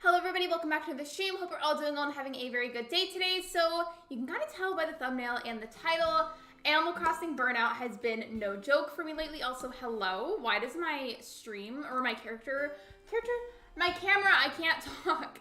Hello everybody, welcome back to the stream. Hope we're all doing well and having a very good day today. So you can kind of tell by the thumbnail and the title, Animal Crossing Burnout has been no joke for me lately. Also, hello. Why does my stream or my my camera, I can't talk.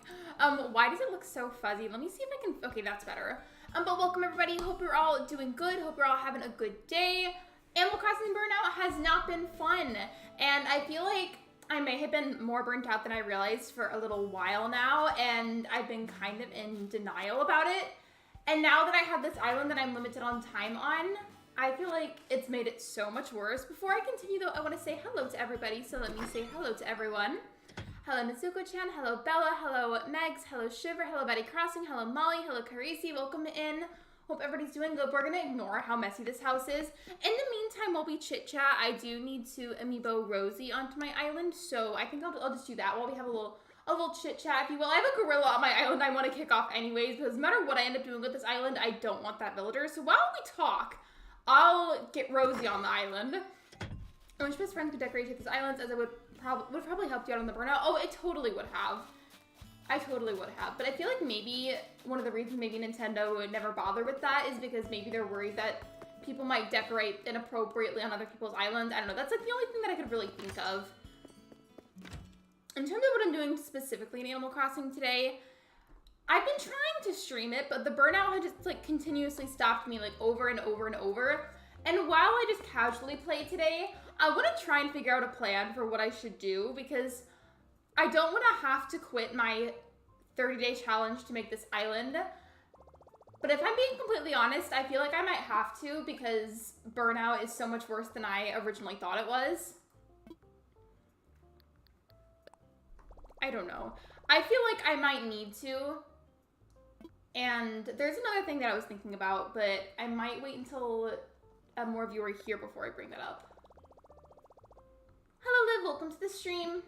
Why does it look so fuzzy? Let me see if I can, okay, that's better. But welcome everybody. Hope you're all doing good. Hope you're all having a good day. Animal Crossing Burnout has not been fun. And I feel like I may have been more burnt out than I realized for a little while now, and I've been kind of in denial about it. And now that I have this island that I'm limited on time on, I feel like it's made it so much worse. Before I continue though, I want to say hello to everybody, so let me say hello to everyone. Hello Mitsuko-chan, hello Bella, hello Megs, hello Shiver, hello Betty Crossing, hello Molly, hello Carisi, welcome in. Hope everybody's doing good. We're going to ignore how messy this house is. In the meantime, while we chit-chat, I do need to amiibo Rosie onto my island, so I think I'll just do that while we have a little chit-chat, if you will. I have a gorilla on my island I want to kick off anyways, because no matter what I end up doing with this island, I don't want that villager. So while we talk, I'll get Rosie on the island. I wish best friends could decorate this island, as I would probably help you out on the burnout. Oh, it totally would have. I totally would have, but I feel like maybe one of the reasons maybe Nintendo would never bother with that is because maybe they're worried that people might decorate inappropriately on other people's islands. I don't know, that's like the only thing that I could really think of. in terms of what I'm doing specifically in Animal Crossing today, I've been trying to stream it, but the burnout had just like continuously stopped me like over and over and over. And while I just casually play today, I want to try and figure out a plan for what I should do, because I don't want to have to quit my 30-day challenge to make this island. But if I'm being completely honest, I feel like I might have to, because burnout is so much worse than I originally thought it was. I don't know. I feel like I might need to. And there's another thing that I was thinking about, but I might wait until more of you are here before I bring that up. Hello, Liv. Welcome to the stream.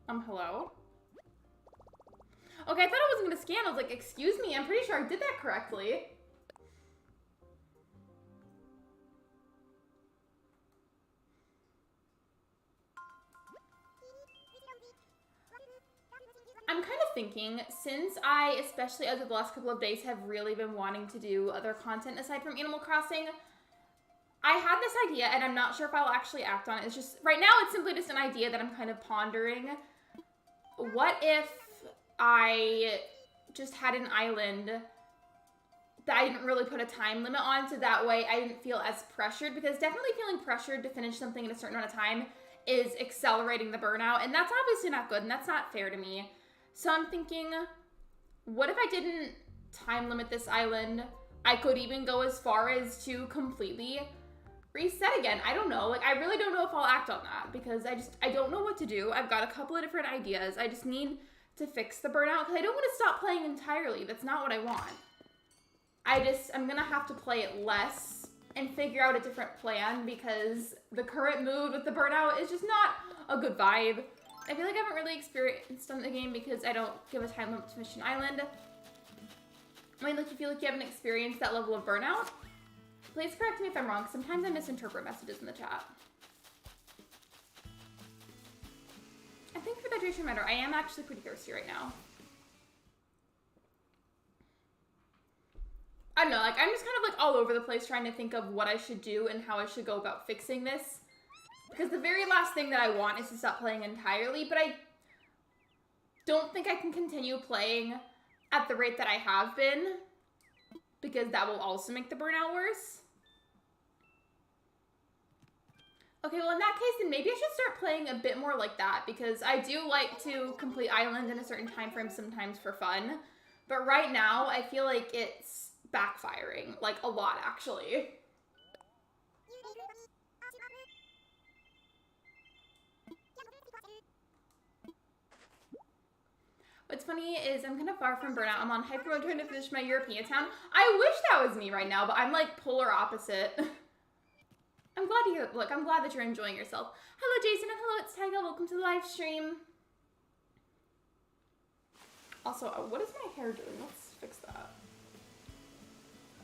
Hello? Okay, I thought I wasn't gonna scan. I was like, excuse me, I'm pretty sure I did that correctly. I'm kind of thinking, since I, especially as of the last couple of days, have really been wanting to do other content aside from Animal Crossing, I had this idea, and I'm not sure if I'll actually act on it. It's just, right now, it's simply just an idea that I'm kind of pondering. What if I just had an island that I didn't really put a time limit on, so that way I didn't feel as pressured, because definitely feeling pressured to finish something in a certain amount of time is accelerating the burnout, and that's obviously not good, and that's not fair to me. So I'm thinking, what if I didn't time limit this island? I could even go as far as to completely reset again. I don't know. Like, I really don't know if I'll act on that, because I don't know what to do. I've got a couple of different ideas. I just need to fix the burnout, because I don't want to stop playing entirely. That's not what I want. I'm going to have to play it less and figure out a different plan, because the current mood with the burnout is just not a good vibe. I feel like I haven't really experienced on the game because I don't give a time limit to finish an island. I mean, like, you feel like you haven't experienced that level of burnout? Please correct me if I'm wrong. Sometimes I misinterpret messages in the chat. I think for the Hydrate Reminder, I am actually pretty thirsty right now. I don't know, like, I'm just kind of like all over the place trying to think of what I should do and how I should go about fixing this. Because the very last thing that I want is to stop playing entirely, but I don't think I can continue playing at the rate that I have been, because that will also make the burnout worse. Okay, well in that case, then maybe I should start playing a bit more like that, because I do like to complete islands in a certain time frame sometimes for fun. But right now, I feel like it's backfiring, like a lot actually. What's funny is I'm kind of far from burnout. I'm on hyper mode trying to finish my European town. I wish that was me right now, but I'm like polar opposite. I'm glad to hear, look, I'm glad that you're enjoying yourself. Hello, Jason, and hello, it's Tyga. Welcome to the live stream. Also, what is my hair doing? Let's fix that.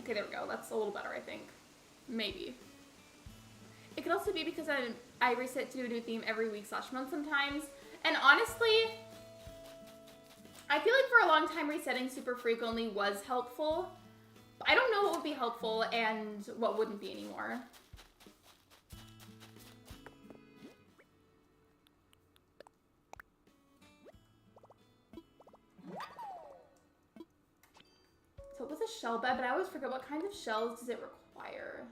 Okay, there we go. That's a little better, I think. Maybe. It could also be because I reset to a new theme every week/month sometimes. And honestly, I feel like for a long time resetting super frequently was helpful. But I don't know what would be helpful and what wouldn't be anymore. So it was a shell bed, but I always forget what kind of shells does it require.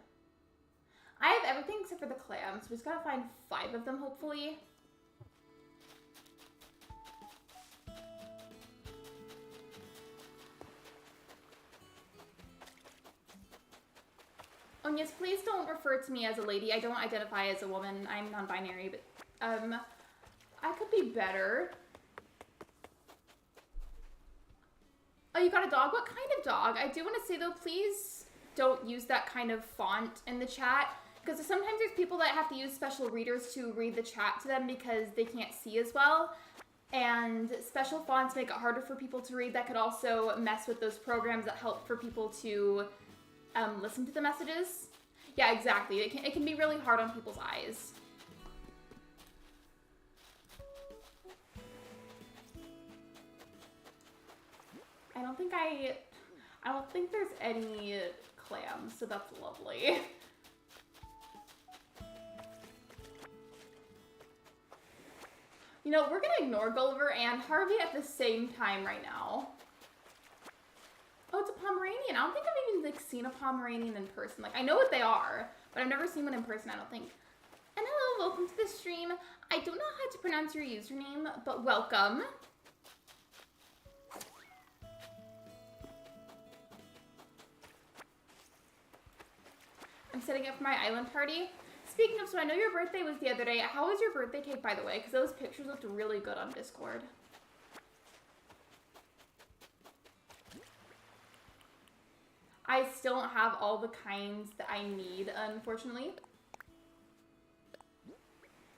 I have everything except for the clams. We just gotta find 5 of them, hopefully. Oh yes, please don't refer to me as a lady. I don't identify as a woman. I'm non-binary, but I could be better. Oh, you got a dog? What kind of dog? I do want to say though, please don't use that kind of font in the chat, because sometimes there's people that have to use special readers to read the chat to them because they can't see as well. And special fonts make it harder for people to read. That could also mess with those programs that help for people to listen to the messages. Yeah, exactly. It can be really hard on people's eyes. I don't think there's any clams, so that's lovely. You know, we're gonna ignore Gulliver and Harvey at the same time right now. Oh, it's a Pomeranian. I don't think I've even like seen a Pomeranian in person. Like, I know what they are, but I've never seen one in person, I don't think. And hello, welcome to the stream. I don't know how to pronounce your username, but welcome. I'm setting up for my island party. Speaking of, so I know your birthday was the other day. How was your birthday cake, by the way? Because those pictures looked really good on Discord. I still don't have all the kinds that I need, unfortunately.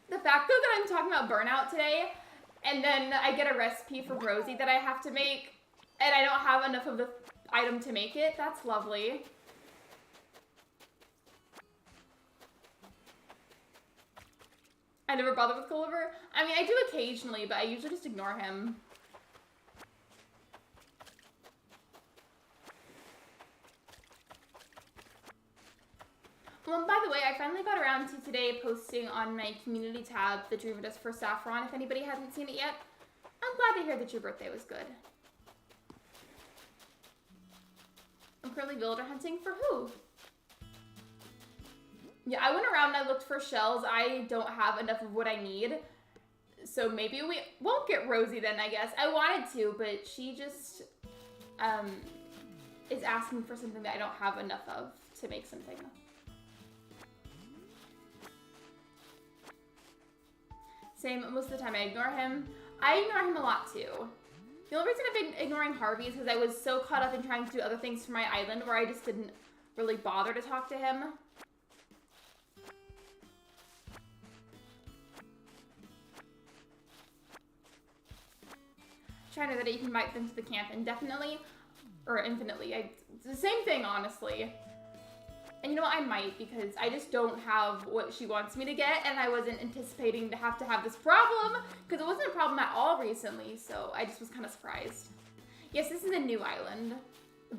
The fact, though, that I'm talking about Burnout today, and then I get a recipe from Rosie that I have to make, and I don't have enough of the item to make it, that's lovely. I never bother with Gulliver. I mean, I do occasionally, but I usually just ignore him. Well, by the way, I finally got around to today posting on my community tab the Dream It Is for Saffron, if anybody hasn't seen it yet. I'm glad to hear that your birthday was good. I'm currently villager hunting for who? Yeah, I went around and I looked for shells. I don't have enough of what I need. So maybe we won't get Rosie then, I guess. I wanted to, but she just is asking for something that I don't have enough of to make something. Same, most of the time I ignore him. I ignore him a lot too. The only reason I've been ignoring Harvey is because I was so caught up in trying to do other things for my island where I just didn't really bother to talk to him. Trying to that you can invite them to the camp indefinitely or infinitely. It's the same thing, honestly. And you know what, I might, because I just don't have what she wants me to get, and I wasn't anticipating to have this problem, because it wasn't a problem at all recently, so I just was kind of surprised. Yes, this is a new island,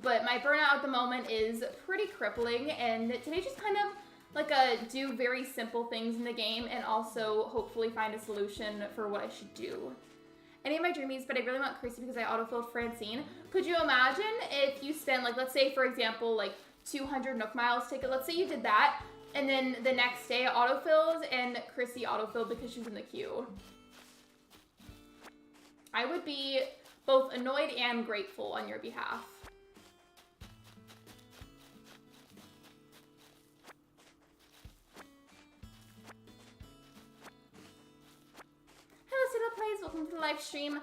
but my burnout at the moment is pretty crippling, and today's just kind of like do very simple things in the game, and also hopefully find a solution for what I should do. Any of my dreamies, but I really want Chrissy because I autofilled Francine. Could you imagine if you spend, like, let's say, for example, like, 200 Nook Miles ticket. Let's say you did that, and then the next day it autofills, and Chrissy autofilled because she's in the queue. I would be both annoyed and grateful on your behalf. Hello, Citadel Plays. Welcome to the live stream.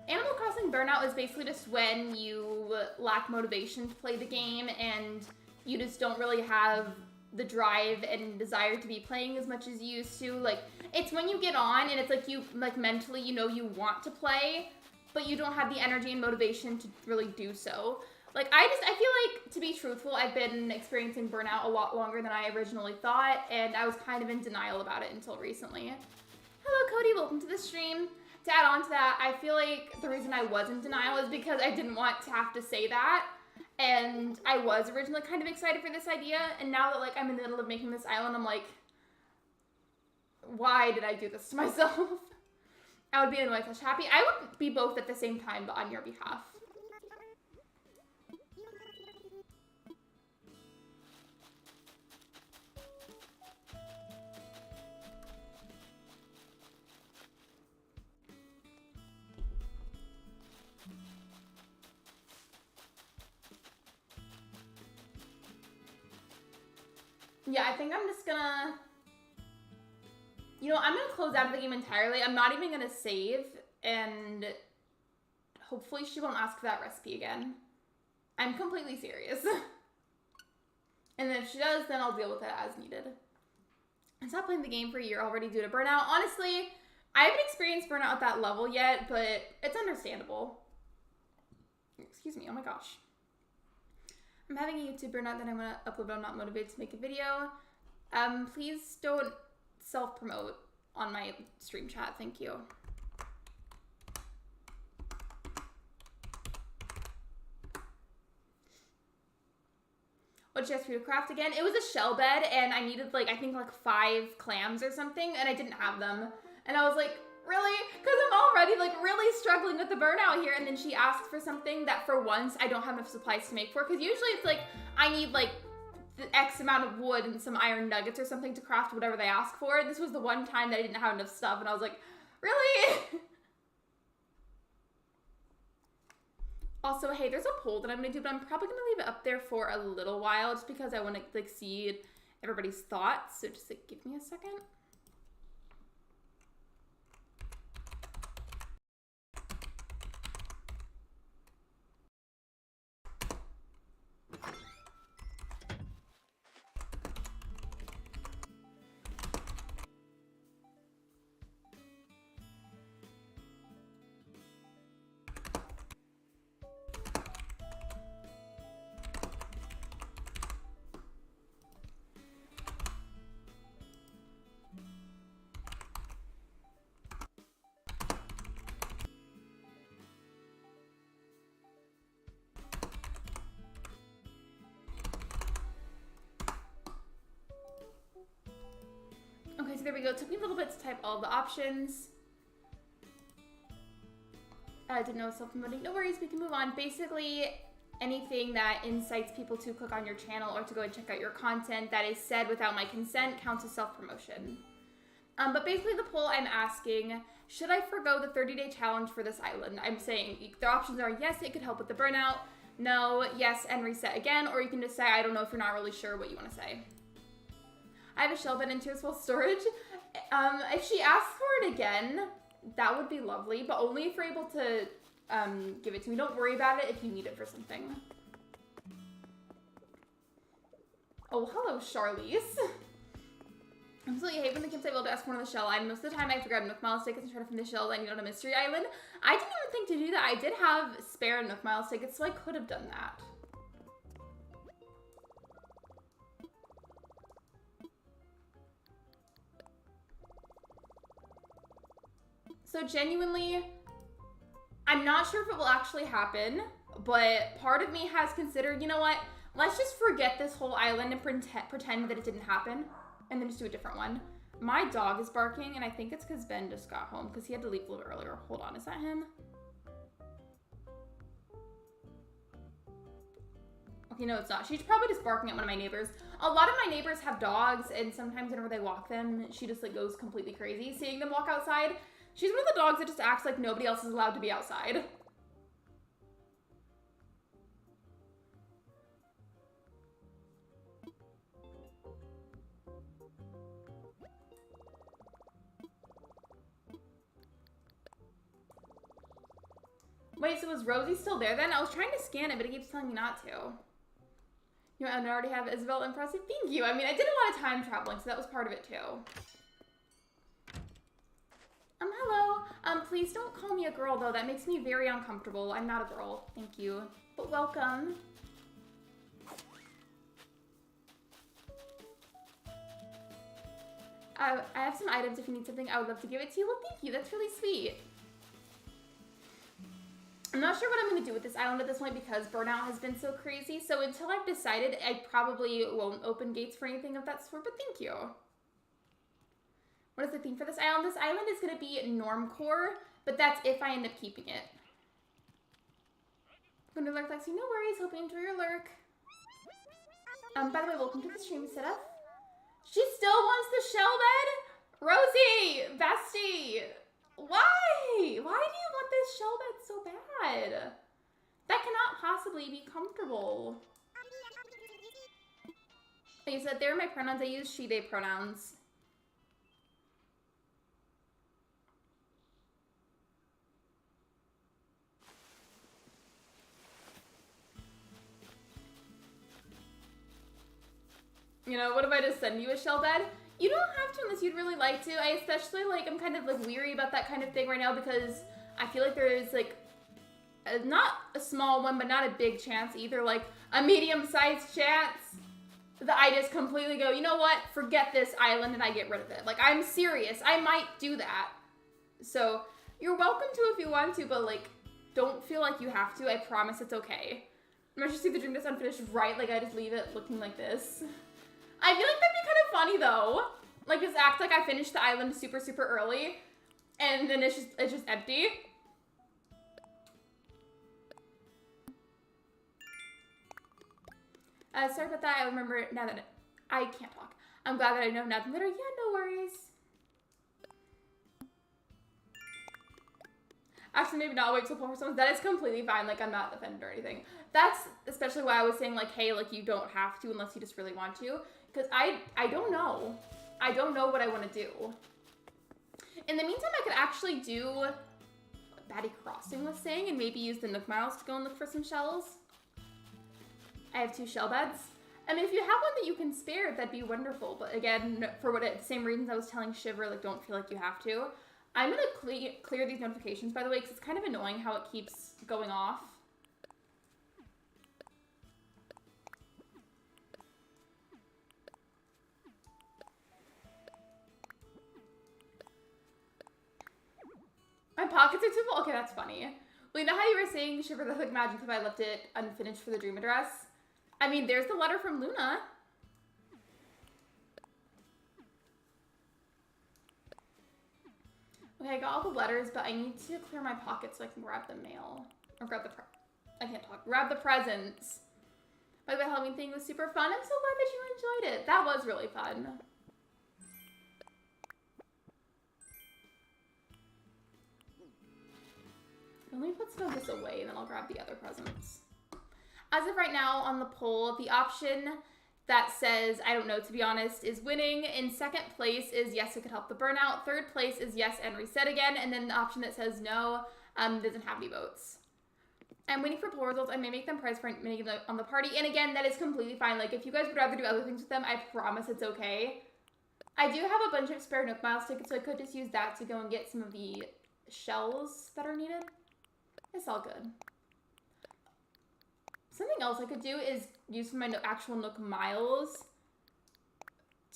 Animal Crossing Burnout is basically just when you lack motivation to play the game and you just don't really have the drive and desire to be playing as much as you used to. Like, it's when you get on and it's like you, like, mentally, you know you want to play, but you don't have the energy and motivation to really do so. Like, I feel like, to be truthful, I've been experiencing burnout a lot longer than I originally thought, and I was kind of in denial about it until recently. Hello, Cody. Welcome to the stream. To add on to that, I feel like the reason I was in denial is because I didn't want to have to say that. And I was originally kind of excited for this idea, and now that, like, I'm in the middle of making this island, I'm like, why did I do this to myself? I would be annoyed / happy. I would be both at the same time, but on your behalf. Yeah, I think I'm just gonna, you know, I'm gonna close out of the game entirely. I'm not even gonna save, and hopefully she won't ask for that recipe again. I'm completely serious. And then if she does, then I'll deal with it as needed. I stopped playing the game for a year already due to burnout. Honestly, I haven't experienced burnout at that level yet, but it's understandable. Excuse me, oh my gosh. I'm having a YouTube burnout that I'm going to upload, but I'm not motivated to make a video. Please don't self-promote on my stream chat. Thank you. What did you ask for you to craft again? It was a shell bed, and I needed, like, I think, like, 5 clams or something, and I didn't have them. And I was like, Really? Because I'm already like really struggling with the burnout here. And then she asked for something that for once I don't have enough supplies to make for. Because usually it's like I need like the X amount of wood and some iron nuggets or something to craft whatever they ask for. This was the one time that I didn't have enough stuff. And I was like, really? Also, hey, there's a poll that I'm going to do, but I'm probably going to leave it up there for a little while just because I want to like see everybody's thoughts. So just like give me a second. Okay, so there we go. It took me a little bit to type all the options. I didn't know it was self-promoting. No worries, we can move on. Basically, anything that incites people to click on your channel or to go and check out your content that is said without my consent counts as self-promotion. But basically the poll I'm asking, should I forgo the 30-day challenge for this island? I'm saying the options are yes, it could help with the burnout, no, yes, and reset again, or you can just say, I don't know if you're not really sure what you want to say. I have a shell bed into as well storage. If she asks for it again, that would be lovely, but only if you're able to give it to me. Don't worry about it if you need it for something. Oh, hello, Charlize. I'm absolutely hate when the campsite will ask for one of the shell items. Most of the time I have to grab milk mile tickets and try to find the shell I need on a mystery island. I didn't even think to do that. I did have spare milk mile tickets, so I could have done that. So genuinely, I'm not sure if it will actually happen, but part of me has considered, you know what, let's just forget this whole island and pretend that it didn't happen, and then just do a different one. My dog is barking, and I think it's because Ben just got home, because he had to leave a little earlier. Hold on, is that him? Okay, no, it's not. She's probably just barking at one of my neighbors. A lot of my neighbors have dogs, and sometimes whenever they walk them, she just like goes completely crazy seeing them walk outside. She's one of the dogs that just acts like nobody else is allowed to be outside. Wait, so was Rosie still there then? I was trying to scan it, but it keeps telling me not to. You know, I already have Isabel impressive. Thank you. I mean, I did a lot of time traveling, so that was part of it too. Hello. Please don't call me a girl, though. That makes me very uncomfortable. I'm not a girl. Thank you. But welcome. I have some items if you need something. I would love to give it to you. Well, thank you. That's really sweet. I'm not sure what I'm going to do with this island at this point because Burnout has been so crazy. So until I've decided, I probably won't open gates for anything of that sort, but thank you. What is the theme for this island? This island is going to be normcore, but that's if I end up keeping it. I'm going to Lurk Lexi. No worries. Hope you enjoy your lurk. By the way, welcome to the stream setup. She still wants the shell bed? Rosie! Bestie! Why? Why do you want this shell bed so bad? That cannot possibly be comfortable. Like I said, they're my pronouns. I use she, they pronouns. You know, what if I just send you a shell bed? You don't have to unless you'd really like to. I especially, like, I'm kind of, like, weary about that kind of thing right now because I feel like there is, like, not a small one, but not a big chance either. Like, a medium-sized chance that I just completely go, you know what? Forget this island and I get rid of it. Like, I'm serious. I might do that. So, you're welcome to if you want to, but, like, don't feel like you have to. I promise it's okay. I'm just see the drink that's unfinished right, like, I just leave it looking like this. I feel like that'd be kind of funny, though. Like, just act like I finished the island super, super early. And then it's just empty. Sorry about that. I remember now that I can't talk. I'm glad that I know nothing better. Yeah, no worries. Actually, maybe not wait till pull for someone. That is completely fine. Like, I'm not offended or anything. That's especially why I was saying, like, hey, like, you don't have to unless you just really want to. Because I don't know. I don't know what I want to do. In the meantime, I could actually do what Batty Crossing was saying and maybe use the Nook Miles to go and look for some shells. I have 2 shell beds. I mean, if you have one that you can spare, that'd be wonderful. But again, for the same reasons I was telling Shiver, like, don't feel like you have to. I'm going to clear these notifications, by the way, because it's kind of annoying how it keeps going off. My pockets are too full. Okay, that's funny. Well, you know how you were saying, Shiver, that, like, imagine if I left it unfinished for the dream address? I mean, there's the letter from Luna. Okay, I got all the letters, but I need to clear my pockets so I can grab the mail. Or grab the I can't talk. Grab the presents. By the way, Halloween thing was super fun. I'm so glad that you enjoyed it. That was really fun. Let me put some of this away and then I'll grab the other presents. As of right now on the poll, the option that says, I don't know, to be honest, is winning. In second place is yes, it could help the burnout. Third place is yes and reset again. And then the option that says no doesn't have any votes. I'm waiting for poll results. I may make them prize for minigame on the party. And again, that is completely fine. Like, if you guys would rather do other things with them, I promise it's okay. I do have a bunch of spare Nook Miles tickets, so I could just use that to go and get some of the shells that are needed. It's all good. Something else I could do is use my actual Nook Miles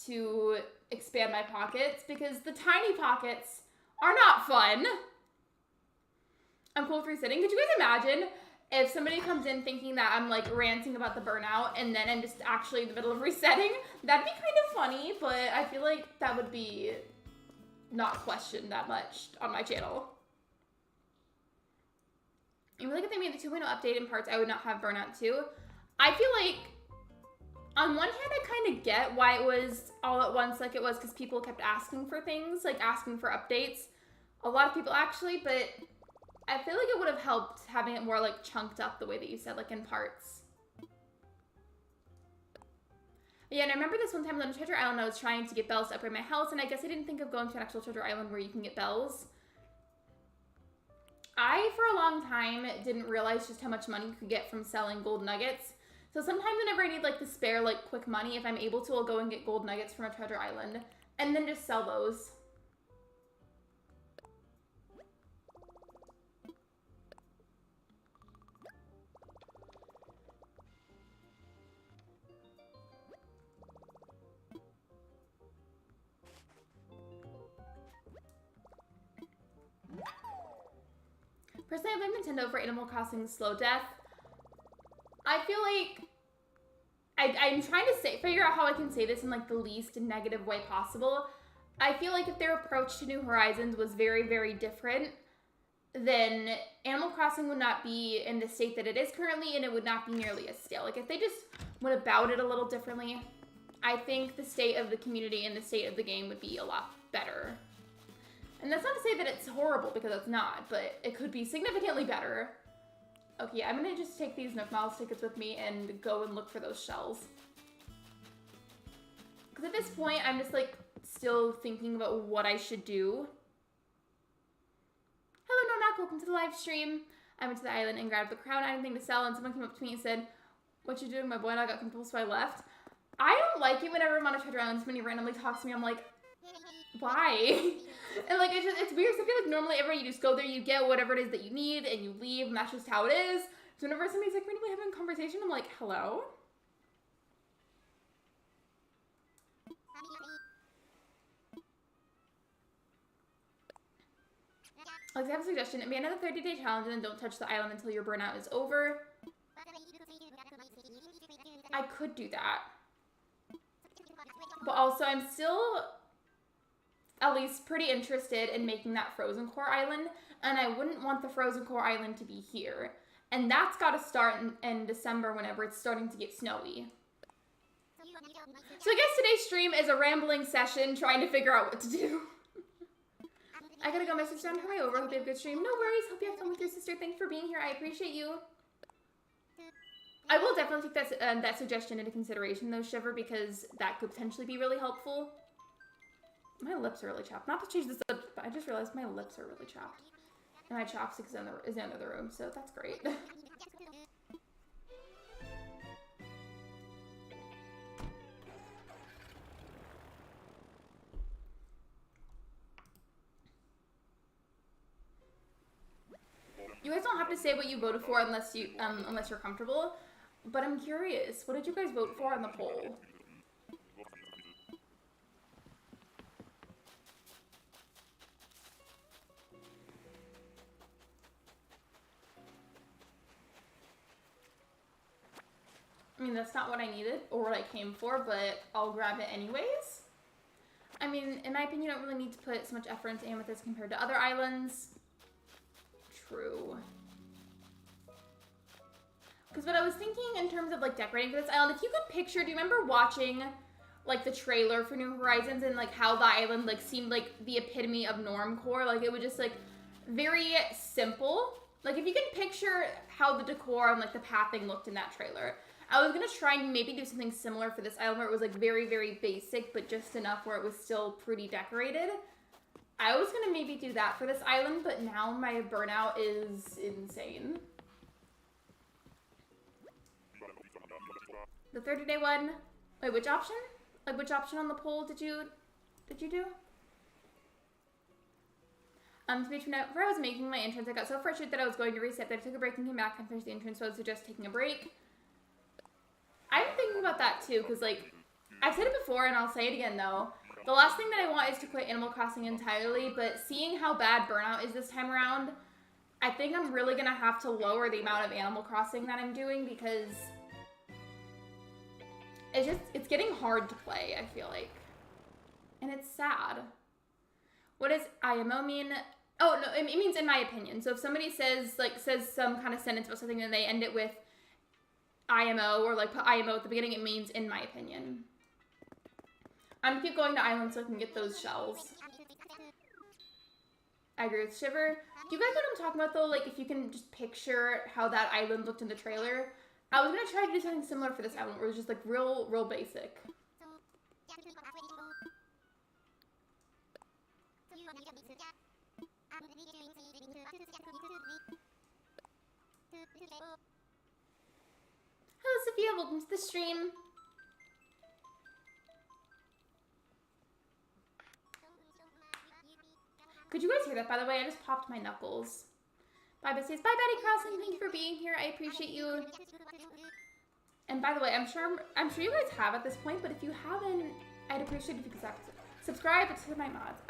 to expand my pockets, because the tiny pockets are not fun. I'm cool with resetting. Could you guys imagine if somebody comes in thinking that I'm, like, ranting about the burnout and then I'm just actually in the middle of resetting? That'd be kind of funny, but I feel like that would be not questioned that much on my channel. I feel like if they made the 2.0 update in parts, I would not have Burnout 2. I feel like, on one hand, I kind of get why it was all at once like it was, because people kept asking for things, like asking for updates. A lot of people actually, but I feel like it would have helped having it more, like, chunked up the way that you said, like, in parts. Yeah, and I remember this one time on Treasure Island, I was trying to get bells to upgrade my house, and I guess I didn't think of going to an actual Treasure Island where you can get bells. I, for a long time, didn't realize just how much money you could get from selling gold nuggets. So sometimes whenever I need, like, the spare, like, quick money, if I'm able to, I'll go and get gold nuggets from a treasure island and then just sell those. Personally, I blame Nintendo for Animal Crossing's slow death. I feel like I'm trying to figure out how I can say this in, like, the least negative way possible. I feel like if their approach to New Horizons was very, very different, then Animal Crossing would not be in the state that it is currently, and it would not be nearly as stale. Like, if they just went about it a little differently, I think the state of the community and the state of the game would be a lot better. And that's not to say that it's horrible, because it's not, but it could be significantly better. Okay, I'm gonna just take these Nook Miles tickets with me and go and look for those shells. Because at this point, I'm just, like, still thinking about what I should do. Hello, Normac, welcome to the live stream. I went to the island and grabbed the crown, I had anything to sell, and someone came up to me and said, "What you doing, my boy?" And I got comfortable, so I left. I don't like it whenever I'm on a treasure island, somebody randomly talks to me, I'm like, why? And, like, it's weird, so I feel like normally everywhere you just go there, you get whatever it is that you need, and you leave, and that's just how it is. So whenever somebody's, like, randomly having a conversation, I'm like, hello? Like, I have a suggestion. It may another 30-day challenge, and then don't touch the island until your burnout is over. I could do that. But also, I'm still at least pretty interested in making that frozen core island, and I wouldn't want the frozen core island to be here. And that's got to start in December whenever it's starting to get snowy. So I guess today's stream is a rambling session trying to figure out what to do. I gotta go, my sister, on her way over. Hope you have a good stream. No worries. Hope you have fun with your sister. Thanks for being here. I appreciate you. I will definitely take that suggestion into consideration, though, Shiver, because that could potentially be really helpful. My lips are really chapped. Not to change the subject, but I just realized my lips are really chapped. And my chopstick is in the other room, so that's great. You guys don't have to say what you voted for unless you're comfortable. But I'm curious, what did you guys vote for on the poll? I mean, that's not what I needed or what I came for, but I'll grab it anyways. I mean, in my opinion, you don't really need to put so much effort into Amethyst compared to other islands. True. Because what I was thinking in terms of, like, decorating for this island, if you could picture, do you remember watching, like, the trailer for New Horizons and, like, how the island, like, seemed like the epitome of normcore? Like, it was just, like, very simple. Like, if you can picture how the decor and, like, the pathing looked in that trailer. I was going to try and maybe do something similar for this island where it was, like, very, very basic, but just enough where it was still pretty decorated. I was going to maybe do that for this island, but now my burnout is insane. The 30-day one. Wait, which option? Like, which option on the poll did you do? To be true, whenever I was making my entrance, I got so frustrated that I was going to reset that I took a break and came back and finished the entrance, so I would suggest taking a break. I'm thinking about that too, because, like, I've said it before and I'll say it again though. The last thing that I want is to quit Animal Crossing entirely, but seeing how bad Burnout is this time around, I think I'm really going to have to lower the amount of Animal Crossing that I'm doing because it's getting hard to play, I feel like. And it's sad. What does IMO mean? Oh, no, it means in my opinion. So if somebody says some kind of sentence about something and they end it with IMO or, like, put IMO at the beginning, it means in my opinion. I'm gonna keep going to islands so I can get those shells. I agree with Shiver. Do you guys know what I'm talking about though? Like, if you can just picture how that island looked in the trailer. I was gonna try to do something similar for this island where it was just, like, real basic. Hello, Sophia. Welcome to the stream. Could you guys hear that, by the way? I just popped my knuckles. Bye, besties. Bye, Betty Crossing. Thank you for being here. I appreciate you. And by the way, I'm sure you guys have at this point, but if you haven't, I'd appreciate if you could subscribe to my mods.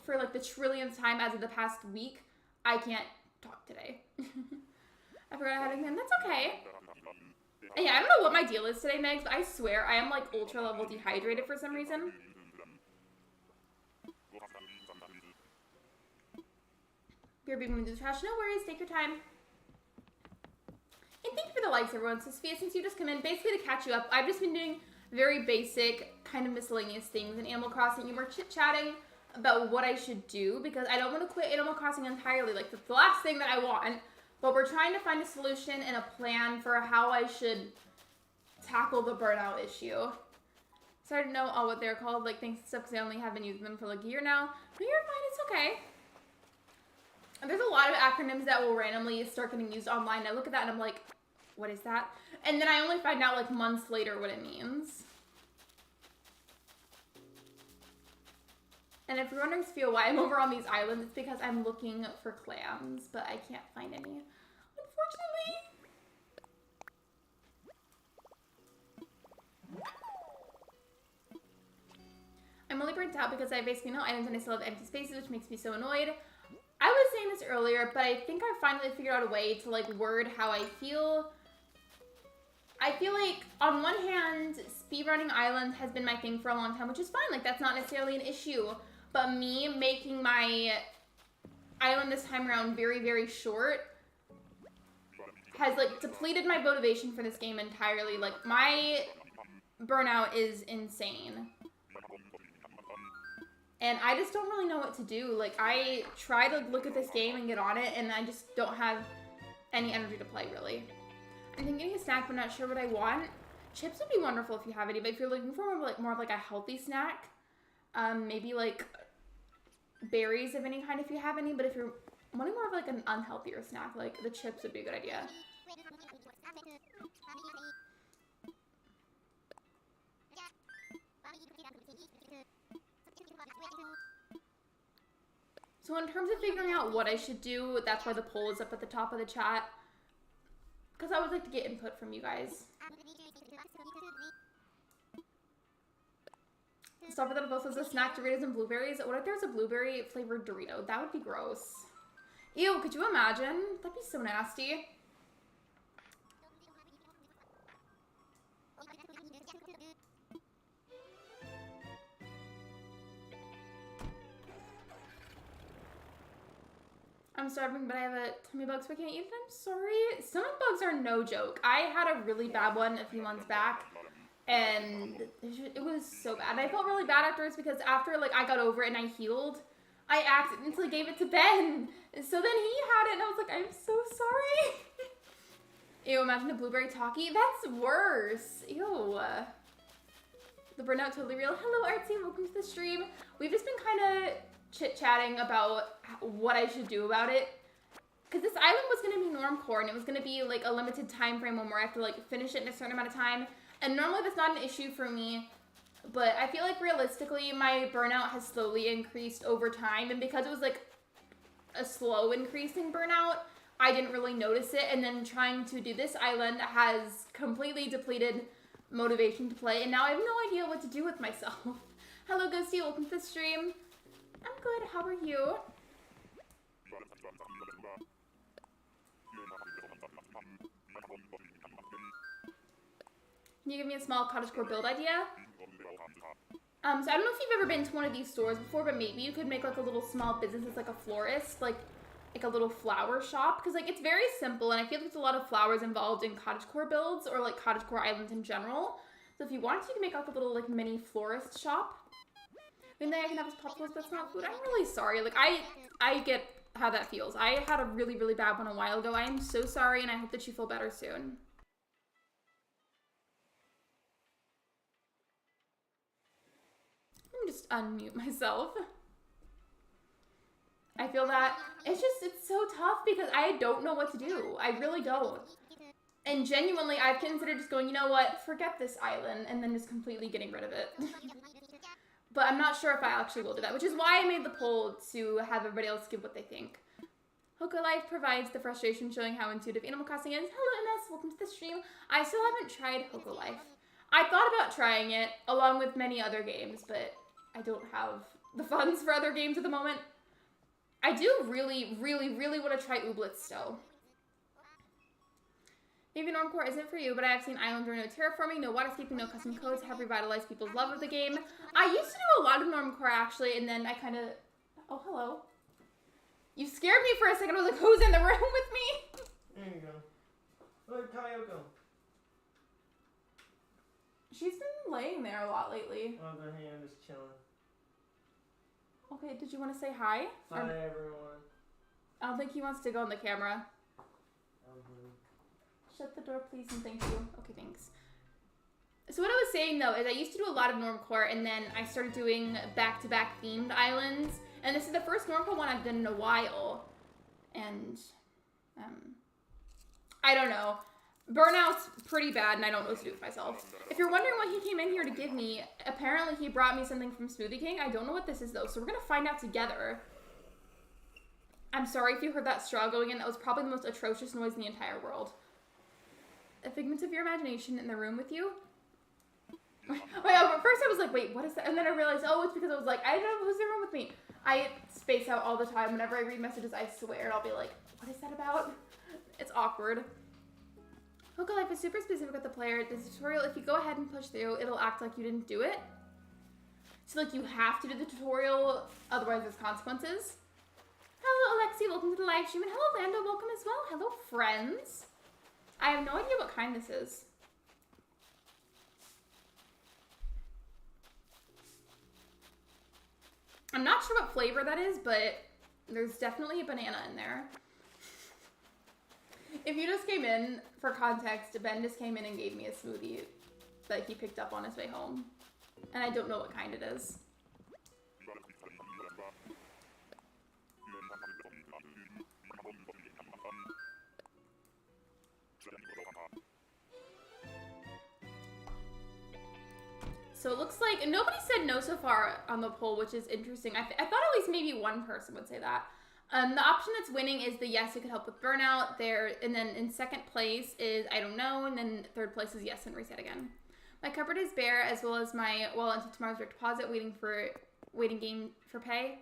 For, like, the trillionth time as of the past week, I can't talk today. I forgot how to again. That's okay. And yeah, I don't know what my deal is today, Megs, but I swear I am, like, ultra level dehydrated for some reason. You're being into the trash. No worries. Take your time. And thank you for the likes, everyone. So, Sophia, since you just come in, basically to catch you up, I've just been doing very basic, kind of miscellaneous things in Animal Crossing. You were chit-chatting about what I should do because I don't want to quit Animal Crossing entirely. Like, that's the last thing that I want. But we're trying to find a solution and a plan for how I should tackle the burnout issue. Sorry to know all what they're called, like, things and stuff, because I only have been using them for, like, a year now. But you're fine. It's okay. And there's a lot of acronyms that will randomly start getting used online. I look at that and I'm like, what is that? And then I only find out, like, months later what it means. And if you're wondering, Sophia, why I'm over on these islands, it's because I'm looking for clams, but I can't find any, unfortunately. I'm only burnt out because I have basically no items and I still have empty spaces, which makes me so annoyed. I was saying this earlier, but I think I finally figured out a way to, like, word how I feel. I feel like, on one hand, speedrunning islands has been my thing for a long time, which is fine. Like, that's not necessarily an issue. but me making my island this time around very, very short has like depleted my motivation for this game entirely. Like my burnout is insane. And I just don't really know what to do. Like I try to look at this game and get on it and I just don't have any energy to play really. I'm thinking a snack but not sure what I want. Chips would be wonderful if you have any, but if you're looking for more of like a healthy snack, maybe like berries of any kind if you have any, but if you're wanting more of like an unhealthier snack, like the chips would be a good idea. So in terms of figuring out what I should do, that's why the poll is up at the top of the chat. Because I would like to get input from you guys. Stop that both says a snack, Doritos and blueberries. What if there's a blueberry flavored Dorito? That would be gross. Ew, could you imagine? That'd be so nasty. I'm starving, but I have a tummy bug, so I can't eat it. I'm sorry. Stomach bugs are no joke. I had a really bad one a few months back, and it was so bad. I felt really bad afterwards because after like I got over it and I healed, I accidentally gave it to Ben. So then he had it, and I was like, I'm so sorry. Ew, imagine a blueberry talkie. That's worse. Ew. The burnout totally real. Hello, Artsy. Welcome to the stream. We've just been kind of chit-chatting about what I should do about it. Because this island was going to be normcore, and it was going to be like a limited time frame where I have to like finish it in a certain amount of time. And normally that's not an issue for me. But I feel like realistically, my burnout has slowly increased over time. And because it was like a slow increasing burnout, I didn't really notice it. And then trying to do this island has completely depleted motivation to play. And now I have no idea what to do with myself. Hello, Ghosty. Welcome to the stream. I'm good. How are you? Can you give me a small cottagecore build idea? So I don't know if you've ever been to one of these stores before, but maybe you could make like a little small business as like a florist, like a little flower shop, because like it's very simple, and I feel like there's a lot of flowers involved in cottagecore builds or like cottagecore islands in general. So if you wanted to, you can make like a little like mini florist shop. And then I can have this popcorn, but that's not food. I'm really sorry. Like I get how that feels. I had a really, really bad one a while ago. I am so sorry, and I hope that you feel better soon. Let me just unmute myself. I feel that it's so tough because I don't know what to do. I really don't. And genuinely, I've considered just going, you know what, forget this island, and then just completely getting rid of it. But I'm not sure if I actually will do that, which is why I made the poll to have everybody else give what they think. Hoka Life provides the frustration showing how intuitive Animal Crossing is. Hello, MS. Welcome to the stream. I still haven't tried Hoka Life. I thought about trying it, along with many other games, but I don't have the funds for other games at the moment. I do really, really, really want to try Ooblets still. Maybe Normcore isn't for you, but I have seen Islander, no terraforming, no waterscaping, no custom codes have revitalized people's love of the game. I used to do a lot of Normcore actually, and then I kind of... Oh, hello. You scared me for a second. I was like, who's in the room with me? There you go. Where'd Kyle go? She's been laying there a lot lately. Oh, good. Hey, I'm just chilling. Okay, did you want to say hi? Hi, everyone. I don't think he wants to go on the camera. Shut the door, please, and thank you. Okay, thanks. So what I was saying, though, is I used to do a lot of Normcore, and then I started doing back-to-back themed islands. And this is the first Normcore one I've done in a while. And, I don't know. Burnout's pretty bad, and I don't know what to do with myself. If you're wondering what he came in here to give me, apparently he brought me something from Smoothie King. I don't know what this is, though, so we're going to find out together. I'm sorry if you heard that straw going in. That was probably the most atrocious noise in the entire world. A figment of your imagination in the room with you? Wait, at first I was like, wait, what is that? And then I realized, oh, it's because I was like, I don't know who's in the room with me. I space out all the time. Whenever I read messages, I swear, I'll be like, what is that about? It's awkward. Hoka Life is super specific with the player. The tutorial, if you go ahead and push through, it'll act like you didn't do it. So like you have to do the tutorial, otherwise there's consequences. Hello Lexi, welcome to the live stream, and hello Lando, welcome as well. Hello friends. I have no idea what kind this is. I'm not sure what flavor that is, but there's definitely a banana in there. If you just came in, for context, Ben just came in and gave me a smoothie that he picked up on his way home. And I don't know what kind it is. So it looks like nobody said no so far on the poll, which is interesting. I thought at least maybe one person would say that. The option that's winning is the yes, it could help with burnout. There, and then in second place is I don't know, and then third place is yes and reset again. My cupboard is bare, as well as my wallet until tomorrow's direct deposit, waiting game for pay.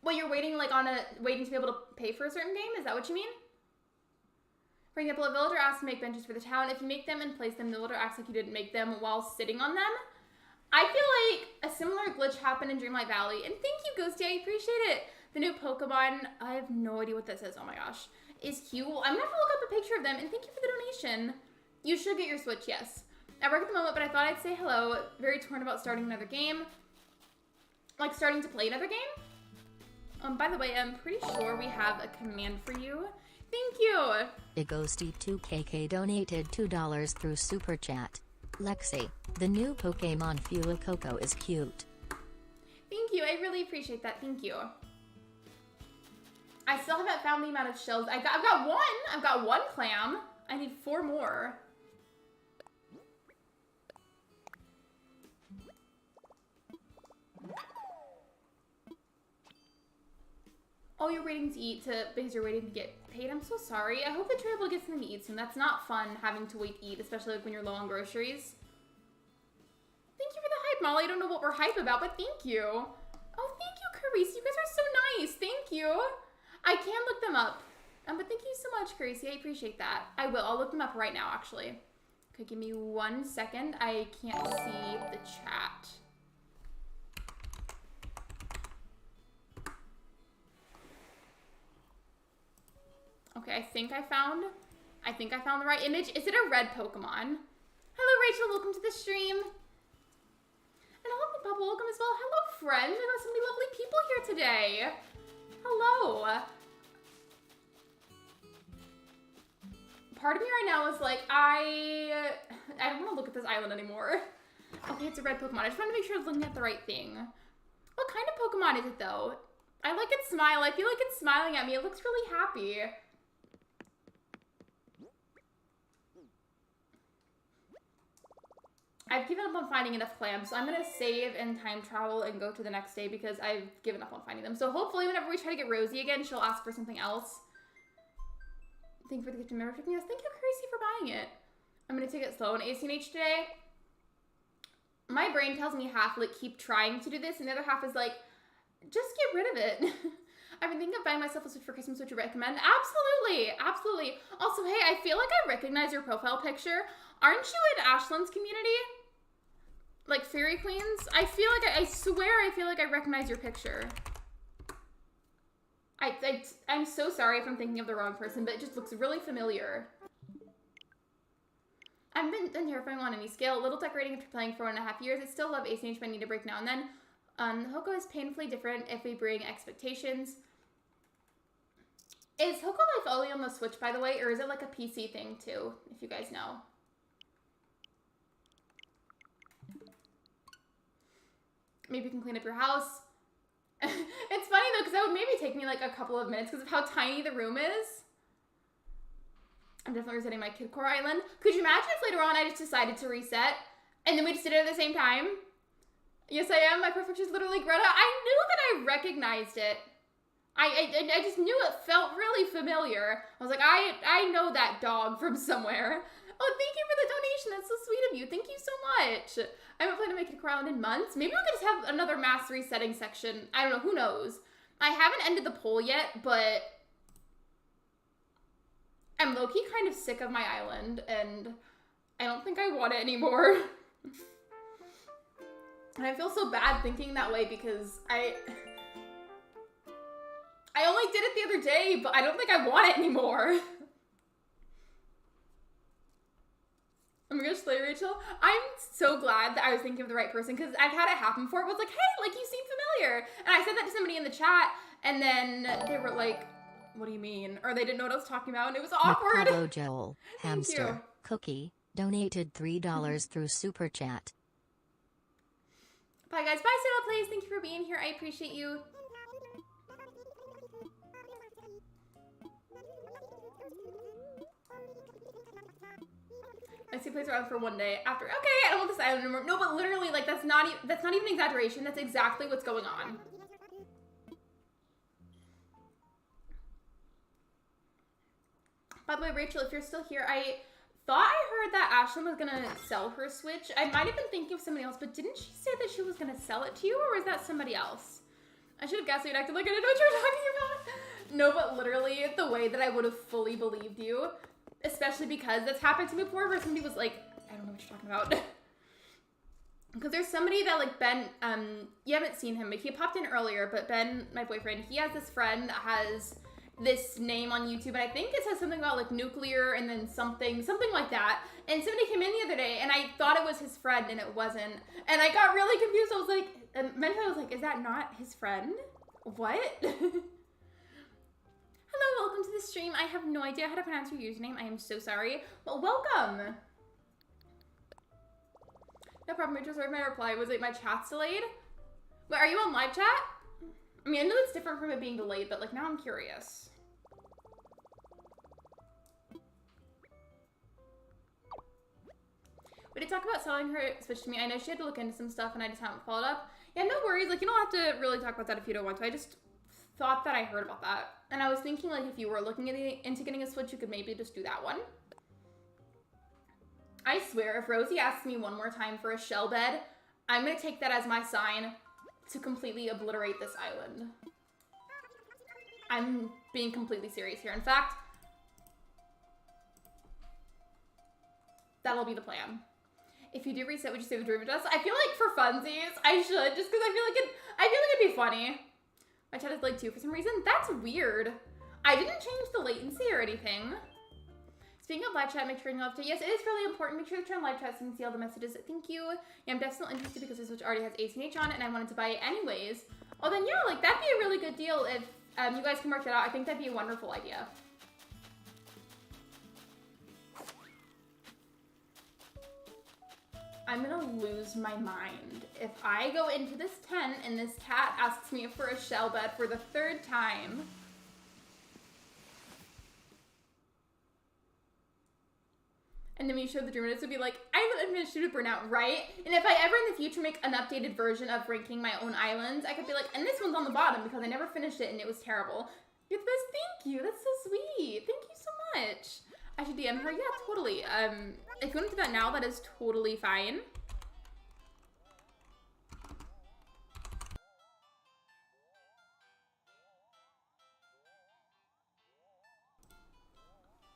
Well, you're waiting like waiting to be able to pay for a certain game. Is that what you mean? For example, a villager asks to make benches for the town. If you make them and place them, the villager acts like you didn't make them while sitting on them. I feel like a similar glitch happened in Dreamlight Valley. And thank you, Ghosty. I appreciate it. The new Pokemon, I have no idea what this is. Oh my gosh. Is cute. I'm going to have to look up a picture of them. And thank you for the donation. You should get your Switch, yes. I work at the moment, but I thought I'd say hello. Very torn about starting another game. Like starting to play another game. By the way, I'm pretty sure we have a command for you. Thank you. Igosty2KK donated $2 through Super Chat. Lexi, the new Pokemon Fuecoco is cute. Thank you. I really appreciate that. Thank you. I still haven't found the amount of shells. I've got one. I've got one clam. I need 4 more. Oh, you're waiting to eat because you're waiting to get paid. I'm so sorry. I hope that you're able to get something to eat soon. That's not fun having to wait to eat, especially like when you're low on groceries. Thank you for the hype, Molly. I don't know what we're hype about, but thank you. Oh, thank you, Carisse. You guys are so nice. Thank you. I can look them up. But thank you so much, Carisse. I appreciate that. I will. I'll look them up right now, actually. Okay, give me 1 second. I can't see the chat. Okay, I think I found the right image. Is it a red Pokemon? Hello, Rachel. Welcome to the stream. And hello, Papa. Welcome as well. Hello, friends. I've got so many lovely people here today. Hello. Part of me right now is like, I don't want to look at this island anymore. Okay, it's a red Pokemon. I just want to make sure I was looking at the right thing. What kind of Pokemon is it, though? I like its smile. I feel like it's smiling at me. It looks really happy. I've given up on finding enough clams, so I'm going to save and time travel and go to the next day because I've given up on finding them. So hopefully whenever we try to get Rosie again, she'll ask for something else. Thank you for the gift of memory. Thank you, Crazy, for buying it. I'm going to take it slow on ACNH today. My brain tells me half, like, keep trying to do this, and the other half is like, just get rid of it. I've been thinking of buying myself a Switch for Christmas. Would you recommend? Absolutely. Absolutely. Also, hey, I feel like I recognize your profile picture. Aren't you in Ashland's community? Like Fairy Queens? I feel like I swear I feel like I recognize your picture. I'm so sorry if I'm thinking of the wrong person, but it just looks really familiar. I haven't been terrifying on any scale. Little decorating after playing for 1.5 years. I still love ACNH, but I need a break now and then. Hoko is painfully different if we bring expectations. Is Hoko Life only on the Switch, by the way, or is it like a PC thing too, if you guys know? Maybe you can clean up your house. It's funny though, because that would maybe take me like a couple of minutes because of how tiny the room is. I'm definitely resetting my Kid Core Island. Could you imagine if later on I just decided to reset and then we just did it at the same time? Yes, I am. My perfect is literally Greta. I knew that I recognized it. I just knew it felt really familiar. I was like, I know that dog from somewhere. Oh, thank you for the donation. That's so sweet of you. Thank you so much. I haven't played to make it around in months. Maybe we could just have another mass resetting section. I don't know. Who knows? I haven't ended the poll yet, but I'm low-key kind of sick of my island, and I don't think I want it anymore. And I feel so bad thinking that way because I only did it the other day, but I don't think I want it anymore. Oh my gosh, Slay Rachel. I'm so glad that I was thinking of the right person because I've had it happen before. It was like, hey, like you seem familiar. And I said that to somebody in the chat and then they were like, what do you mean? Or they didn't know what I was talking about and it was awkward. Pablo Joel, Thank you. Hamster, Cookie, donated $3 through Super Chat. Bye guys. Bye, Saddle Plays. Thank you for being here. I appreciate you. I see plays around for one day after. Okay, I don't want this island anymore. No, but literally, like that's not even exaggeration. That's exactly what's going on. By the way, Rachel, if you're still here, I thought I heard that Ashlyn was gonna sell her Switch. I might have been thinking of somebody else, but didn't she say that she was gonna sell it to you, or was that somebody else? I should have guessed you'd acted like I didn't know what you were talking about. No, but literally, the way that I would have fully believed you. Especially because that's happened to me before where somebody was like, I don't know what you're talking about. Because there's somebody that like Ben, you haven't seen him, but he popped in earlier, but Ben, my boyfriend, he has this friend that has this name on YouTube, and I think it says something about like nuclear and then something like that. And somebody came in the other day and I thought it was his friend and it wasn't. And I got really confused. I was like, and mentally I was like, is that not his friend? What? Hello, welcome to the stream. I have no idea how to pronounce your username. I am so sorry. Well, welcome. No problem, Rachel. Sorry for my reply. Was it my chat's delayed? Wait, are you on live chat? I mean, I know it's different from it being delayed, but like now I'm curious. We did talk about selling her Switch to me. I know she had to look into some stuff and I just haven't followed up. Yeah, no worries. Like, you don't have to really talk about that if you don't want to. I just thought that I heard about that. And I was thinking, like, if you were looking into getting a Switch, you could maybe just do that one. I swear, if Rosie asks me one more time for a shell bed, I'm going to take that as my sign to completely obliterate this island. I'm being completely serious here. In fact, that'll be the plan. If you do reset, would you save the dream dust? I feel like for funsies, I should, just because I feel like it'd be funny. My chat is delayed too for some reason. That's weird. I didn't change the latency or anything. Speaking of live chat, make sure you have to. Yes, it is really important. Make sure to turn on live chat so you can see all the messages. Thank you. Yeah, I'm definitely interested because this Switch already has ACNH on it and I wanted to buy it anyways. Oh, then yeah, like that'd be a really good deal if you guys can work that out. I think that'd be a wonderful idea. I'm gonna lose my mind if I go into this tent and this cat asks me for a shell bed for the 3rd time. And then when you show the dream, it would be like, I haven't finished Burnout, right? And if I ever in the future make an updated version of ranking my own islands, I could be like, and this one's on the bottom because I never finished it and it was terrible. You're the best, thank you, that's so sweet. Thank you so much. I should DM her, yeah, totally. If you want to do that now, that is totally fine.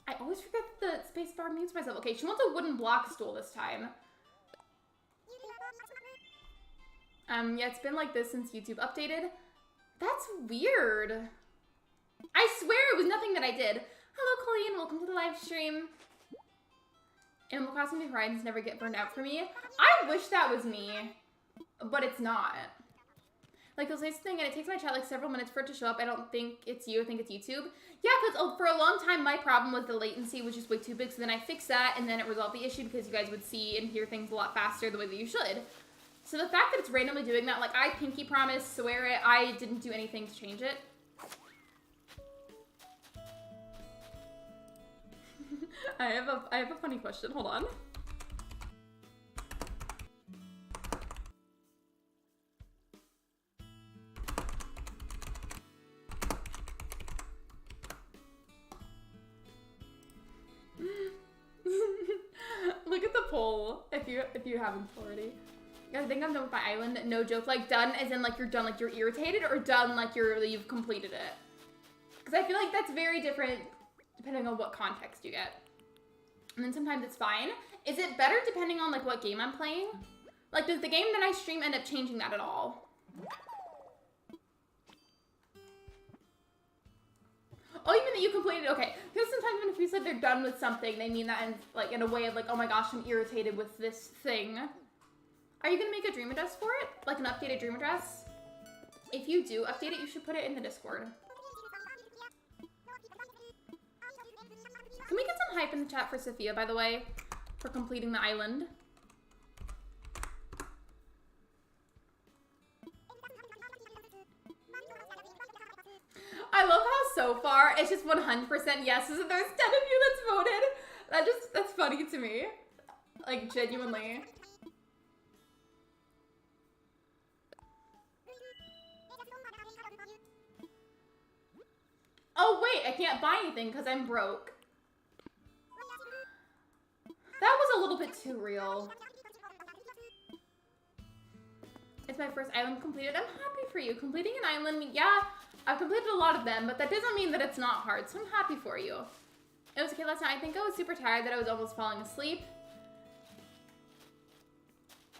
I always forget the space bar mutes myself. Okay, she wants a wooden block stool this time. Yeah, it's been like this since YouTube updated. That's weird. I swear it was nothing that I did. Hello, Colleen. Welcome to the live stream. Animal Crossing New Horizons never get burned out for me. I wish that was me, but it's not. Like, you'll say something and it takes my chat like several minutes for it to show up. I don't think it's you. I think it's YouTube. Yeah, because for a long time, my problem was the latency was just way too big. So then I fixed that and then it resolved the issue because you guys would see and hear things a lot faster the way that you should. So the fact that it's randomly doing that, like I pinky promise, swear it, I didn't do anything to change it. I have a funny question. Hold on. Look at the poll if you haven't already. I think I'm done with my island. No joke. Like done as in like you're done, like you're irritated, or done like you've completed it. Because I feel like that's very different depending on what context you get. And then sometimes it's fine. Is it better depending on like what game I'm playing? Like, does the game that I stream end up changing that at all? Oh, you mean that you completed? Okay. Because sometimes when people said they're done with something, they mean that in, like, in a way of like, oh my gosh, I'm irritated with this thing. Are you gonna make a dream address for it? Like an updated dream address? If you do update it, you should put it in the Discord. Can we get some hype in the chat for Sophia, by the way, for completing the island? I love how so far it's just 100% yeses and there's 10 of you that's voted. That's funny to me. Like, genuinely. Oh wait, I can't buy anything because I'm broke. That was a little bit too real. It's my first island completed. I'm happy for you. Completing an island, yeah, I've completed a lot of them, but that doesn't mean that it's not hard, so I'm happy for you. It was okay last night. I think I was super tired that I was almost falling asleep.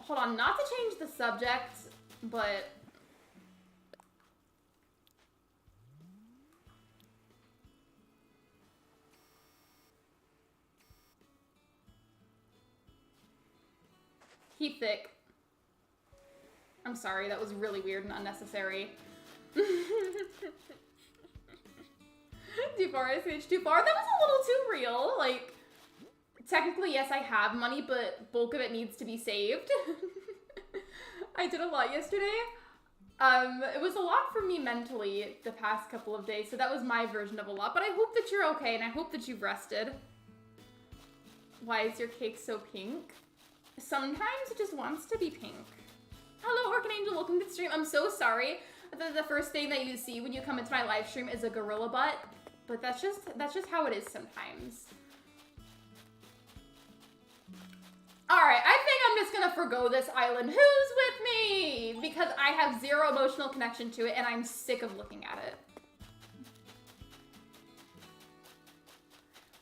Hold on, not to change the subject, but... Keep thick. I'm sorry, that was really weird and unnecessary. Too far, ACNH, too far. That was a little too real. Like, technically, yes, I have money, but bulk of it needs to be saved. I did a lot yesterday. It was a lot for me mentally the past couple of days, so that was my version of a lot. But I hope that you're okay, and I hope that you've rested. Why is your cake so pink? Sometimes it just wants to be pink. Hello, Orchid Angel, welcome to the stream. I'm so sorry that the first thing that you see when you come into my live stream is a gorilla butt, but that's just how it is sometimes. All right, I think I'm just gonna forgo this island. Who's with me? Because I have zero emotional connection to it and I'm sick of looking at it.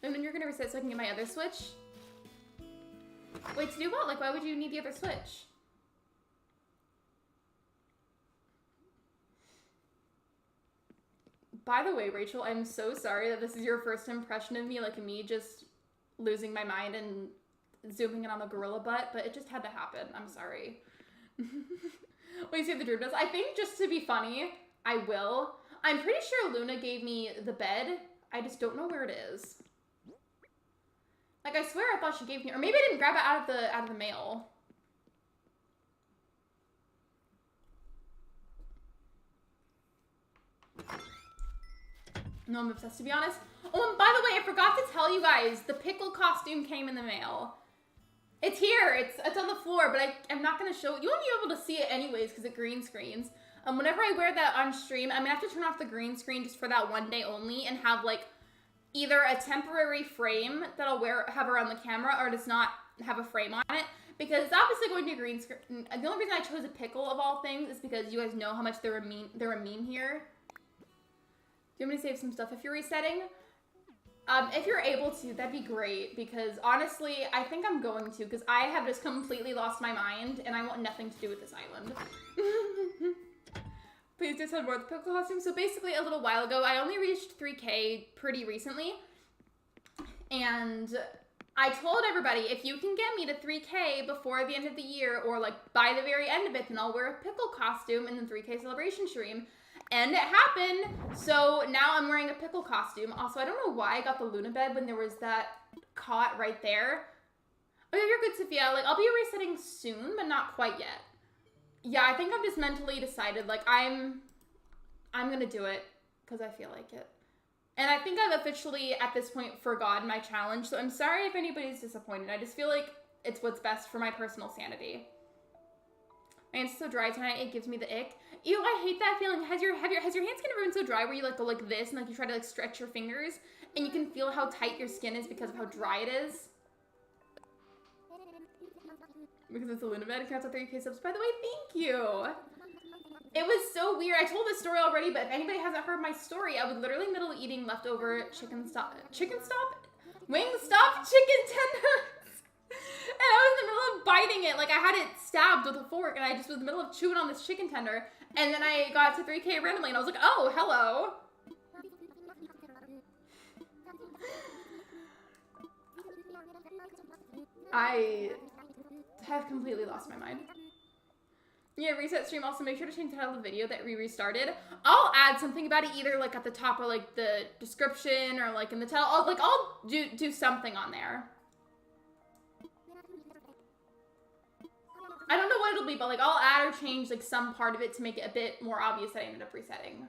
And then you're gonna reset so I can get my other Switch? Wait, to do what? Like, why would you need the other Switch? By the way, Rachel, I'm so sorry that this is your first impression of me, like me just losing my mind and zooming in on the gorilla butt, but it just had to happen. I'm sorry. Wait, see the dream does? I think just to be funny, I will. I'm pretty sure Luna gave me the bed. I just don't know where it is. Like, I swear I thought she gave me, or maybe I didn't grab it out of the mail. No, I'm obsessed, to be honest. Oh, and by the way, I forgot to tell you guys, the pickle costume came in the mail. It's here. It's on the floor, but I'm not going to show it. You won't be able to see it anyways because it green screens. Whenever I wear that on stream, I'm going to have to turn off the green screen just for that one day only and have, like, either a temporary frame that I'll have around the camera or does not have a frame on it. Because it's obviously going to green screen. The only reason I chose a pickle of all things is because you guys know how much they're a meme here. Do you want me to save some stuff if you're resetting? If you're able to, that'd be great, because honestly, I think I'm going to, because I have just completely lost my mind, and I want nothing to do with this island. Please do tell more of the pickle costume. So basically, a little while ago, I only reached 3K pretty recently, and I told everybody, if you can get me to 3K before the end of the year, or like by the very end of it, then I'll wear a pickle costume in the 3K celebration stream. And it happened, so now I'm wearing a pickle costume. Also, I don't know why I got the Luna bed when there was that cot right there. Oh, yeah, you're good, Sophia. Like, I'll be resetting soon, but not quite yet. Yeah, I think I've just mentally decided, like, I'm gonna do it, because I feel like it. And I think I've officially, at this point, forgotten my challenge, so I'm sorry if anybody's disappointed. I just feel like it's what's best for my personal sanity. My hands are so dry tonight, it gives me the ick. Ew, I hate that feeling. Has your hands kind of been so dry where you like go like this and like you try to like stretch your fingers and you can feel how tight your skin is because of how dry it is? Because it's a Luna bed. Congrats on 30K subs. By the way, thank you. It was so weird. I told this story already, but if anybody hasn't heard my story, I was literally middle eating leftover Wingstop chicken tenders. I was in the middle of biting it. Like, I had it stabbed with a fork, and I just was in the middle of chewing on this chicken tender. And then I got to 3K randomly, and I was like, oh, hello. I have completely lost my mind. Yeah, reset stream. Also, make sure to change the title of the video that we restarted. I'll add something about it, either like at the top or like the description or like in the title. I'll do something on there. I don't know what it'll be, but like I'll add or change like some part of it to make it a bit more obvious that I ended up resetting.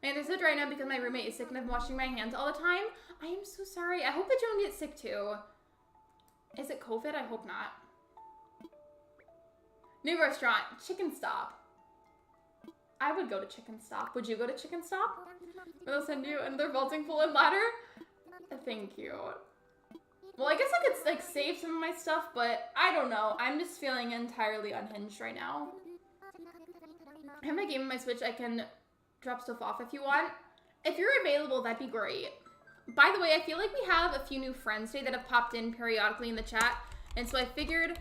Man, this is right now because my roommate is sick and I'm washing my hands all the time. I am so sorry. I hope that you don't get sick too. Is it COVID? I hope not. New restaurant, Chicken Stop. I would go to Chicken Stop. Would you go to Chicken Stop? They'll send you another vaulting full and ladder? Thank you. Well, I guess I could like save some of my stuff, but I don't know. I'm just feeling entirely unhinged right now. I have my game on my Switch. I can drop stuff off if you want. If you're available, that'd be great. By the way, I feel like we have a few new friends today that have popped in periodically in the chat, and so I figured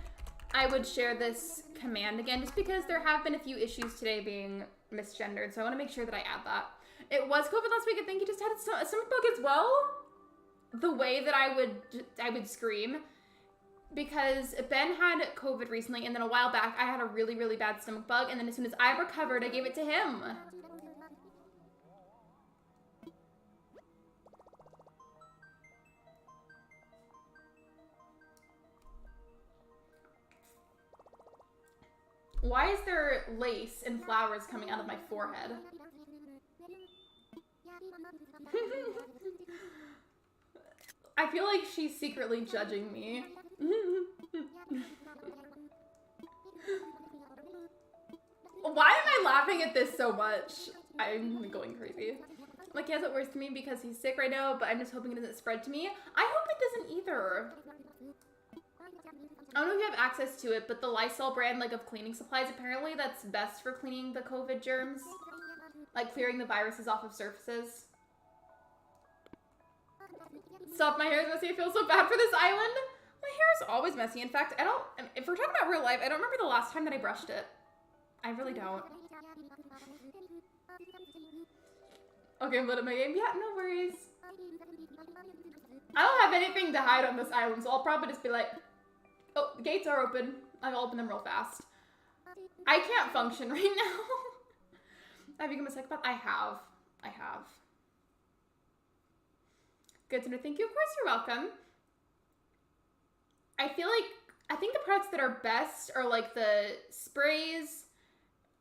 I would share this command again just because there have been a few issues today being misgendered, so I want to make sure that I add that. It was COVID last week. I think you just had a stomach bug as well. The way that I would scream, because Ben had COVID recently, and then a while back I had a really, really bad stomach bug, and then as soon as I recovered, I gave it to him. Why is there lace and flowers coming out of my forehead? I feel like she's secretly judging me. Why am I laughing at this so much? I'm going crazy. Like, he has it worse to me because he's sick right now, but I'm just hoping it doesn't spread to me. I hope it doesn't either. I don't know if you have access to it, but the Lysol brand like of cleaning supplies, apparently that's best for cleaning the COVID germs. Like clearing the viruses off of surfaces. Stop, my hair is messy. I feel so bad for this island. My hair is always messy. In fact, if we're talking about real life, I don't remember the last time that I brushed it. I really don't. Okay, I'm lit up my game. Yeah, no worries. I don't have anything to hide on this island, so I'll probably just be like, oh, the gates are open. I'll open them real fast. I can't function right now. I've become a psychopath. I have. Good to know. Thank you. Of course, you're welcome. I think the products that are best are like the sprays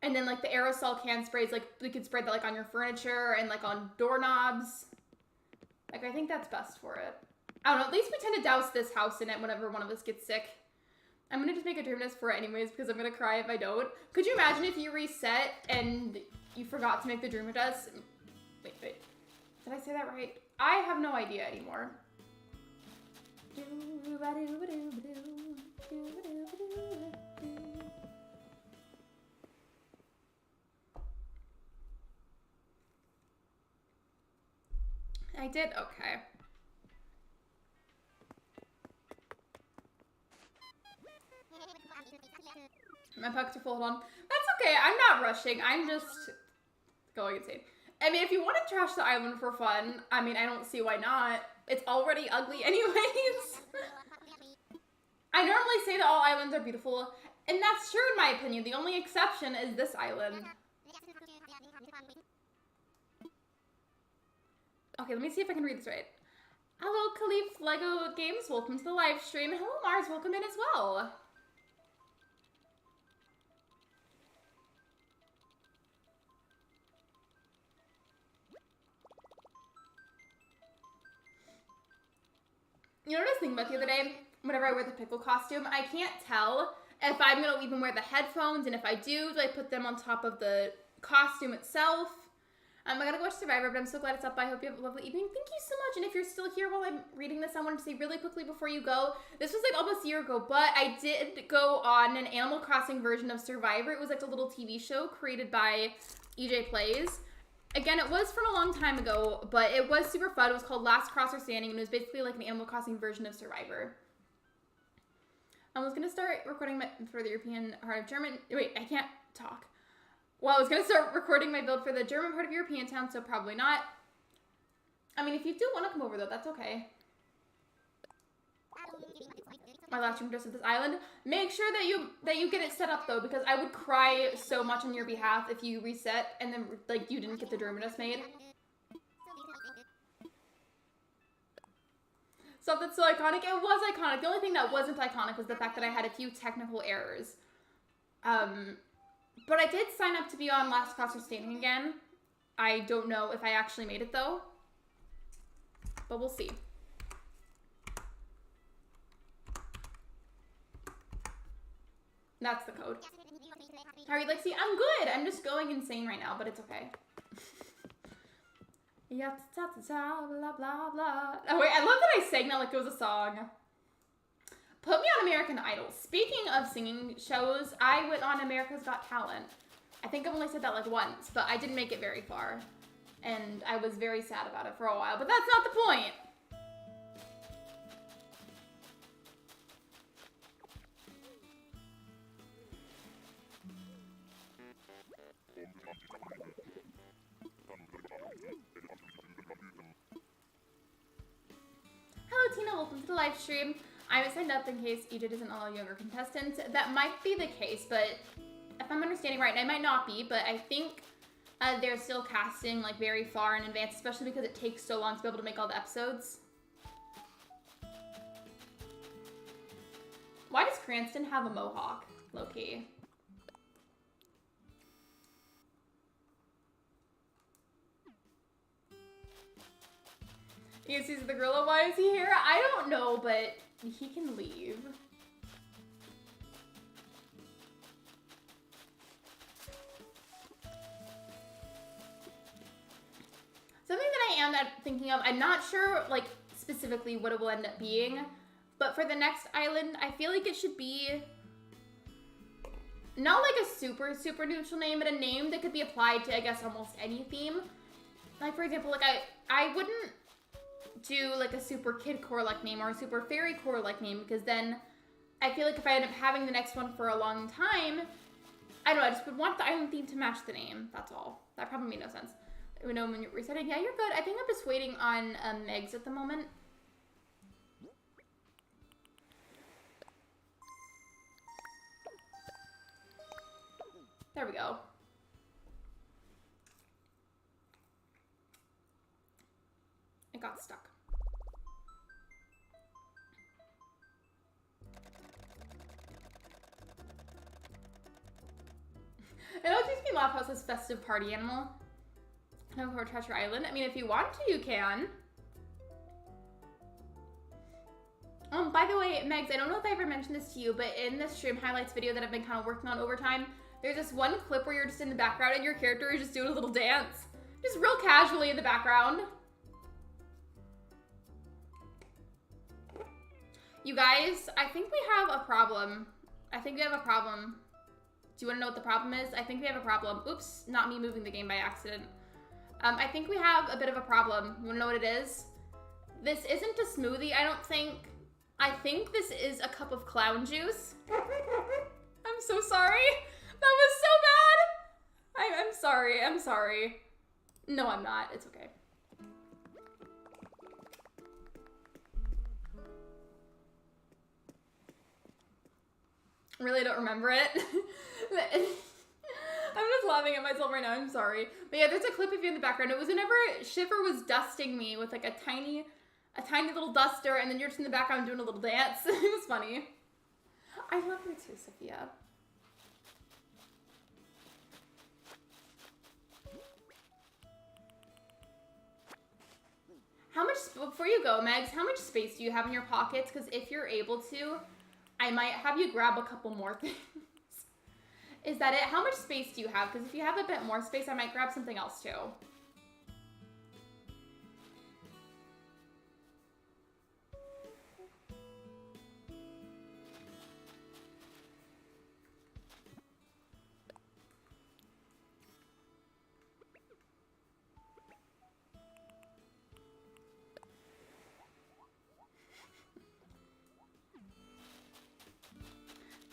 and then like the aerosol can sprays. Like we could spray that like on your furniture and like on doorknobs. Like I think that's best for it. I don't know. At least we tend to douse this house in it whenever one of us gets sick. I'm going to just make a dream nest for it anyways because I'm going to cry if I don't. Could you imagine if you reset and you forgot to make the dream nest? Wait. Did I say that right? I have no idea anymore. I did? Okay. My pucks are full, hold on. That's okay, I'm not rushing, I'm just going insane. I mean, if you want to trash the island for fun, I mean, I don't see why not. It's already ugly anyways. I normally say that all islands are beautiful, and that's true in my opinion. The only exception is this island. Okay, let me see if I can read this right. Hello, Khalif Lego Games, welcome to the live stream. Hello, Mars, welcome in as well. You know what I was thinking about the other day? Whenever I wear the pickle costume, I can't tell if I'm going to even wear the headphones, and if I do I put them on top of the costume itself? I gotta go watch Survivor, but I'm so glad it's up. I hope you have a lovely evening. Thank you so much. And if you're still here while I'm reading this, I wanted to say really quickly before you go, this was like almost a year ago, but I did go on an Animal Crossing version of Survivor. It was like a little TV show created by EJ Plays. Again, it was from a long time ago, but it was super fun. It was called Last Crosser Standing, and it was basically like an Animal Crossing version of Survivor. I was gonna start recording for the European part of German. Wait, I can't talk. Well, I was gonna start recording my build for the German part of European town, so probably not. I mean, if you do want to come over though, that's okay. My last room just at this island. Make sure that you get it set up though, because I would cry so much on your behalf if you reset and then like you didn't get the Germanus made. Stuff that's so iconic. It was iconic. The only thing that wasn't iconic was the fact that I had a few technical errors. But I did sign up to be on Last Crosser Standing again. I don't know if I actually made it though, but we'll see. That's the code. How are you, Lexi? I'm good. I'm just going insane right now, but it's okay. Yeah, blah, blah, blah. Oh, wait, I love that I sang that like it was a song. Put me on American Idol. Speaking of singing shows, I went on America's Got Talent. I think I've only said that like once, but I didn't make it very far. And I was very sad about it for a while, but that's not the point. Hello Tina, welcome to the live stream. I was signed up in case Egypt doesn't allow younger contestants. That might be the case, but if I'm understanding right, and it might not be, but I think they're still casting like very far in advance, especially because it takes so long to be able to make all the episodes. Why does Cranston have a mohawk, low-key? You see the gorilla, why is he here? I don't know, but he can leave. Something that I am thinking of, I'm not sure like specifically what it will end up being, but for the next island, I feel like it should be not like a super neutral name, but a name that could be applied to, I guess, almost any theme. Like for example, like I wouldn't do like a super kid core like name or a super fairy core like name, because then I feel like if I end up having the next one for a long time, I don't know, I just would want the island theme to match the name. That's all. That probably made no sense. We know when you're resetting. Yeah, you're good. I think I'm just waiting on Megs at the moment. There we go. It got stuck. It always makes me laugh how it says festive party animal. No, for Treasure Island. I mean, if you want to, you can. By the way, Megs, I don't know if I ever mentioned this to you, but in this stream highlights video that I've been kind of working on over time, there's this one clip where you're just in the background and your character is just doing a little dance. Just real casually in the background. You guys, I think we have a problem. I think we have a problem. Do you want to know what the problem is? I think we have a problem. Oops, not me moving the game by accident. I think we have a bit of a problem. You want to know what it is? This isn't a smoothie, I don't think. I think this is a cup of clown juice. I'm so sorry. That was so bad. I'm sorry. I'm sorry. No, I'm not. It's okay. Really don't remember it. I'm just laughing at myself right now. I'm sorry. But yeah, there's a clip of you in the background. It was whenever Shiver was dusting me with like a tiny little duster, and then you're just in the background doing a little dance. It was funny. I love you too, Sophia. How much, before you go, Megs, how much space do you have in your pockets? Because if you're able to, I might have you grab a couple more things. Is that it? How much space do you have? Because if you have a bit more space, I might grab something else too.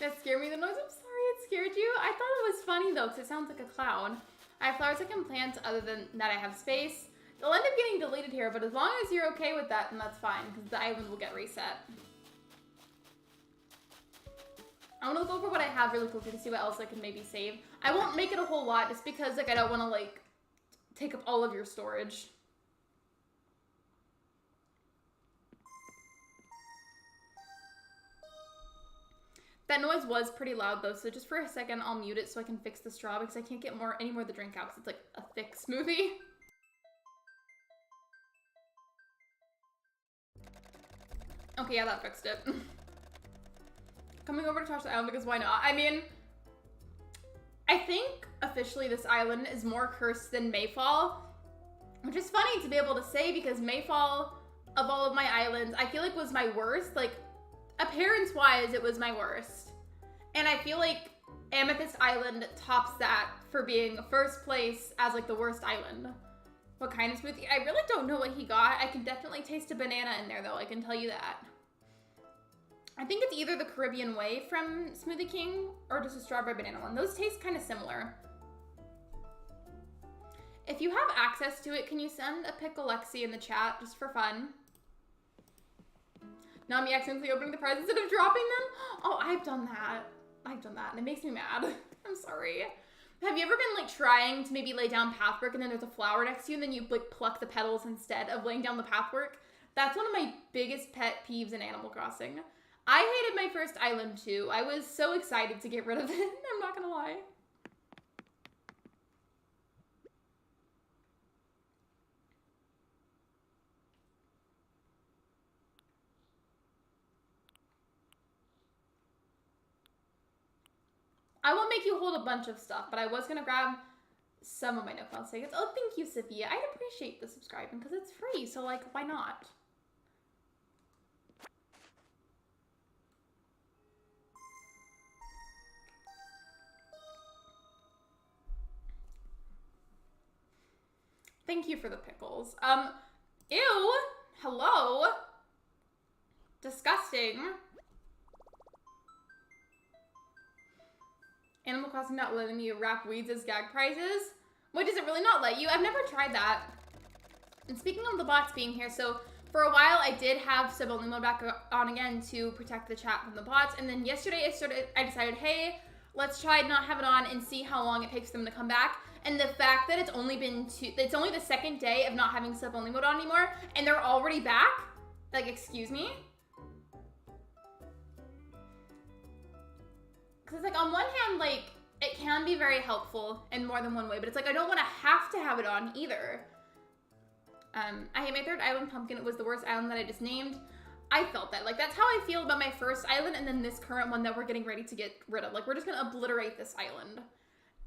That scared me, the noise. I'm sorry it scared you. I thought it was funny though, because it sounds like a clown. I have flowers I can plant other than that I have space. They'll end up getting deleted here, but as long as you're okay with that, then that's fine, because the island will get reset. I want to look over what I have really quickly to see what else I can maybe save. I won't make it a whole lot, just because like I don't want to like take up all of your storage. That noise was pretty loud though, so just for a second I'll mute it so I can fix the straw because I can't get any more of the drink out because it's like a thick smoothie. Okay, yeah, that fixed it. Coming over to touch the island because why not? I mean, I think officially this island is more cursed than Mayfall, which is funny to be able to say because Mayfall, of all of my islands, I feel like was my worst. Like, appearance-wise, it was my worst. And I feel like Amethyst Island tops that for being first place as like the worst island. What kind of smoothie? I really don't know what he got. I can definitely taste a banana in there though, I can tell you that. I think it's either the Caribbean Way from Smoothie King or just a strawberry banana one. Those taste kind of similar. If you have access to it, can you send a pic of Lexi in the chat just for fun? Not me accidentally opening the prize instead of dropping them? Oh, I've done that. I've done that and it makes me mad. I'm sorry. Have you ever been like trying to maybe lay down pathwork and then there's a flower next to you and then you like pluck the petals instead of laying down the pathwork? That's one of my biggest pet peeves in Animal Crossing. I hated my first island too. I was so excited to get rid of it. I'm not gonna lie. I won't make you hold a bunch of stuff, but I was gonna grab some of my no file tickets. Oh, thank you, Sophia. I'd appreciate the subscribing because it's free, so like, why not? Thank you for the pickles. Ew, hello. Disgusting. Animal Crossing not letting you wrap weeds as gag prizes? Wait, does it really not let you? I've never tried that. And speaking of the bots being here, so for a while I did have sub-only mode back on again to protect the chat from the bots, and then yesterday I decided, hey, let's try not have it on and see how long it takes them to come back. And the fact that it's only the second day of not having sub-only mode on anymore, and they're already back? Like, excuse me? Because it's like, on one hand, like, it can be very helpful in more than one way, but it's like, I don't want to have it on either. I hate my third island, Pumpkin. It was the worst island that I just named. I felt that. Like, that's how I feel about my first island and then this current one that we're getting ready to get rid of. Like, we're just going to obliterate this island.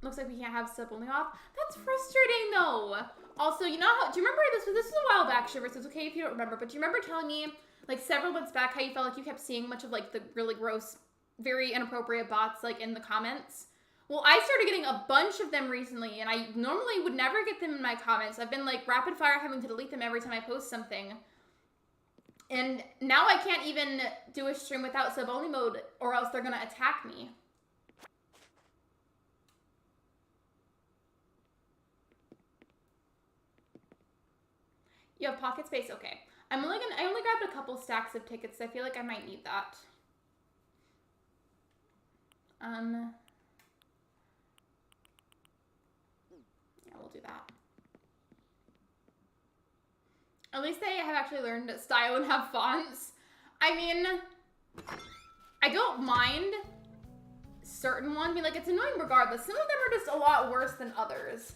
Looks like we can't have sub only off. That's frustrating, though. Also, you know how, do you remember this was a while back, Shiver, so it's okay if you don't remember, but do you remember telling me, like, several months back how you felt like you kept seeing much of, like, the really gross, very inappropriate bots, like, in the comments? Well, I started getting a bunch of them recently, and I normally would never get them in my comments. I've been, like, rapid fire having to delete them every time I post something. And now I can't even do a stream without sub-only mode, or else they're gonna attack me. You have pocket space? Okay. I only grabbed a couple stacks of tickets. I feel like I might need that. Yeah, we'll do that. At least they have actually learned style and have fonts. I mean, I don't mind certain ones. I mean, like, it's annoying regardless. Some of them are just a lot worse than others.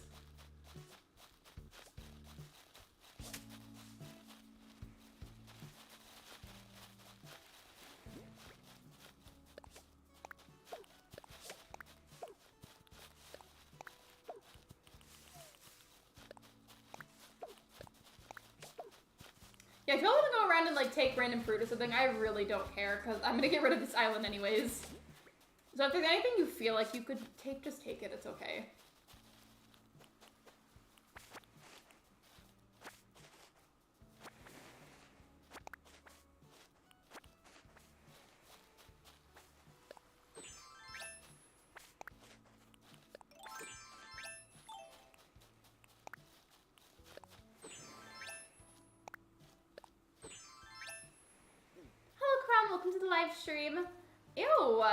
Yeah, if y'all want to go around and, like, take random fruit or something, I really don't care, because I'm going to get rid of this island anyways. So if there's anything you feel like you could take, just take it. It's okay. live stream. Ew.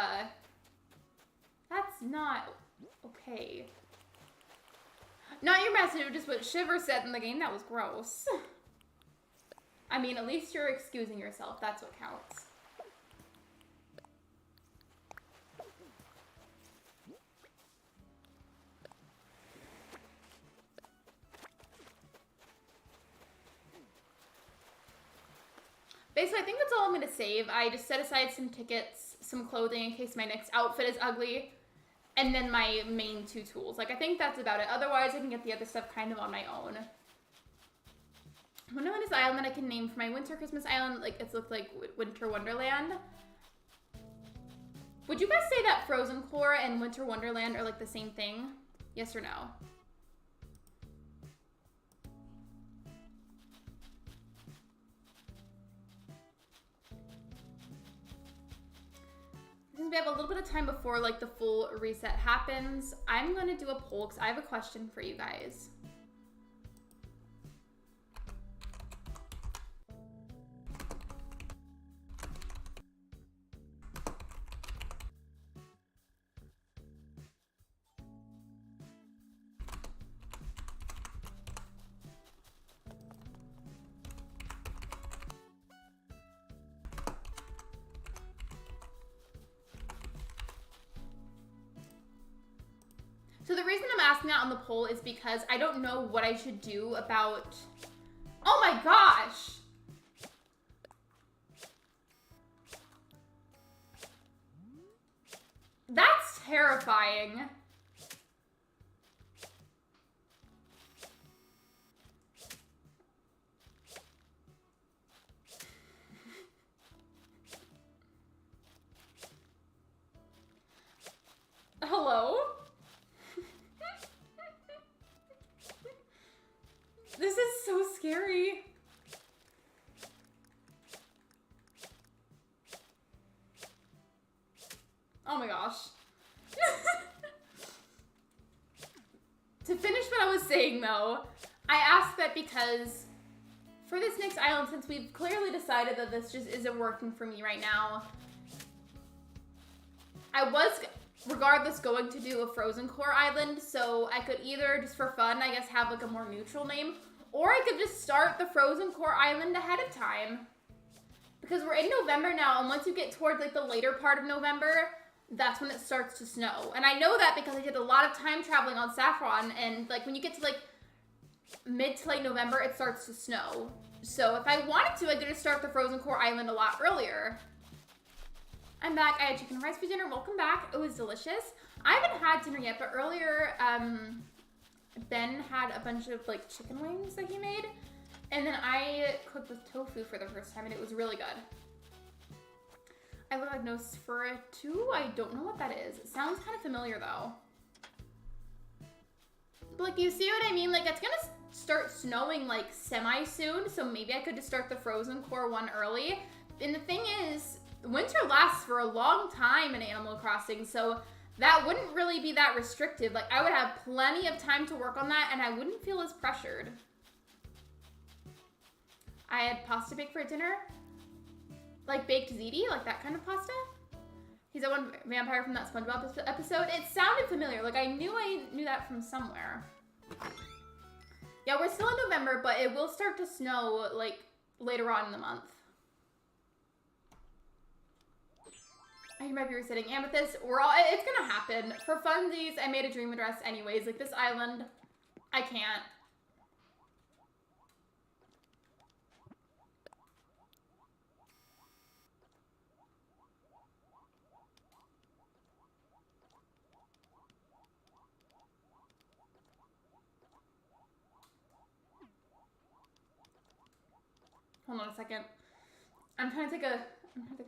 That's not okay. Not your message, just what Shiver said in the game. That was gross. I mean, at least you're excusing yourself. That's what counts. Basically, I think that's all I'm going to save. I just set aside some tickets, some clothing in case my next outfit is ugly, and then my main 2 tools. Like, I think that's about it. Otherwise, I can get the other stuff kind of on my own. I wonder what this island I can name for my winter Christmas island. Like, it's looked like Winter Wonderland. Would you guys say that Frozen Core and Winter Wonderland are like the same thing? Yes or no? Since we have a little bit of time before like the full reset happens, I'm gonna do a poll because I have a question for you guys. So the reason I'm asking that on the poll is because I don't know what I should do about... Oh my gosh! That's terrifying. Hello? This is so scary. Oh my gosh. To finish what I was saying though, I asked that because for this next island, since we've clearly decided that this just isn't working for me right now, I was regardless going to do a Frozen Core island, so I could either just for fun, I guess, have like a more neutral name, or I could just start the Frozen Core island ahead of time. Because we're in November now, and once you get towards like the later part of November, that's when it starts to snow. And I know that because I did a lot of time traveling on Saffron, and like when you get to like mid to late November, it starts to snow. So if I wanted to, I could just start the Frozen Core island a lot earlier. I'm back. I had chicken and rice for dinner. Welcome back. It was delicious. I haven't had dinner yet, but earlier, Ben had a bunch of like chicken wings that he made, and then I cooked with tofu for the first time, and it was really good. I look like Nosferatu. I don't know what that is. It sounds kind of familiar though. But like, you see what I mean? Like, it's gonna start snowing like semi soon, so maybe I could just start the Frozen Core one early. And the thing is, winter lasts for a long time in Animal Crossing, so that wouldn't really be that restrictive. Like, I would have plenty of time to work on that, and I wouldn't feel as pressured. I had pasta baked for dinner. Like baked ziti, like that kind of pasta. He's that one vampire from that SpongeBob episode. It sounded familiar. Like, I knew that from somewhere. Yeah, we're still in November, but it will start to snow, like, later on in the month. I hear my viewers sitting Amethyst. It's gonna happen. For funsies, I made a dream address anyways. Like, this island, I can't. Hold on a second. I'm trying to take a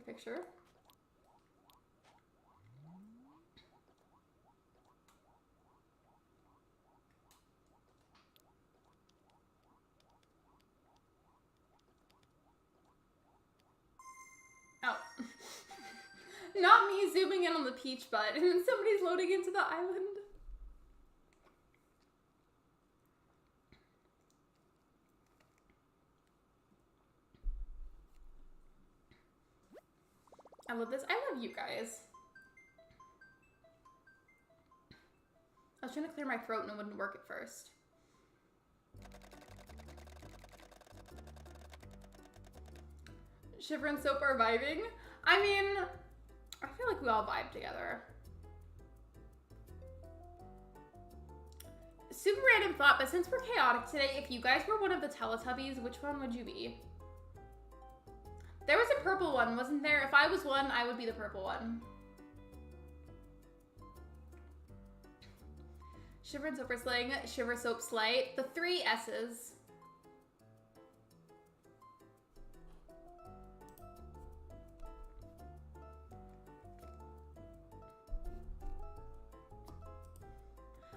picture. Oh. Not me zooming in on the peach butt, and then somebody's loading into the island. I love this. I love you guys. I was trying to clear my throat and it wouldn't work at first. Shiver and Soap are vibing. I mean, I feel like we all vibe together. Super random thought, but since we're chaotic today, if you guys were one of the Teletubbies, which one would you be? There was a purple one, wasn't there? If I was one, I would be the purple one. Shiver and Soap are slaying. Shiver, Soap, slay. The 3 S's.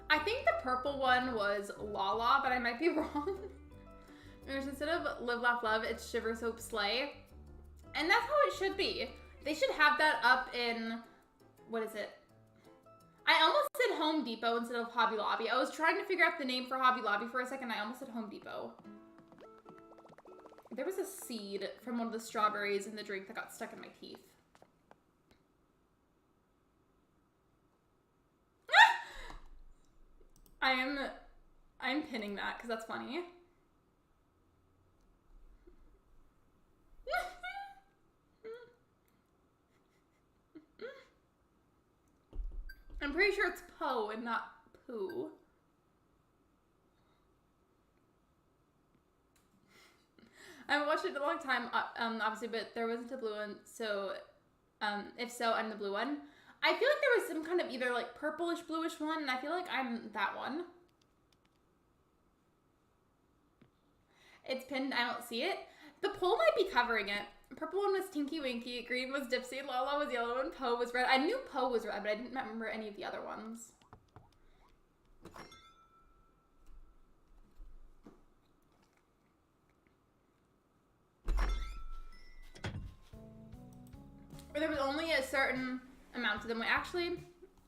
I think the purple one was Lala, but I might be wrong. Instead of Live, Laugh, Love, it's Shiver, Soap, slay. And that's how it should be. They should have that up in, what is it? I almost said Home Depot instead of Hobby Lobby. I was trying to figure out the name for Hobby Lobby for a second. I almost said Home Depot. There was a seed from one of the strawberries in the drink that got stuck in my teeth. I'm pinning that because that's funny. I'm pretty sure it's Poe and not Pooh. I haven't watched it in a long time, obviously, but there wasn't a blue one, so if so, I'm the blue one. I feel like there was some kind of either like purplish, bluish one, and I feel like I'm that one. It's pinned, I don't see it. The poll might be covering it. Purple one was Tinky Winky, green was Dipsy, Lala was yellow, and Poe was red. I knew Poe was red, but I didn't remember any of the other ones. Or there was only a certain amount of them. Actually,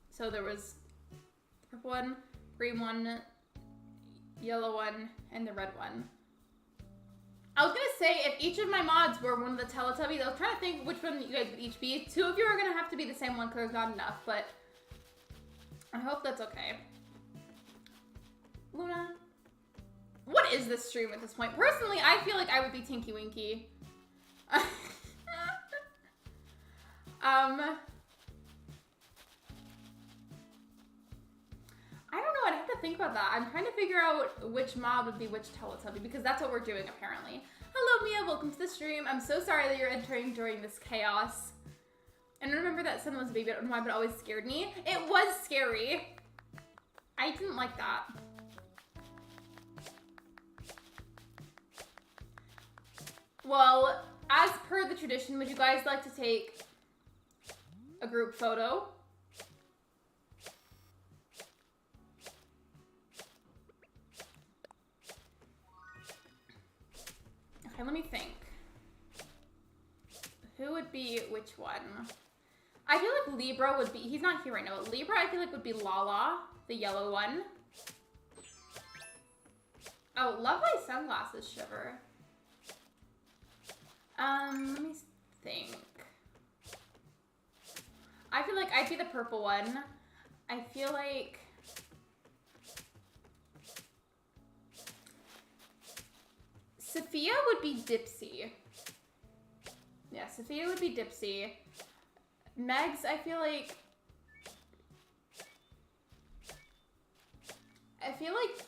so there was the purple one, green one, yellow one, and the red one. I was gonna say, if each of my mods were one of the Teletubbies, I was trying to think which one you guys would each be. 2 of you are gonna have to be the same one because there's not enough, but I hope that's okay. Luna, what is this stream at this point? Personally, I feel like I would be Tinky Winky. I don't know, I'd have to think about that. I'm trying to figure out which mod would be which Teletubby, because that's what we're doing, apparently. Hello, Mia, welcome to the stream. I'm so sorry that you're entering during this chaos. And remember that son was a baby, I don't know why, but it always scared me. It was scary. I didn't like that. Well, as per the tradition, would you guys like to take a group photo? Okay, let me think. Who would be which one? I feel like Libra would be, he's not here right now, but Libra I feel like would be Lala, the yellow one. Oh, love my sunglasses, Shiver. Let me think. I feel like I'd be the purple one. I feel like Sophia would be Dipsy. Yeah, Sophia would be Dipsy. Megs, I feel like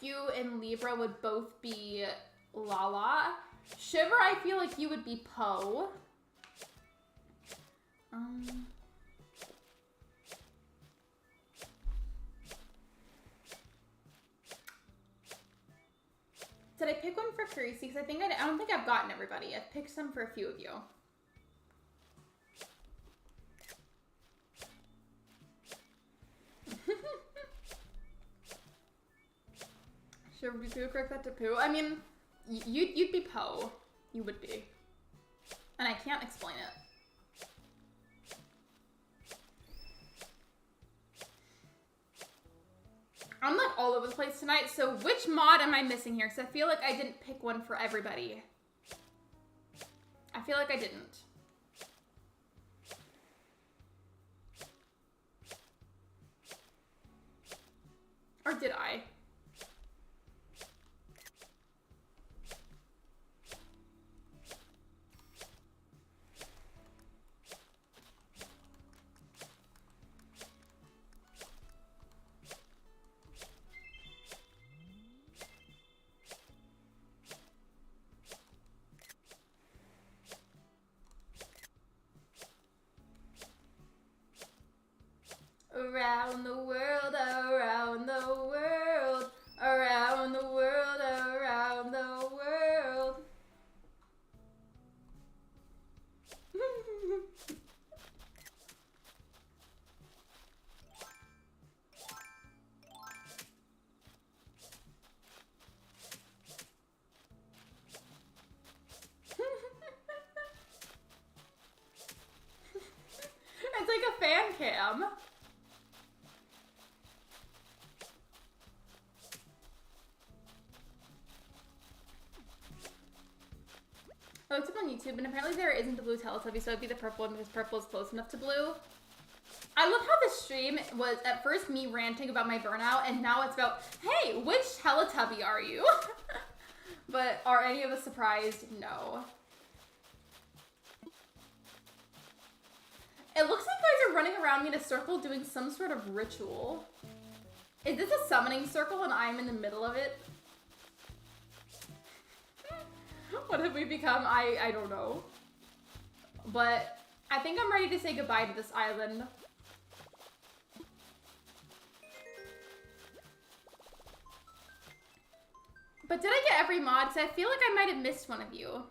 you and Libra would both be Lala. Shiver, I feel like you would be Poe. Did I pick one for Carisi? Because I don't think I've gotten everybody. I've picked some for a few of you. Should we do correct that to Pooh? I mean, you'd be Poe. You would be. And I can't explain it. I'm like all over the place tonight, so which mod am I missing here? Because I feel like I didn't pick one for everybody. I feel like I didn't. did I? Around the world, around the world, around the world, around the world. It's like a fan cam. I looked up on YouTube, and apparently there isn't the blue Teletubby, so it'd be the purple one because purple is close enough to blue. I love how the stream was at first me ranting about my burnout, and now it's about, hey, which Teletubby are you? But are any of us surprised? No. It looks like you guys are running around me in a circle doing some sort of ritual. Is this a summoning circle and I'm in the middle of it? What have we become? I don't know. But I think I'm ready to say goodbye to this island. But did I get every mod? Because I feel like I might have missed one of you.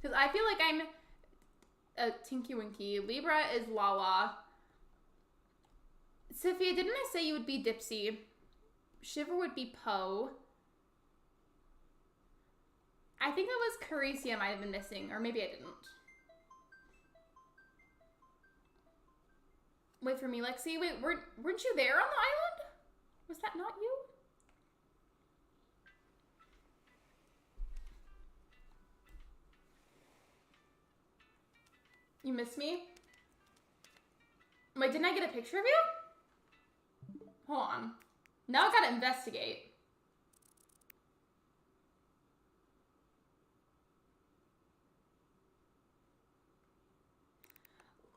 Because I feel like I'm a Tinky Winky. Libra is Lala. Sophia, didn't I say you would be Dipsy? Shiver would be Poe. I think it was Caricia I might have been missing, or maybe I didn't. Wait for me, Lexi. Wait, weren't you there on the island? Was that not you? You missed me? Wait, didn't I get a picture of you? Hold on. Now I gotta investigate.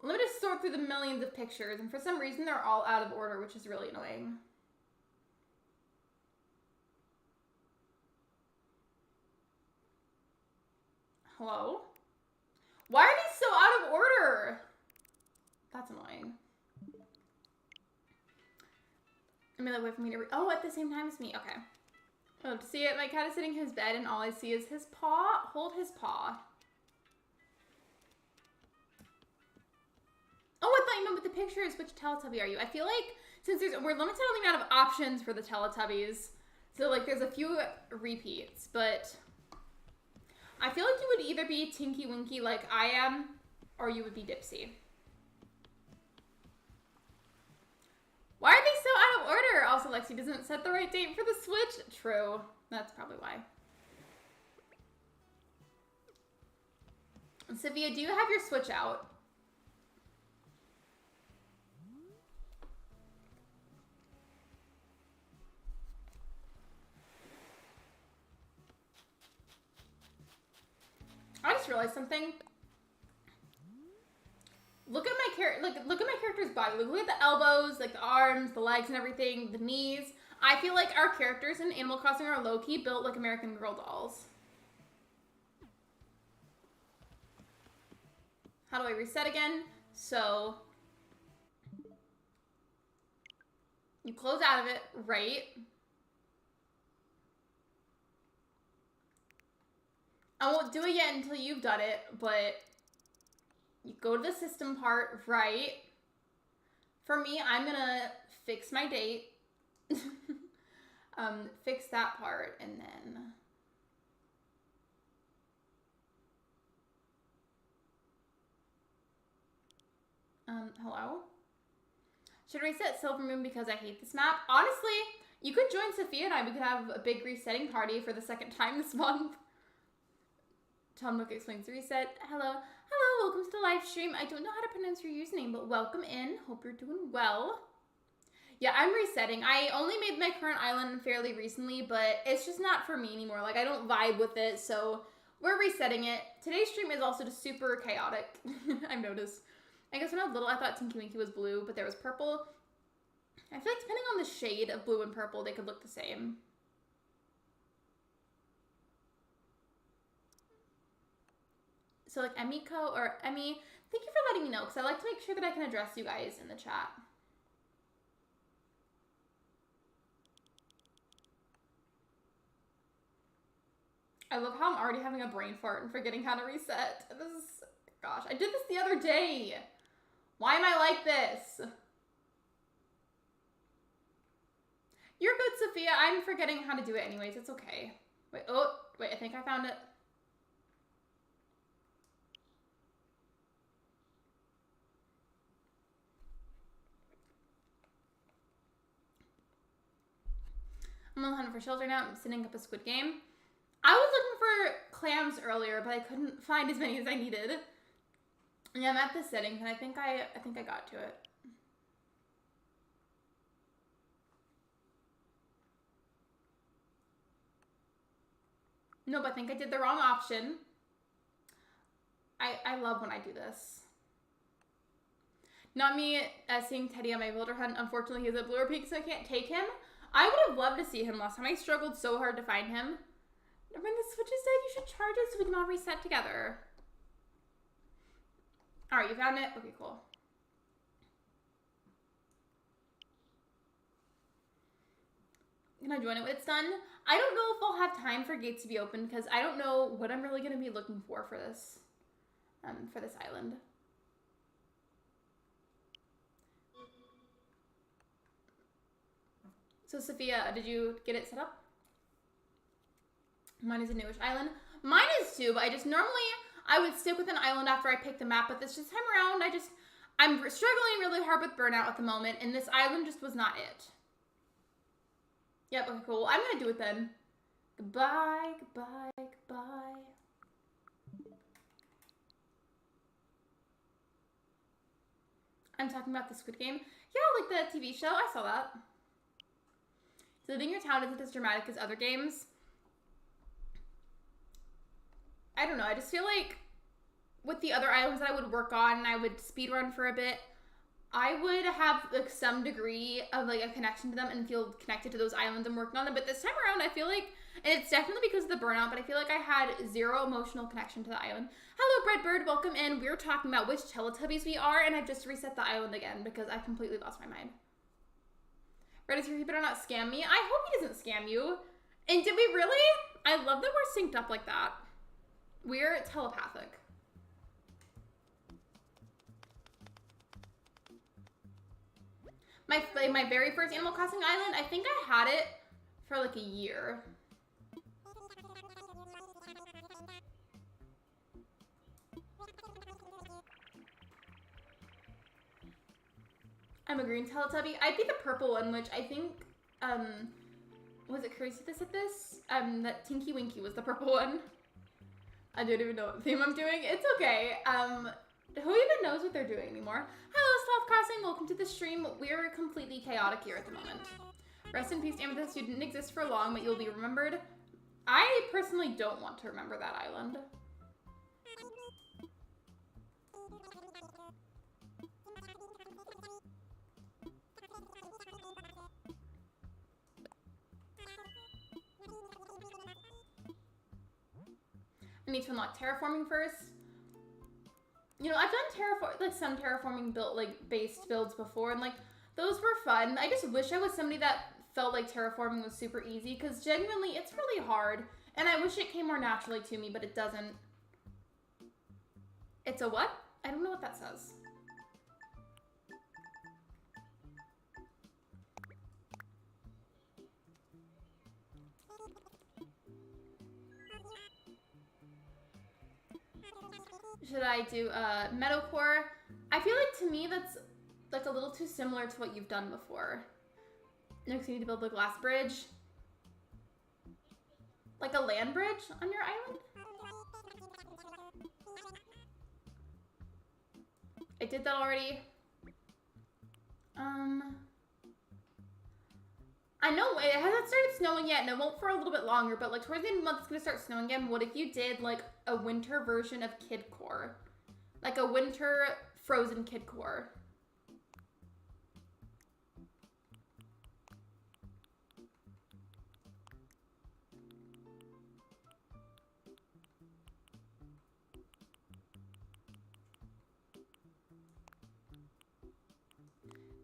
Let me just sort through the millions of pictures, and for some reason they're all out of order, which is really annoying. Hello? Why are these so out of order? That's annoying. I mean, wait for me to oh, at the same time as me. Okay. I love to see it. My cat is sitting in his bed, and all I see is his paw. Hold his paw. Oh, I thought you meant with the pictures. Which Teletubby are you? I feel like since we're limited on the amount of options for the Teletubbies, so like there's a few repeats, but I feel like you would either be Tinky Winky like I am, or you would be Dipsy. Why are they so out of order? Also, Lexi doesn't set the right date for the Switch. True. That's probably why. Sophia, do you have your Switch out? I just realized something. Look at my look at my character's body. Look at the elbows, like the arms, the legs, and everything. The knees. I feel like our characters in Animal Crossing are low-key built like American Girl dolls. How do I reset again? So you close out of it, right? I won't do it yet until you've done it, but you go to the system part, right? For me, I'm gonna fix my date. Fix that part, and then hello? Should I reset Silver Moon because I hate this map? Honestly, you could join Sophia and I. We could have a big resetting party for the second time this month. Tom Nook explains the reset. Hello. Hello, welcome to the live stream. I don't know how to pronounce your username, but welcome in. Hope you're doing well. Yeah, I'm resetting. I only made my current island fairly recently, but it's just not for me anymore. Like, I don't vibe with it, so we're resetting it. Today's stream is also just super chaotic. I've noticed. I guess when I was little, I thought Tinky Winky was blue, but there was purple. I feel like depending on the shade of blue and purple, they could look the same. So like Emiko or Emmy, thank you for letting me know, because I like to make sure that I can address you guys in the chat. I love how I'm already having a brain fart and forgetting how to reset. Gosh, I did this the other day. Why am I like this? You're good, Sophia. I'm forgetting how to do it anyways. It's okay. Wait, I think I found it. I'm on the hunt for shells right now. I'm setting up a squid game. I was looking for clams earlier, but I couldn't find as many as I needed. Yeah, I'm at the settings, and I think I got to it. Nope, I think I did the wrong option. I love when I do this. Not me seeing Teddy on my builder hunt. Unfortunately, he's at Blue Peak, so I can't take him. I would have loved to see him last time. I struggled so hard to find him. When the Switch is dead, you should charge it so we can all reset together. Alright, you found it? Okay, cool. Can I join it when it's done? I don't know if I'll have time for gates to be open because I don't know what I'm really going to be looking for this island. So Sophia, did you get it set up? Mine is a newish island. Mine is too, but I would stick with an island after I pick the map, but this time around, I'm struggling really hard with Burnout at the moment, and this island just was not it. Yep, okay, cool. I'm gonna do it then. Goodbye, goodbye, goodbye. I'm talking about the Squid Game. Yeah, like the TV show. I saw that. So living your town isn't as dramatic as other games. I don't know. I just feel like with the other islands that I would work on and I would speedrun for a bit, I would have like some degree of like a connection to them and feel connected to those islands and working on them. But this time around, I feel like, and it's definitely because of the Burnout, but I feel like I had zero emotional connection to the island. Hello, Breadbird. Welcome in. We're talking about which Teletubbies we are, and I've just reset the island again because I completely lost my mind. Ready to better not scam me? I hope he doesn't scam you. And did we really? I love that we're synced up like that. We're telepathic. My very first Animal Crossing island, I think I had it for like a year. I'm a green Teletubby. I'd be the purple one, which I think, was it Crazy that said this? That Tinky Winky was the purple one. I don't even know what theme I'm doing. It's okay. Who even knows what they're doing anymore? Hello, Sloth Crossing. Welcome to the stream. We're completely chaotic here at the moment. Rest in peace, Amethyst. You didn't exist for long, but you'll be remembered. I personally don't want to remember that island. I need to unlock terraforming first. You know, I've done some terraforming based builds before, and like those were fun. I just wish I was somebody that felt like terraforming was super easy, because genuinely it's really hard, and I wish it came more naturally to me, but it doesn't. It's a what? I don't know what that says. Should I do Metalcore? I feel like to me that's like a little too similar to what you've done before. Next you need to build a glass bridge. Like a land bridge on your island? I did that already. I know it hasn't started snowing yet, and it won't for a little bit longer, but like towards the end of the month it's gonna start snowing again. What if you did like a winter version of Kid Core? Like a winter frozen Kid Core.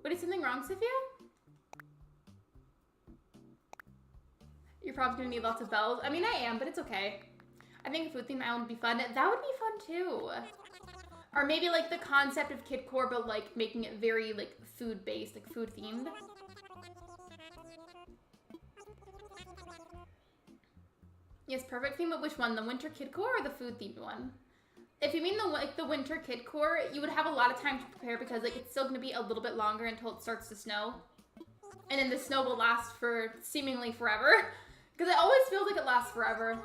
What, is something wrong, Sophia? You're probably gonna need lots of bells. I mean, I am, but it's okay. I think a food themed island would be fun. That would be fun too. Or maybe like the concept of Kid Core, but like making it very like food based, like food themed. Yes, perfect theme, but which one? The winter Kid Core or the food themed one? If you mean the winter Kid Core, you would have a lot of time to prepare because like it's still gonna be a little bit longer until it starts to snow. And then the snow will last for seemingly forever. Because it always feels like it lasts forever.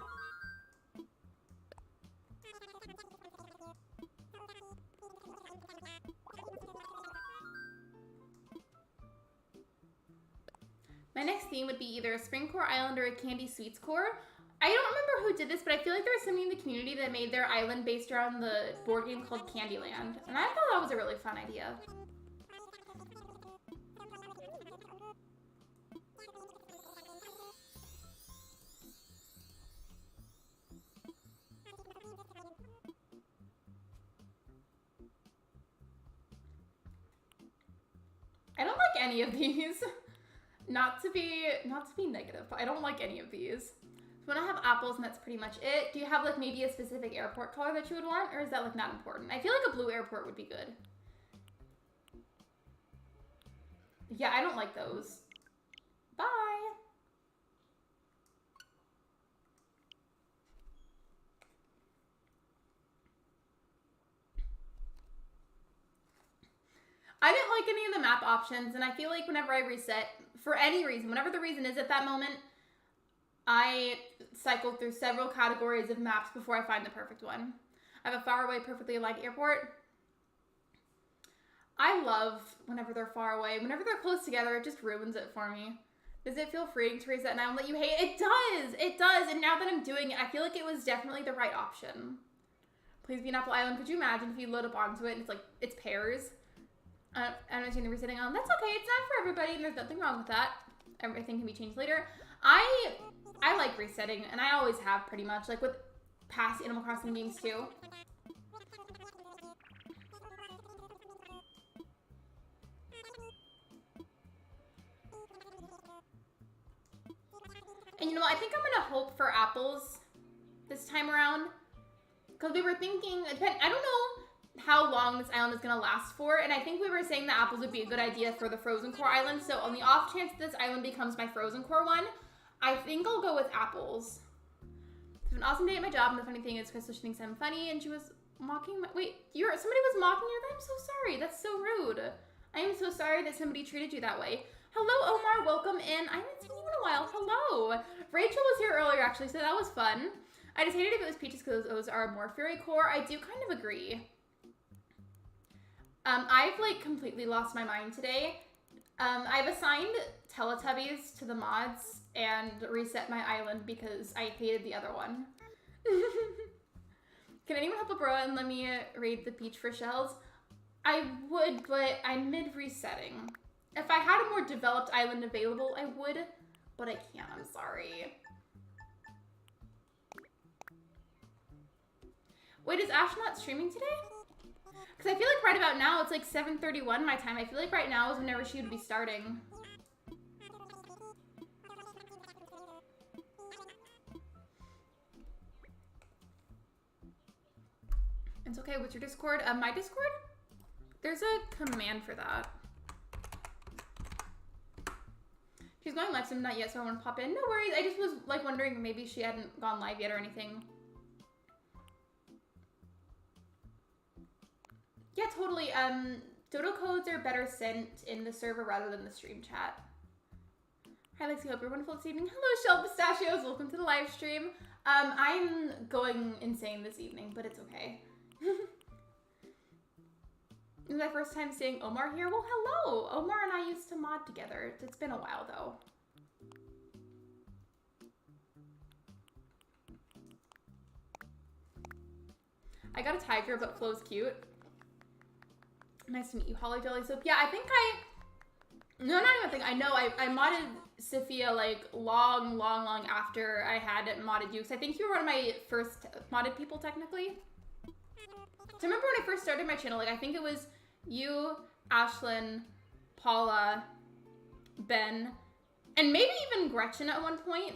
My next theme would be either a Spring Core Island or a Candy Sweets Core. I don't remember who did this, but I feel like there was somebody in the community that made their island based around the board game called Candyland. And I thought that was a really fun idea. I don't like any of these. Not to be negative, but I don't like any of these. So when I have apples, and that's pretty much it. Do you have like maybe a specific airport color that you would want, or is that like not important? I feel like a blue airport would be good. Yeah, I don't like those. Bye. I didn't like any of the map options, and I feel like whenever I reset, for any reason, whatever the reason is at that moment, I cycle through several categories of maps before I find the perfect one. I have a far away, perfectly aligned airport. I love whenever they're far away. Whenever they're close together, it just ruins it for me. Does it feel freeing to reset an island that you hate? It does! It does! And now that I'm doing it, I feel like it was definitely the right option. Please be an Apple Island. Could you imagine if you load up onto it and it's like, it's pears? I don't understand the resetting island. That's okay. It's not for everybody, and there's nothing wrong with that. Everything can be changed later. I like resetting, and I always have pretty much, like with past Animal Crossing games too. And you know what? I think I'm gonna hope for apples this time around, because we were thinking, I don't know how long this island is going to last for, and I think we were saying that apples would be a good idea for the Frozen Core Island, so on the off chance this island becomes my Frozen Core one, I think I'll go with apples. It's an awesome day at my job, and the funny thing is Crystal, she thinks I'm funny, and she was mocking my, wait, somebody was mocking you? I'm so sorry, that's so rude. I am so sorry that somebody treated you that way. Hello, Omar, welcome in. I haven't seen you in a while, hello. Rachel was here earlier, actually, so that was fun. I just hated if it was peaches because those are more fairy core. I do kind of agree. I've like completely lost my mind today. I've assigned Teletubbies to the mods and reset my island because I hated the other one. Can anyone help a bro and let me raid the beach for shells? I would, but I'm mid-resetting. If I had a more developed island available, I would, but I can't, I'm sorry. Wait, is Ash not streaming today? Because I feel like right about now, it's like 7:31 my time. I feel like right now is whenever she would be starting. It's okay, what's your Discord? My Discord? There's a command for that. She's going live soon, not yet, so I want to pop in. No worries, I just was like wondering maybe she hadn't gone live yet or anything. Yeah, totally. Dodo codes are better sent in the server rather than the stream chat. Hi, Lexi. Hope you're wonderful this evening. Hello, Shell Pistachios. Welcome to the live stream. I'm going insane this evening, but it's okay. This is my first time seeing Omar here. Well, hello. Omar and I used to mod together. It's been a while, though. I got a tiger, but Flo's cute. Nice to meet you, Holly Jelly Soup. Yeah, I think no, not even think. I know I modded Sophia like long after I had modded you. Because I think you were one of my first modded people, technically. So I remember when I first started my channel, like I think it was you, Ashlyn, Paula, Ben, and maybe even Gretchen at one point.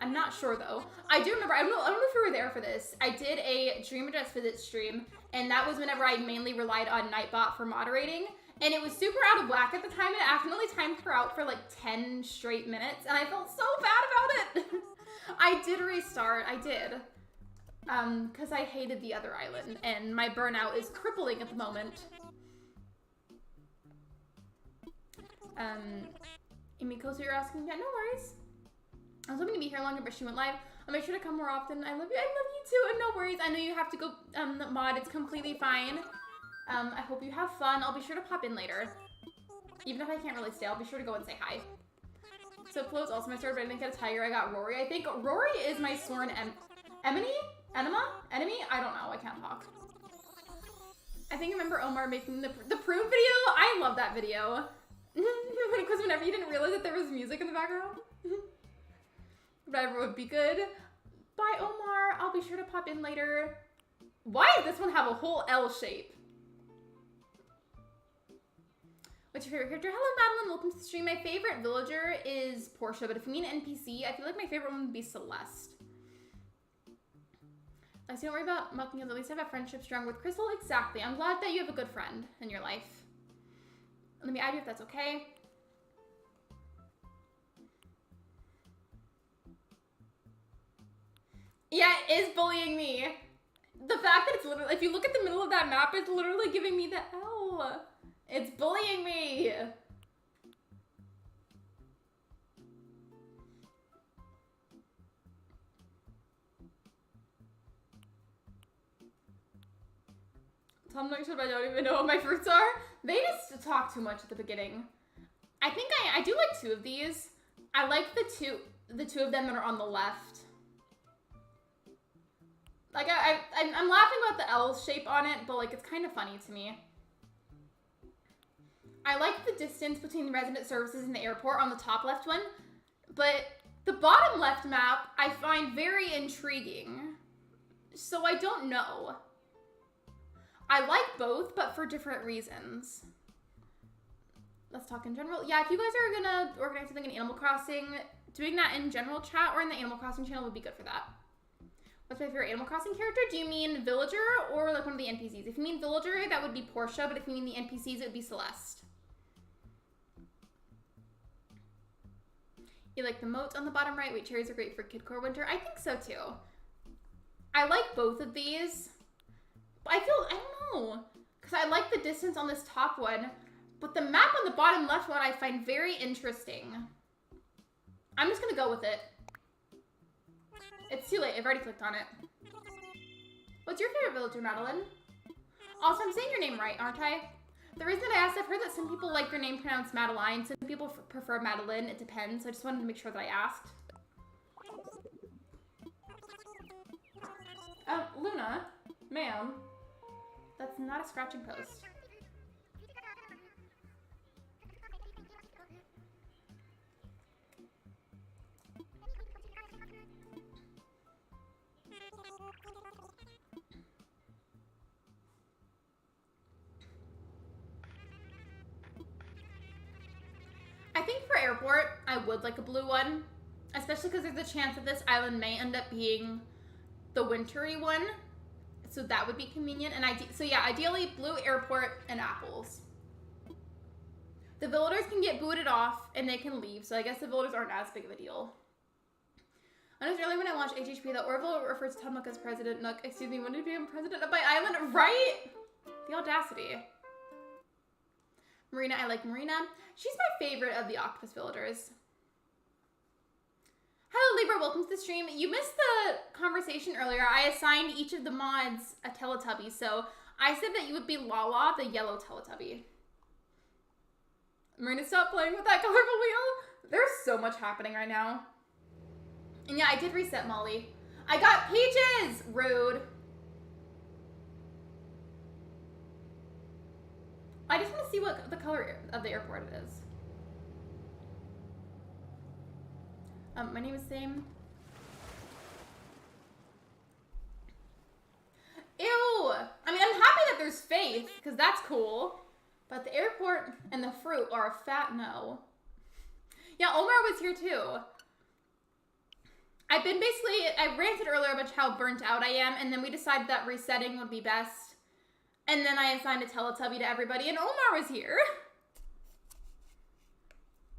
I'm not sure though. I do remember, I don't know if you were there for this. I did a Dream Address Visit stream, and that was whenever I mainly relied on Nightbot for moderating. And it was super out of whack at the time, and it accidentally timed her out for like 10 straight minutes, and I felt so bad about it. I did restart, I did. Because I hated the other island, and my burnout is crippling at the moment. Amy Kosa, you're asking? Yeah, no worries. I was hoping to be here longer, but she went live. I'll make sure to come more often. I love you. I love you too, and no worries. I know you have to go mod. It's completely fine. I hope you have fun. I'll be sure to pop in later. Even if I can't really stay, I'll be sure to go and say hi. So Flo's also my sword, but I didn't get a tiger. I got Rory. I think Rory is my sworn enemy? I don't know. I can't talk. I think I remember Omar making the prune video. I love that video. Because whenever you didn't realize that there was music in the background. But everyone would be good. Bye, Omar. I'll be sure to pop in later. Why does this one have a whole L shape? What's your favorite character? Hello, Madeline. Welcome to the stream. My favorite villager is Portia, but if you mean NPC, I feel like my favorite one would be Celeste. Lexi, don't worry about mucking up. At least I have a friendship strong with Crystal. Exactly. I'm glad that you have a good friend in your life. Let me add you if that's okay. Yeah, it is bullying me. The fact that it's literally, if you look at the middle of that map, it's literally giving me the L. It's bullying me. Tom looks up, I don't even know what my fruits are. They just talk too much at the beginning. I think I do like two of these. I like the two of them that are on the left. Like I'm laughing about the L shape on it, but like it's kind of funny to me. I like the distance between the resident services and the airport on the top left one, but the bottom left map I find very intriguing. So I don't know. I like both, but for different reasons. Let's talk in general. Yeah, if you guys are gonna organize something in Animal Crossing, doing that in general chat or in the Animal Crossing channel would be good for that. What's my favorite Animal Crossing character? Do you mean villager or like one of the NPCs? If you mean villager, that would be Portia, but if you mean the NPCs, it would be Celeste. You like the moats on the bottom right? Wait, cherries are great for Kidcore Winter. I think so too. I like both of these. But I don't know. Because I like the distance on this top one, but the map on the bottom left one I find very interesting. I'm just gonna go with it. It's too late, I've already clicked on it. What's your favorite villager, Madeline? Also, I'm saying your name right, aren't I? The reason that I asked, I've heard that some people like their name pronounced Madeline, some people prefer Madeline, it depends, so I just wanted to make sure that I asked. Luna, ma'am, that's not a scratching post. I think for airport, I would like a blue one, especially because there's a chance that this island may end up being the wintry one, so that would be convenient. And so yeah, ideally blue airport and apples. The villagers can get booted off and they can leave, so I guess the villagers aren't as big of a deal. I noticed earlier when I watched HHP that Orville referred to Tom Nook as President Nook. Excuse me, when did he become president of my island? Right? The audacity. Marina, I like Marina. She's my favorite of the octopus villagers. Hello, Libra. Welcome to the stream. You missed the conversation earlier. I assigned each of the mods a Teletubby, so I said that you would be Lala, the yellow Teletubby. Marina, stop playing with that colorful wheel. There's so much happening right now. And yeah, I did reset Molly. I got peaches! Rude. I just want to see what the color of the airport it is. My name is Sam. Ew! I mean, I'm happy that there's faith, because that's cool. But the airport and the fruit are a fat no. Yeah, Omar was here too. I ranted earlier about how burnt out I am, and then we decided that resetting would be best. And then I assigned a Teletubby to everybody, and Omar was here.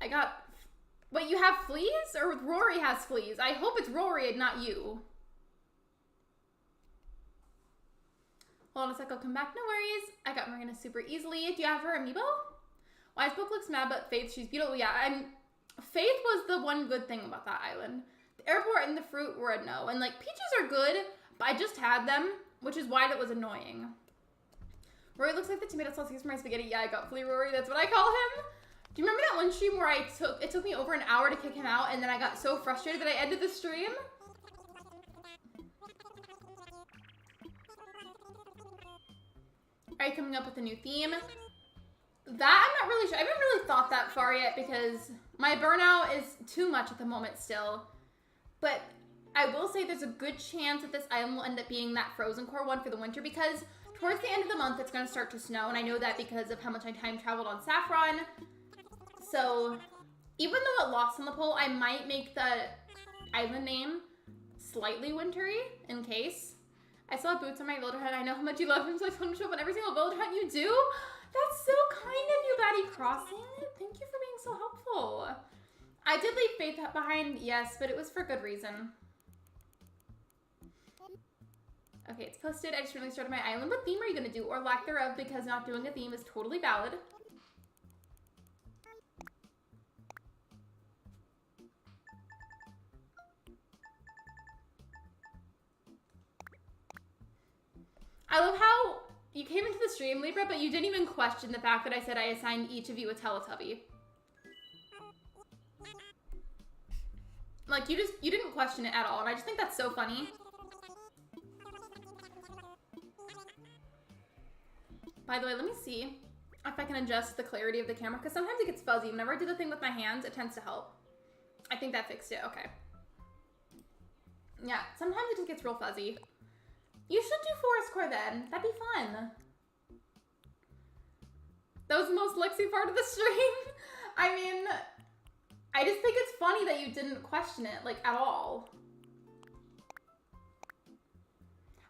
I got... Wait, you have fleas? Or Rory has fleas? I hope it's Rory and not you. Hold on a sec, I'll come back. No worries. I got Marina super easily. Do you have her amiibo? Wise Book looks mad, but Faith, she's beautiful. Yeah, Faith was the one good thing about that island. The airport and the fruit were a no. And, like, peaches are good, but I just had them, which is why that was annoying. Rory looks like the tomato sauce used for my spaghetti. Yeah, I got Flea Rory. That's what I call him. Do you remember that one stream where it took me over an hour to kick him out, and then I got so frustrated that I ended the stream? Are you coming up with a new theme? That I'm not really sure. I haven't really thought that far yet because my burnout is too much at the moment still. But I will say there's a good chance that this island will end up being that frozen core one for the winter because towards the end of the month it's going to start to snow, and I know that because of how much I time traveled on Saffron. So even though it lost on the poll, I might make the island name slightly wintry in case. I saw boots on my villager hunt. I know how much you love him, so I told him to show up on every single villager hunt you do. That's so kind of you, Batty Crossing. Thank you for being so helpful. I did leave Faith behind, yes, but it was for good reason. Okay, it's posted. I just recently started my island. What theme are you going to do? Or lack thereof, because not doing a theme is totally valid. I love how you came into the stream, Libra, but you didn't even question the fact that I said I assigned each of you a Teletubby. Like, you didn't question it at all, and I just think that's so funny. By the way, let me see if I can adjust the clarity of the camera, because sometimes it gets fuzzy. Whenever I do the thing with my hands, it tends to help. I think that fixed it. Okay. Yeah, sometimes it just gets real fuzzy. You should do Forest Core then. That'd be fun. That was the most Lexi part of the stream. I mean, I just think it's funny that you didn't question it, like, at all.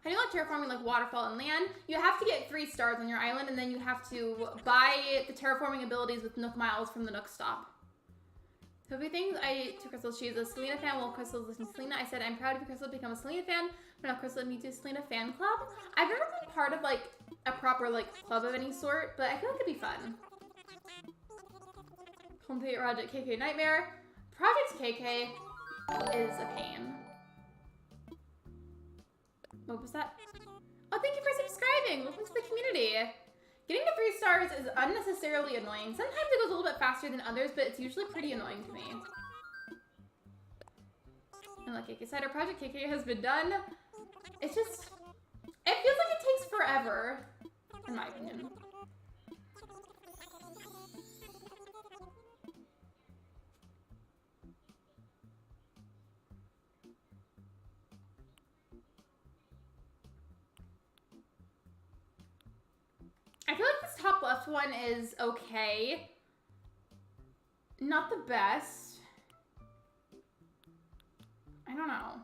How do you like terraforming, like waterfall and land? You have to get 3 stars on your island, and then you have to buy the terraforming abilities with Nook Miles from the Nook Stop. Toby things, I took Crystal. She's a Selena fan. Well, Crystal's listening to Selena. I said, I'm proud of you, Crystal, to become a Selena fan. But now Crystal and me do Selena fan club. I've never been part of, like, a proper, like, club of any sort, but I feel like it'd be fun. Complete Project KK Nightmare. Project KK is a pain. What was that? Oh, thank you for subscribing. Welcome to the community. Getting to 3 stars is unnecessarily annoying. Sometimes it goes a little bit faster than others, but it's usually pretty annoying to me. And like KK said, our Project KK has been done. It's just, it feels like it takes forever, in my opinion. I feel like this top left one is okay. Not the best. I don't know.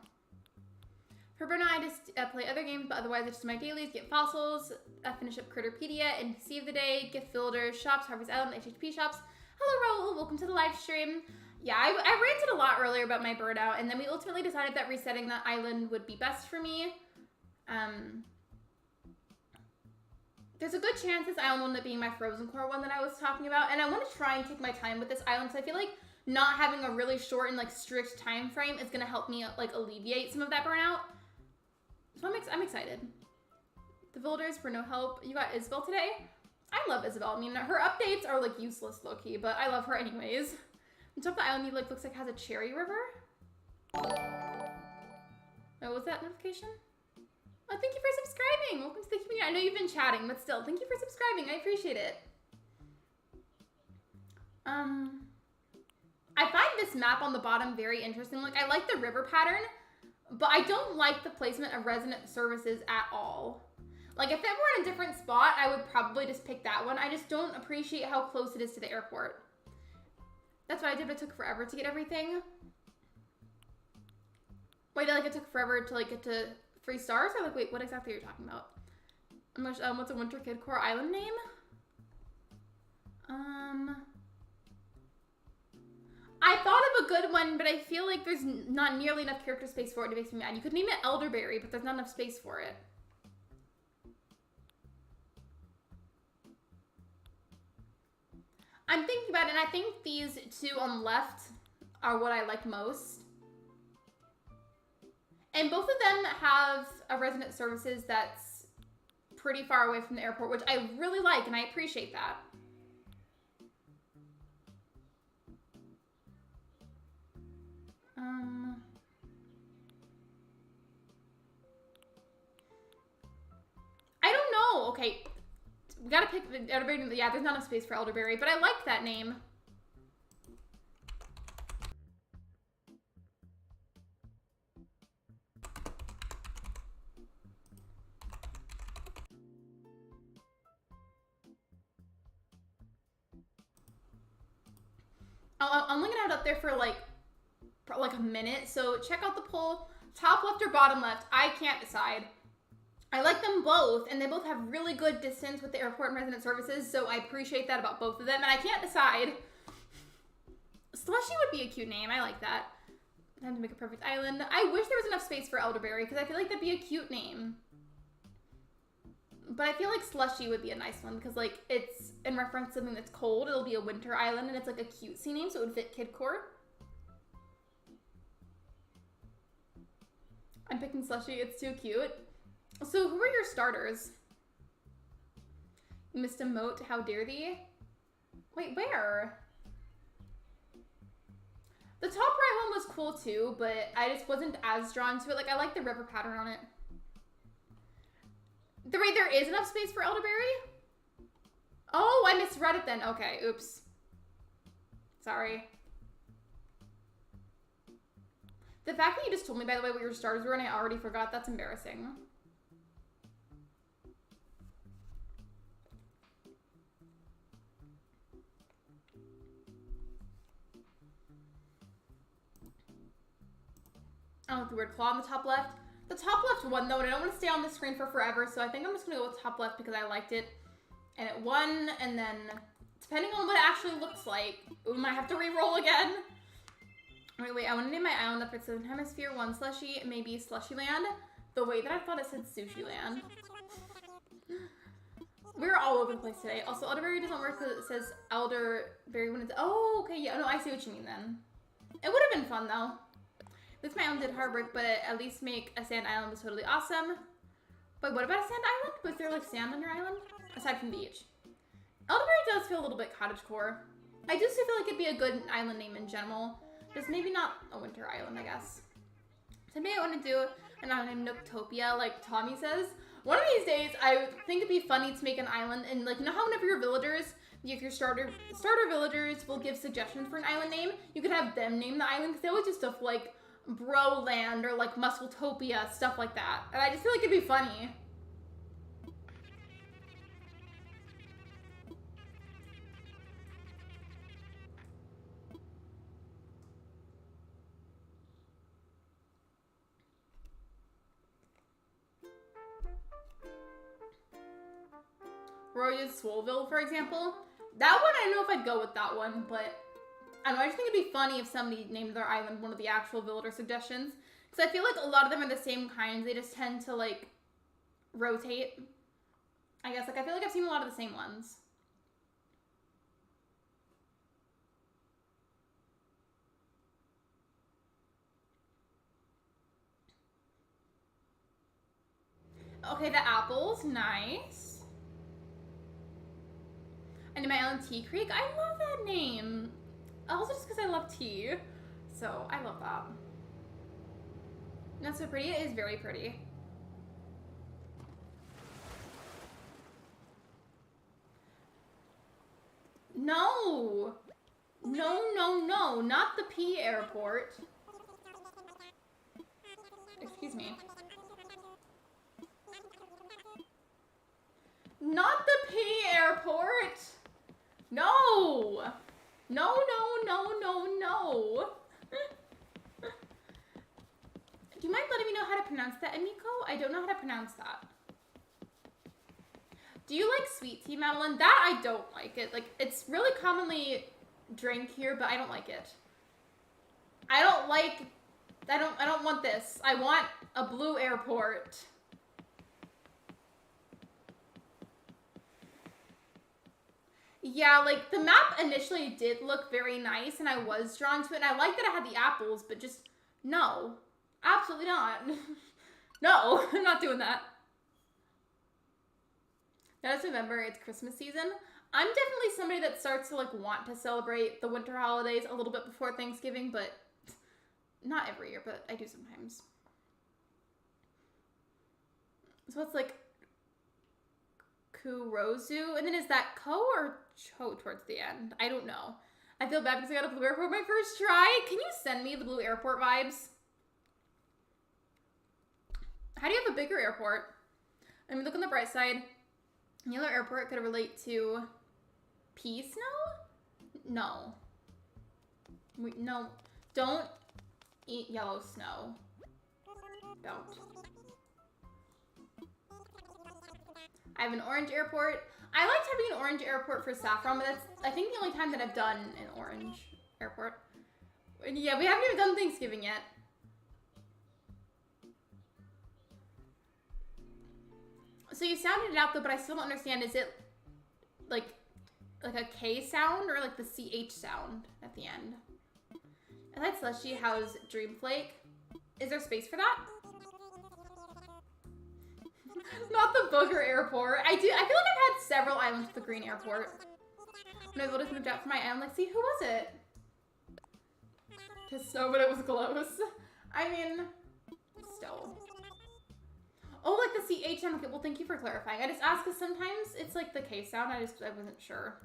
For Burnout, I just play other games, but otherwise it's just my dailies, get fossils, finish up Critterpedia, NPC of the day, gift builders, shops, Harvest Island, HHP shops. Hello, Raul, welcome to the live stream. Yeah, I ranted a lot earlier about my Burnout, and then we ultimately decided that resetting that island would be best for me. There's a good chance this island will end up being my Frozen Core one that I was talking about, and I want to try and take my time with this island, so I feel like not having a really short and, like, strict time frame is going to help me, like, alleviate some of that burnout. So I'm excited. The villagers for no help. You got Isabel today? I love Isabel. I mean, her updates are like useless low-key, but I love her anyways. On top of the island, like looks like has a cherry river. Oh, was that notification? Oh, thank you for subscribing. Welcome to the community. I know you've been chatting, but still, thank you for subscribing. I appreciate it. I find this map on the bottom very interesting. Like, I like the river pattern, but I don't like the placement of resident services at all. Like, if it were in a different spot, I would probably just pick that one. I just don't appreciate how close it is to the airport. That's what I did, but it took forever to get everything. Wait, like, it took forever to, like, get to 3 stars? Or, like, wait, what exactly are you talking about? What's a Winter Kid Core island name? I thought of a good one, but I feel like there's not nearly enough character space for it. It makes me mad. You could name it Elderberry, but there's not enough space for it. I'm thinking about it, and I think these 2 on the left are what I like most. And both of them have a resident services that's pretty far away from the airport, which I really like, and I appreciate that. I don't know. Okay, we gotta pick the Elderberry. Yeah, there's not enough space for Elderberry, but I like that name. I'm looking at it up there for like a minute, so check out the poll. Top left or bottom left? I can't decide. I like them both, and they both have really good distance with the airport and resident services, so I appreciate that about both of them, and I can't decide. Slushy would be a cute name. I like that. Time to make a perfect island. I wish there was enough space for Elderberry, because I feel like that'd be a cute name. But I feel like Slushy would be a nice one, because, like, it's in reference to something that's cold. It'll be a winter island, and it's, like, a cutesy name, so it would fit kidcore. I'm picking Slushy. It's too cute. So, who are your starters? Missed a moat. How dare thee? Wait, where? The top right one was cool, too, but I just wasn't as drawn to it. Like, I like the river pattern on it. Wait, there is enough space for Elderberry? Oh, I misread it then. Okay, oops. Sorry. The fact that you just told me, by the way, what your starters were and I already forgot, that's embarrassing. I don't like the word claw on the top left. The top left won though, and I don't want to stay on the screen for forever, so I think I'm just going to go with top left because I liked it. And it won, and then depending on what it actually looks like, we might have to re-roll again. Wait, I want to name my island after Southern Hemisphere, 1 Slushy, maybe Slushy Land. The way that I thought it said Sushi Land. We're all over the place today. Also, Elderberry doesn't work because it says Elderberry when it's... Oh, okay, yeah, no, I see what you mean then. It would have been fun, though. This my island did hard work, but at least make a sand island was totally awesome. But what about a sand island? Was there, like, sand on your island? Aside from beach. Elderberry does feel a little bit cottagecore. I just feel like it'd be a good island name in general. Just maybe not a winter island, I guess. Today I want to do an island named Nooktopia, like Tommy says. One of these days, I think it'd be funny to make an island, and like, you know how whenever your villagers, if your starter villagers will give suggestions for an island name, you could have them name the island, because they always just stuff like Broland or like Muscletopia, stuff like that. And I just feel like it'd be funny. Royal Swoleville, for example. That one, I don't know if I'd go with that one, but I don't know, I just think it'd be funny if somebody named their island one of the actual villager suggestions. Because I feel like a lot of them are the same kinds. They just tend to, like, rotate. I guess, like, I feel like I've seen a lot of the same ones. Okay, the apples, nice. I named my island Tea Creek. I love that name. Also just because I love tea. So I love that. That's so pretty. It is very pretty. No. No, no, no. Not the P airport. Excuse me. Not the P airport. No. No, no, no, no, no. Do you mind letting me know how to pronounce that, Emiko? I don't know how to pronounce that. Do you like sweet tea, Madeline? That I don't like it. Like, it's really commonly drank here, but I don't like it. I don't want this. I want a blue airport. Yeah, like, the map initially did look very nice, and I was drawn to it, and I liked that I had the apples, but just, no. Absolutely not. No, I'm not doing that. Now it's November, it's Christmas season. I'm definitely somebody that starts to, like, want to celebrate the winter holidays a little bit before Thanksgiving, but not every year, but I do sometimes. So it's like Kurozu, and then is that Ko or Cho towards the end? I don't know. I feel bad because I got a blue airport my first try. Can you send me the blue airport vibes? How do you have a bigger airport? I mean, look on the bright side. Yellow airport could relate to pea snow? No. No. Don't eat yellow snow. Don't. I have an orange airport. I liked having an orange airport for Saffron, but that's, I think, the only time that I've done an orange airport. And yeah, we haven't even done Thanksgiving yet. So you sounded it out though, but I still don't understand. Is it like a K sound or like the CH sound at the end? I like Slushy. How's Dreamflake? Is there space for that? Not the Booger Airport. I feel like I've had several islands with the green airport. When I just moved out from my island, like, see, who was it? To snow, but it was close. I mean, still. Oh, like the CH sound. Okay, well, thank you for clarifying. I just asked because sometimes it's like the K sound. I wasn't sure.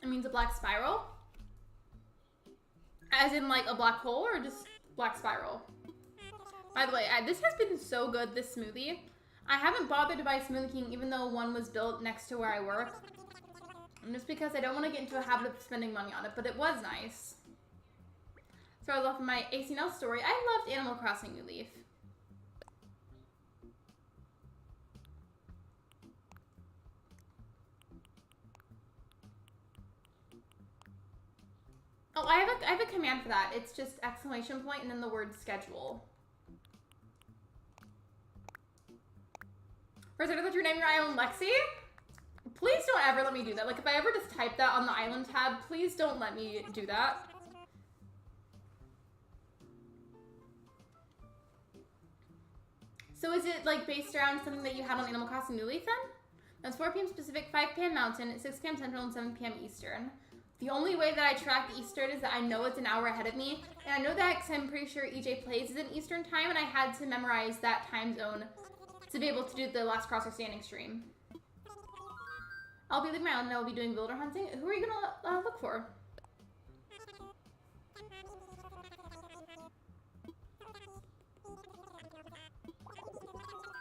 It means a black spiral? As in like a black hole or just black spiral? By the way, this has been so good, this smoothie. I haven't bothered to buy Smoothie King even though one was built next to where I work. And just because I don't want to get into a habit of spending money on it, but it was nice. So I was off of my ACNH story. I loved Animal Crossing New Leaf. Oh, I have a command for that. It's just exclamation point and then the word schedule. First, I thought you were naming your island Lexi. Please don't ever let me do that. Like, if I ever just type that on the island tab, please don't let me do that. So is it, like, based around something that you had on Animal Crossing New Leaf, then? That's 4 p.m. Pacific, 5 p.m. Mountain, 6 p.m. Central, and 7 p.m. Eastern. The only way that I track Eastern is that I know it's an hour ahead of me. And I know that because I'm pretty sure EJ Plays is in Eastern time, and I had to memorize that time zone to be able to do the Last Crosser Standing stream. I'll be leaving my island and I'll be doing builder hunting. Who are you gonna look for?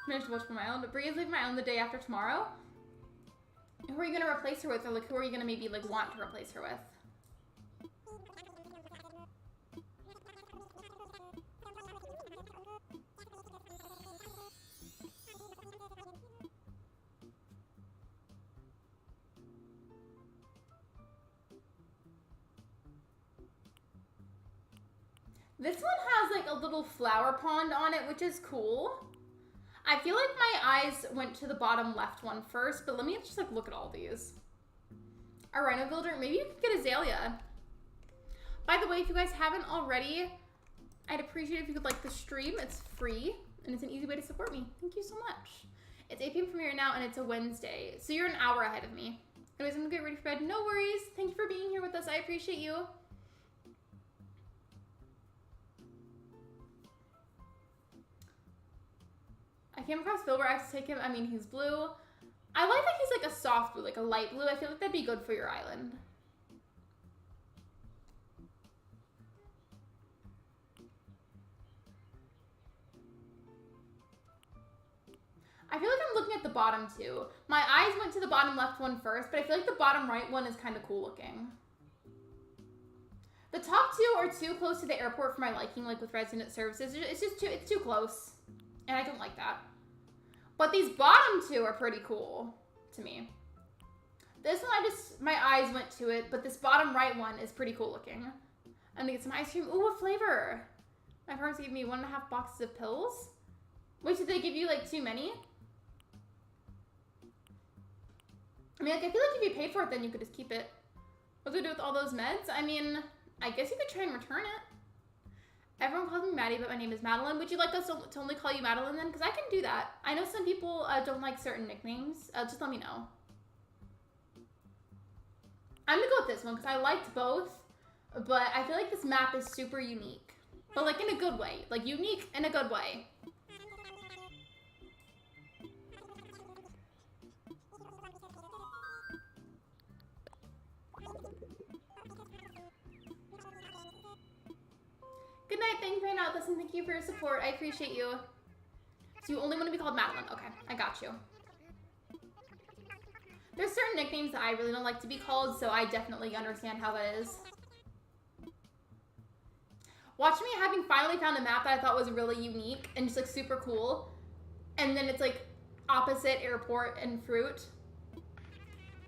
Managed to watch from my island, but Bree is leaving my island the day after tomorrow. Who are you gonna replace her with, or like who are you gonna maybe like want to replace her with? This one has like a little flower pond on it, which is cool. I feel like my eyes went to the bottom left one first, but let me just like look at all these. A rhino builder, maybe you could get azalea. By the way, if you guys haven't already, I'd appreciate if you could like the stream. It's free and it's an easy way to support me. Thank you so much. It's 8 p.m. from here now and it's a Wednesday, so you're an hour ahead of me. Anyways, I'm gonna get ready for bed. No worries. Thank you for being here with us. I appreciate you. I came across Phil where I have to take him. I mean, he's blue. I like that he's like a soft blue, like a light blue. I feel like that'd be good for your island. I feel like I'm looking at the bottom too. My eyes went to the bottom left one first, but I feel like the bottom right one is kind of cool looking. The top two are too close to the airport for my liking, like with resident services. It's too close. And I don't like that. But these bottom two are pretty cool to me. This one, my eyes went to it, but this bottom right one is pretty cool looking. I'm gonna get some ice cream. Ooh, what flavor? My parents gave me 1.5 boxes of pills. Wait, did they give you like too many? I mean, like, I feel like if you paid for it, then you could just keep it. What do we do with all those meds? I mean, I guess you could try and return it. Everyone calls me Maddie, but my name is Madeline. Would you like us to only call you Madeline then? Because I can do that. I know some people don't like certain nicknames. Just let me know. I'm going to go with this one because I liked both, but I feel like this map is super unique. But like in a good way. Like unique in a good way. Good night, thank you for hanging out with us and thank you for your support. I appreciate you. So you only want to be called Madeline. Okay, I got you. There's certain nicknames that I really don't like to be called, so I definitely understand how that is. Watch me having finally found a map that I thought was really unique and just like super cool. And then it's like opposite airport and fruit.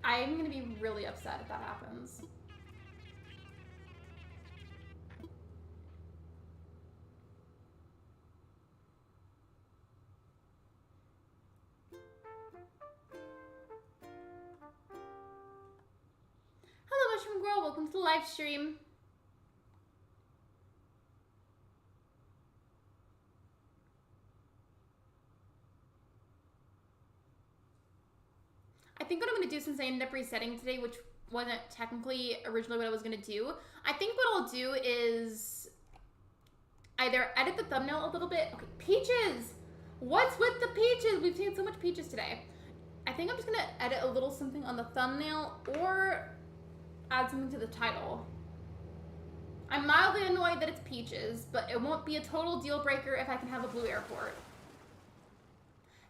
I'm gonna be really upset if that happens. Hello, Mushroom Girl. Welcome to the live stream. I think what I'm going to do, since I ended up resetting today, which wasn't technically originally what I was going to do, I think what I'll do is either edit the thumbnail a little bit. Okay, peaches! What's with the peaches? We've seen so much peaches today. I think I'm just going to edit a little something on the thumbnail or add something to the title. I'm mildly annoyed that it's peaches, but it won't be a total deal breaker if I can have a blue airport.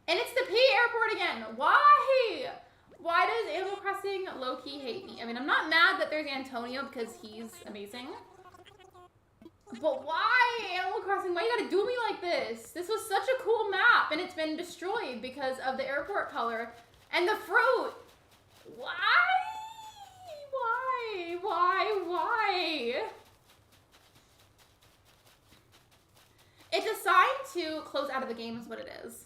And it's the P airport again. Why? Why does Animal Crossing low-key hate me? I mean, I'm not mad that there's Antonio because he's amazing. But why, Animal Crossing? Why you gotta do me like this? This was such a cool map, and it's been destroyed because of the airport color and the fruit. Why? Why? It's a sign to close out of the game is what it is.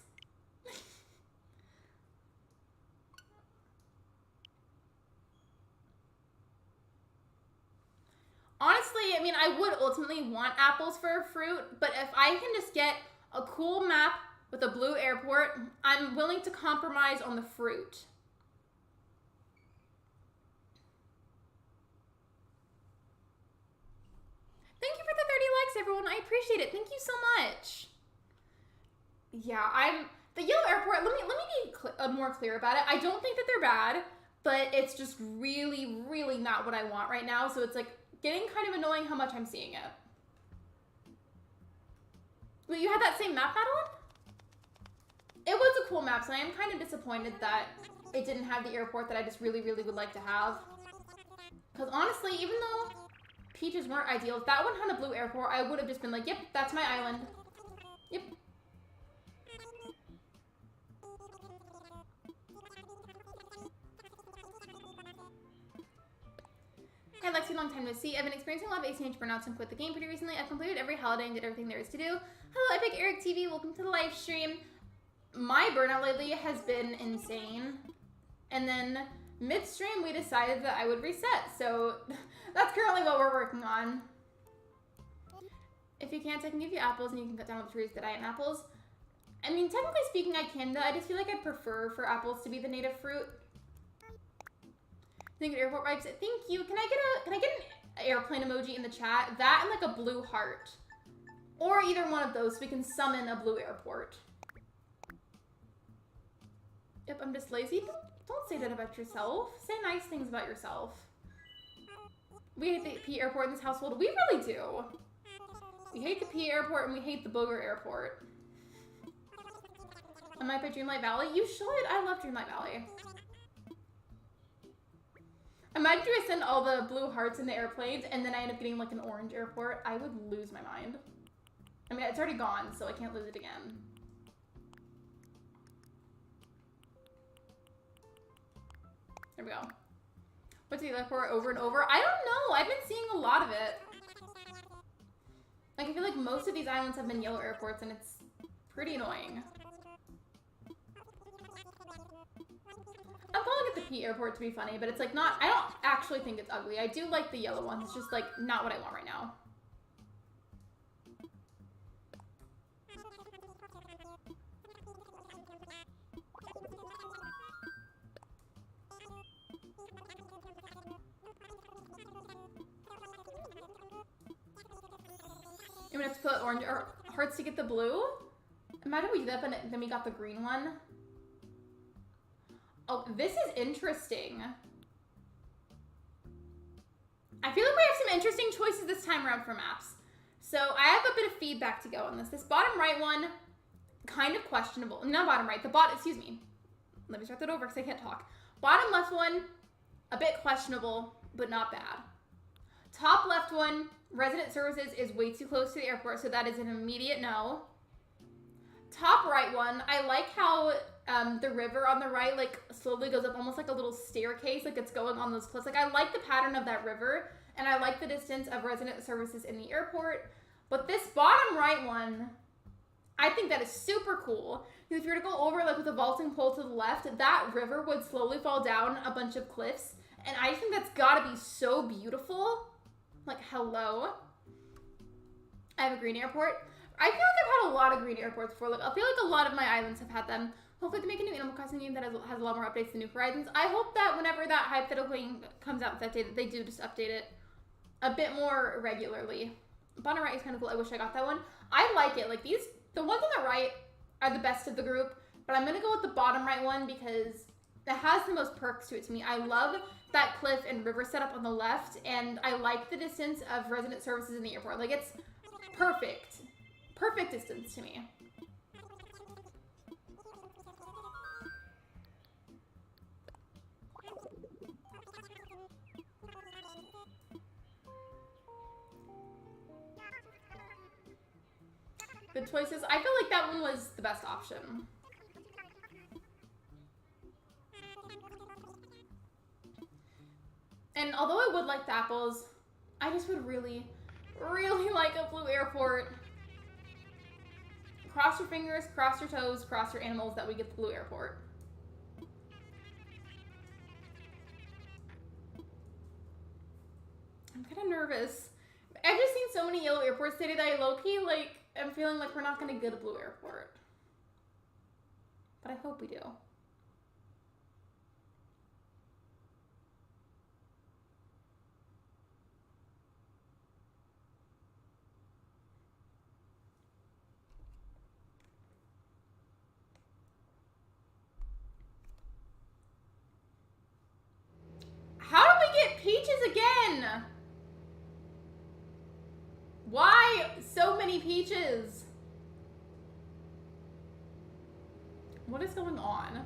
Honestly, I mean, I would ultimately want apples for a fruit, but if I can just get a cool map with a blue airport, I'm willing to compromise on the fruit. Thank you for the 30 likes, everyone. I appreciate it. Thank you so much. Yeah, the yellow airport, let me be more clear about it. I don't think that they're bad, but it's just really, really not what I want right now, so it's like getting kind of annoying how much I'm seeing it. Wait, you had that same map, Madeline? It was a cool map, so I am kind of disappointed that it didn't have the airport that I just really, really would like to have. Because honestly, even though peaches weren't ideal, if that one had a blue airport, I would have just been like, yep, that's my island. Yep. Hi Lexi, long time no see. I've been experiencing a lot of ACNH burnouts and quit the game pretty recently. I've completed every holiday and did everything there is to do. Hello Epic Eric TV, welcome to the live stream. My burnout lately has been insane. And then midstream we decided that I would reset. So that's currently what we're working on. If you can't, I can give you apples and you can cut down the trees that I am apples. I mean, technically speaking, I can, but I just feel like I'd prefer for apples to be the native fruit. Thank you, airport vibes. Thank you. Can I get an airplane emoji in the chat? That and like a blue heart. Or either one of those so we can summon a blue airport. Yep, I'm just lazy. Don't say that about yourself. Say nice things about yourself. We hate the P airport in this household. We really do. We hate the P airport and we hate the booger airport. I might play Dreamlight Valley. You should. I love Dreamlight Valley. Imagine if I send all the blue hearts in the airplanes and then I end up getting like an orange airport. I would lose my mind. I mean, it's already gone, so I can't lose it again. There we go. What's the airport over and over? I don't know. I've been seeing a lot of it. Like, I feel like most of these islands have been yellow airports and it's pretty annoying. I'm calling it the P airport to be funny, but it's like not, I don't actually think it's ugly. I do like the yellow ones. It's just like not what I want right now. I'm gonna have to put orange or hearts to get the blue. Imagine we did that, but then we got the green one. Oh, this is interesting. I feel like we have some interesting choices this time around for maps. So I have a bit of feedback to go on this. This bottom right one, kind of questionable. Not bottom right, excuse me. Let me start that over because I can't talk. Bottom left one, a bit questionable, but not bad. Top left one, resident services is way too close to the airport, so that is an immediate no. Top right one, I like how the river on the right like slowly goes up almost like a little staircase, like it's going on those cliffs. Like I like the pattern of that river and I like the distance of resident services in the airport. But this bottom right one, I think that is super cool. Because if you were to go over like with a vaulting pole to the left, that river would slowly fall down a bunch of cliffs. And I think that's gotta be so beautiful. Like, hello. I have a green airport. I feel like I've had a lot of green airports before. Like, I feel like a lot of my islands have had them. Hopefully they make a new Animal Crossing game that has a lot more updates than New Horizons. I hope that whenever that hypothetical game comes out with that update, that they do just update it a bit more regularly. Bottom right is kind of cool. I wish I got that one. I like it. Like these, the ones on the right are the best of the group, but I'm gonna go with the bottom right one because it has the most perks to it to me. I love that cliff and river setup on the left, and I like the distance of resident services in the airport. Like it's perfect. Perfect distance to me. Good choices. I feel like that one was the best option. And although I would like the apples, I just would really, really like a blue airport. Cross your fingers, cross your toes, cross your animals that we get the blue airport. I'm kind of nervous. I've just seen so many yellow airports today that I low-key, like, I'm feeling like we're not going to get a blue airport. But I hope we do. How do we get peaches again? Why so many peaches? What is going on?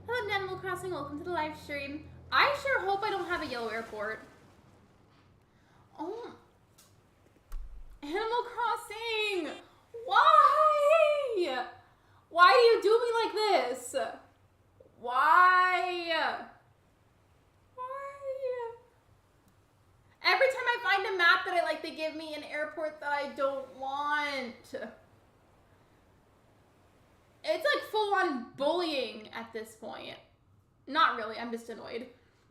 Hello, Animal Crossing. Welcome to the live stream. I sure hope I don't have a yellow airport. Oh. Animal Crossing! Why? Why do you do me like this? Why? Every time I find a map that I like, they give me an airport that I don't want. It's like full-on bullying at this point. Not really, I'm just annoyed.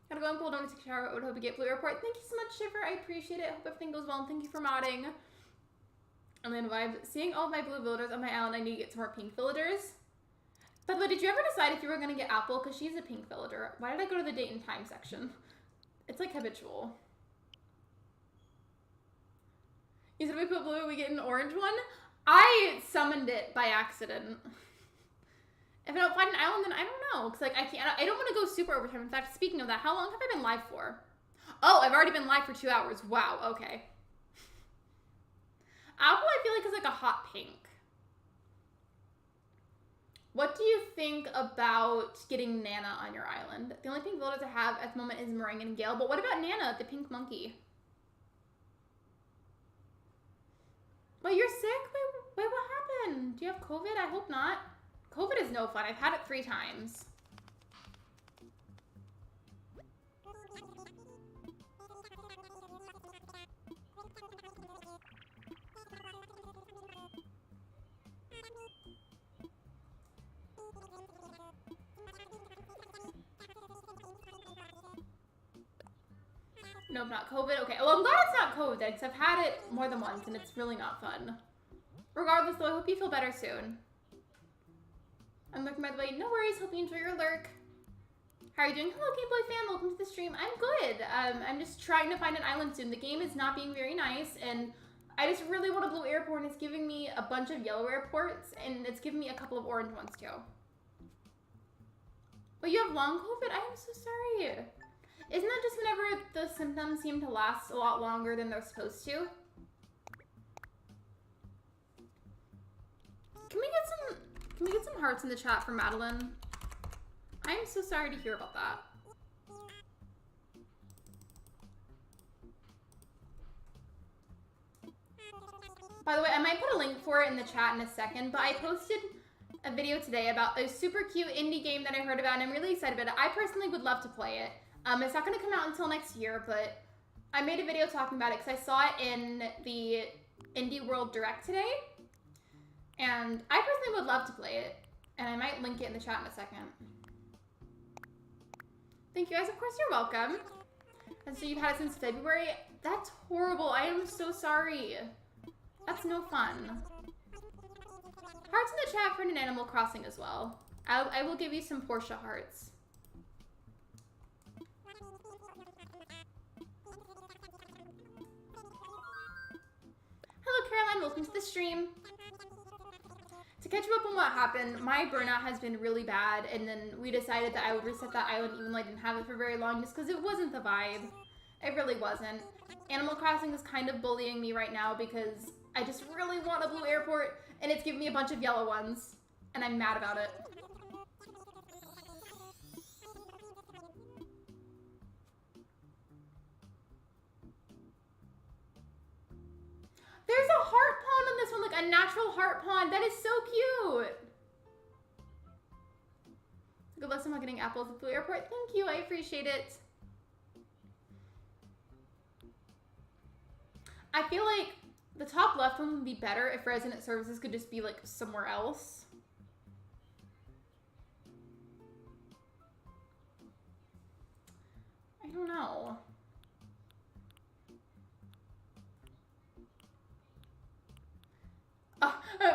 Gotta go and pull down to take a shower. I would hope you get blue airport. Thank you so much, Shiver. I appreciate it. Hope everything goes well, and thank you for modding. And then vibe. Seeing all of my blue villagers on my island, I need to get some more pink villagers. By the way, did you ever decide if you were gonna get Apple? Because she's a pink villager. Why did I go to the date and time section? It's like habitual. You said we put blue, we get an orange one? I summoned it by accident. If I don't find an island, then I don't know. Because, like, I don't want to go super overtime. In fact, speaking of that, how long have I been live for? Oh, I've already been live for 2 hours. Wow, okay. Apple, I feel like, is like a hot pink. What do you think about getting Nana on your island? The only pink villagers I have at the moment is Meringue and Gale. But what about Nana, the pink monkey? Wait, you're sick? Wait, what happened? Do you have COVID? I hope not. COVID is no fun. I've had it 3 times. Nope, not COVID. Okay, well, I'm glad it's not COVID then, because I've had it more than once, and it's really not fun. Regardless, though, I hope you feel better soon. I'm lurking, by the way. No worries. Hope you enjoy your lurk. How are you doing? Hello, Game Boy fan. Welcome to the stream. I'm good. I'm just trying to find an island soon. The game is not being very nice, and I just really want a blue airport, and it's giving me a bunch of yellow airports, and it's giving me a couple of orange ones, too. But you have long COVID? I am so sorry. Isn't that just whenever the symptoms seem to last a lot longer than they're supposed to? Can we get some hearts in the chat for Madeline? I'm so sorry to hear about that. By the way, I might put a link for it in the chat in a second, but I posted a video today about a super cute indie game that I heard about, and I'm really excited about it. I personally would love to play it. It's not going to come out until next year, but I made a video talking about it because I saw it in the Indie World Direct today. And I personally would love to play it. And I might link it in the chat in a second. Thank you guys. Of course, you're welcome. And so you've had it since February? That's horrible. I am so sorry. That's no fun. Hearts in the chat for an Animal Crossing as well. I will give you some Portia hearts. Hello, Caroline. Welcome to the stream. To catch you up on what happened, my burnout has been really bad, and then we decided that I would reset that island even though I didn't have it for very long just because it wasn't the vibe. It really wasn't. Animal Crossing is kind of bullying me right now because I just really want a blue airport, and it's giving me a bunch of yellow ones, and I'm mad about it. There's a heart pond on this one, like a natural heart pond. That is so cute. Good luck somehow getting apples at Blue Airport. Thank you, I appreciate it. I feel like the top left one would be better if resident services could just be like somewhere else. I don't know.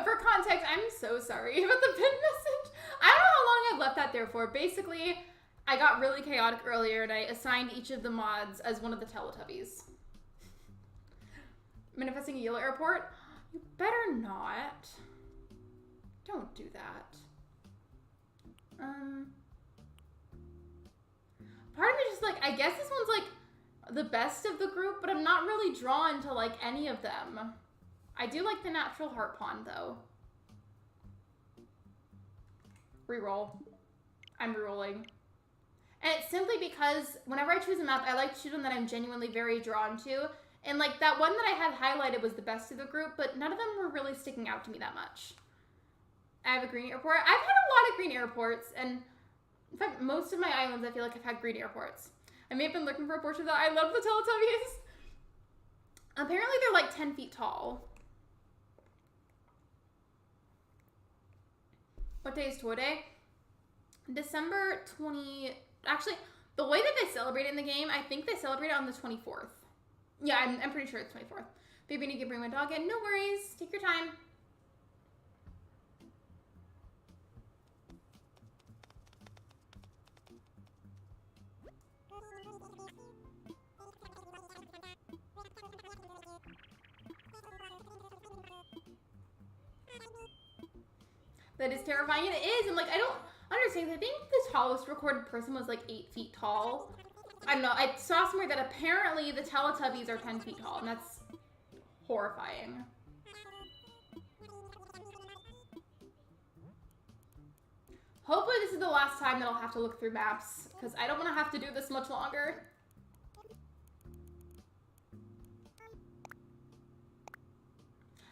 For context, I'm so sorry about the pin message. I don't know how long I've left that there for. Basically, I got really chaotic earlier and I assigned each of the mods as one of the Teletubbies. Manifesting a yellow airport? You better not. Don't do that. Part of me is just like, I guess this one's like the best of the group, but I'm not really drawn to like any of them. I do like the natural heart pond, though. Reroll. I'm rerolling. And it's simply because whenever I choose a map, I like to choose one that I'm genuinely very drawn to. And, like, that one that I had highlighted was the best of the group, but none of them were really sticking out to me that much. I have a green airport. I've had a lot of green airports, and in fact, most of my islands, I feel like I've had green airports. I may have been looking for a portrait that I love the Teletubbies. Apparently they're like 10 feet tall. What day is toy day? December 20... Actually, the way that they celebrate it in the game, I think they celebrate it on the 24th. Yeah, I'm pretty sure it's 24th. Baby, I need to bring my dog in. No worries. Take your time. That is terrifying. And it is. And, like, I don't understand. I think the tallest recorded person was, like, 8 feet tall. I don't know. I saw somewhere that apparently the Teletubbies are 10 feet tall. And that's horrifying. Hopefully this is the last time that I'll have to look through maps. Because I don't want to have to do this much longer.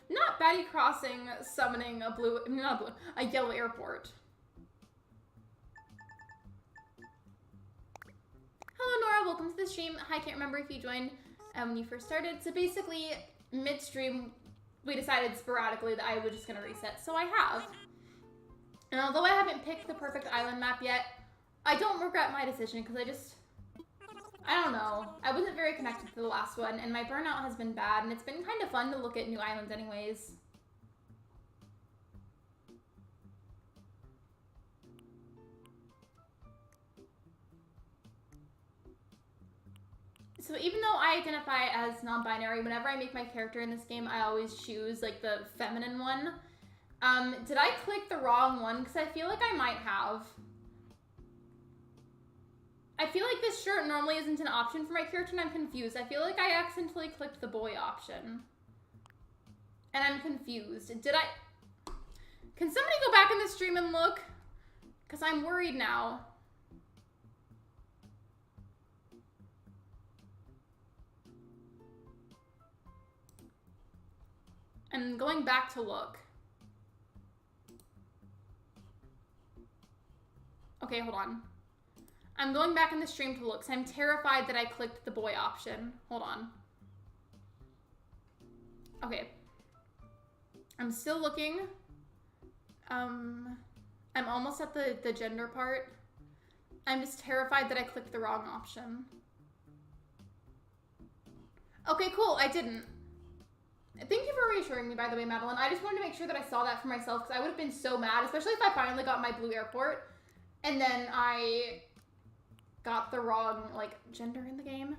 Not Batty Crossing summoning a yellow airport. Hello Nora, welcome to the stream. I can't remember if you joined when you first started. So basically, midstream, we decided sporadically that I was just gonna reset, so I have. And although I haven't picked the perfect island map yet, I don't regret my decision because I don't know. I wasn't very connected to the last one, and my burnout has been bad, and it's been kind of fun to look at new islands anyways. So even though I identify as non-binary, whenever I make my character in this game, I always choose, like, the feminine one. Did I click the wrong one? Because I feel like I might have. I feel like this shirt normally isn't an option for my character, and I'm confused. I feel like I accidentally clicked the boy option. And I'm confused. Did I... Can somebody go back in the stream and look? Because I'm worried now. I'm going back to look. Okay, hold on. I'm going back in the stream to look, so I'm terrified that I clicked the boy option. Hold on. Okay. I'm still looking. I'm almost at the gender part. I'm just terrified that I clicked the wrong option. Okay, cool. I didn't. Thank you for reassuring me, by the way, Madeline. I just wanted to make sure that I saw that for myself, because I would have been so mad, especially if I finally got my blue airport, and then I got the wrong, like, gender in the game.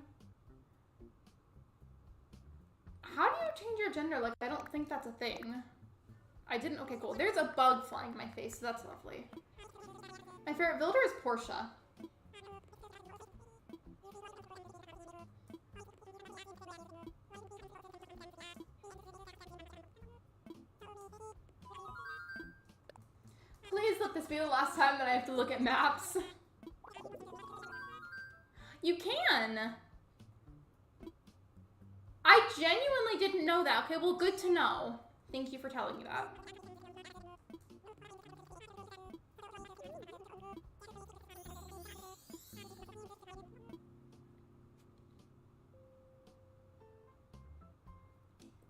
How do you change your gender? Like, I don't think that's a thing. I didn't. Okay, cool. There's a bug flying in my face, so that's lovely. My favorite builder is Portia. Please let this be the last time that I have to look at maps. You can. I genuinely didn't know that. Okay, well, good to know. Thank you for telling me that.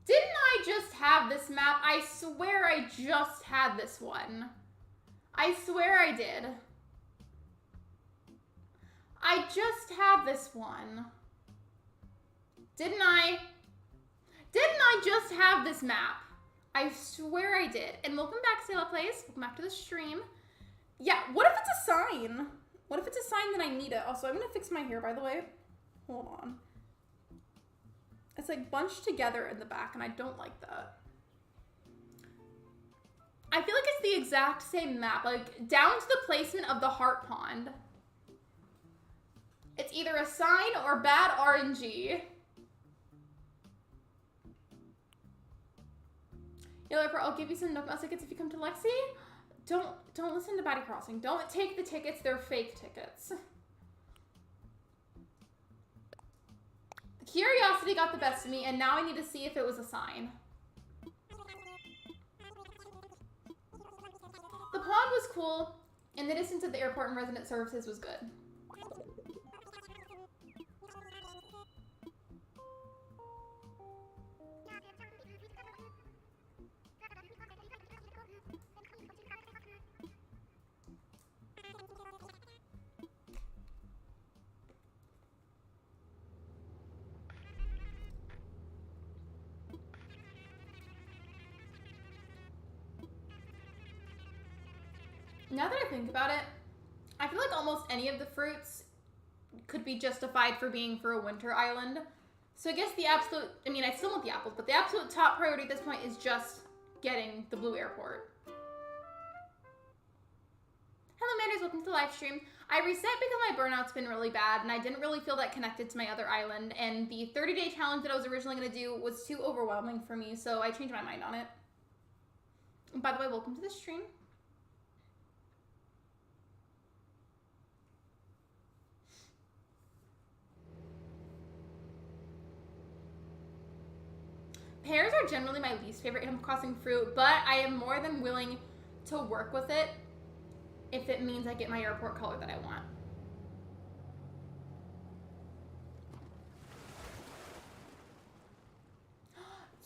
Didn't I just have this map? I swear I just had this one. I swear I did. I just have this one. Didn't I? Didn't I just have this map? I swear I did. And welcome back, Sailor Place. Welcome back to the stream. Yeah, what if it's a sign? What if it's a sign that I need it? Also, I'm gonna fix my hair, by the way. Hold on. It's like bunched together in the back, and I don't like that. I feel like it's the exact same map, like down to the placement of the heart pond. It's either a sign or bad RNG. I'll give you some Nook Mouse tickets if you come to Lexi. Don't listen to Batty Crossing. Don't take the tickets, they're fake tickets. Curiosity got the best of me, and now I need to see if it was a sign. The pond was cool, and the distance of the airport and resident services was good. Now that I think about it, I feel like almost any of the fruits could be justified for being for a winter island. So I guess the absolute, I mean, I still want the apples, but the absolute top priority at this point is just getting the blue airport. Hello, Manders, welcome to the live stream. I reset because my burnout's been really bad, and I didn't really feel that connected to my other island, and the 30-day challenge that I was originally going to do was too overwhelming for me, so I changed my mind on it. And by the way, welcome to the stream. Pears are generally my least favorite Animal Crossing fruit, but I am more than willing to work with it if it means I get my airport color that I want.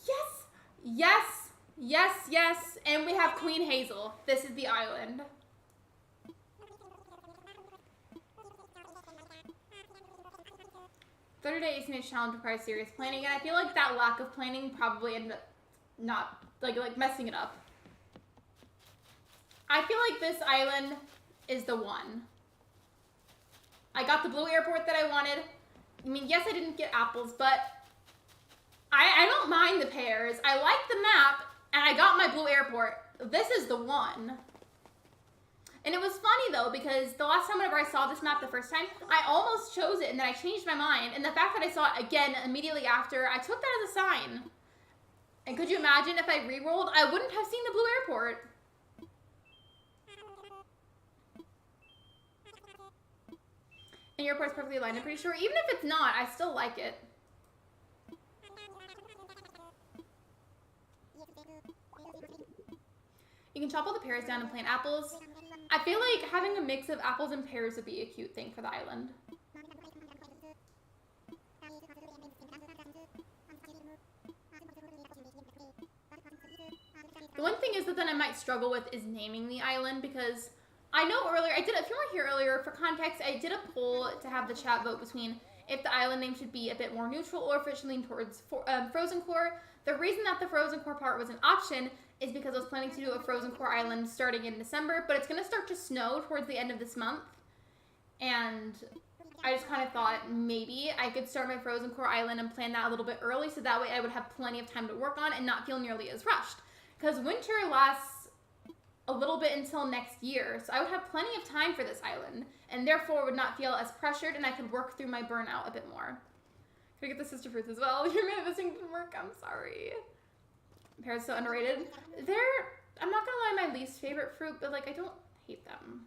Yes! Yes! Yes, yes! And we have Queen Hazel. This is the island. Third-day ACNH challenge requires serious planning, and I feel like that lack of planning probably ended up not, like messing it up. I feel like this island is the one. I got the blue airport that I wanted. I mean, yes, I didn't get apples, but I don't mind the pears. I like the map, and I got my blue airport. This is the one. And it was funny, though, because the last time whenever I saw this map the first time, I almost chose it, and then I changed my mind. And the fact that I saw it again immediately after, I took that as a sign. And could you imagine if I re-rolled? I wouldn't have seen the blue airport. And your airport's perfectly aligned, I'm pretty sure. Even if it's not, I still like it. You can chop all the pears down and plant apples. I feel like having a mix of apples and pears would be a cute thing for the island. The one thing is that then I might struggle with is naming the island, because I know earlier, if you weren't here earlier, for context, I did a poll to have the chat vote between if the island name should be a bit more neutral or if it should lean towards Frozen Core. The reason that the Frozen Core part was an option is because I was planning to do a Frozen Core island starting in December, but it's going to start to snow towards the end of this month. And I just kind of thought maybe I could start my Frozen Core island and plan that a little bit early, so that way I would have plenty of time to work on and not feel nearly as rushed. Because winter lasts a little bit until next year, so I would have plenty of time for this island, and therefore would not feel as pressured, and I could work through my burnout a bit more. Can I get the sister fruits as well? You're missing from work, I'm sorry. Pears so underrated. I'm not gonna lie, my least favorite fruit, but like I don't hate them.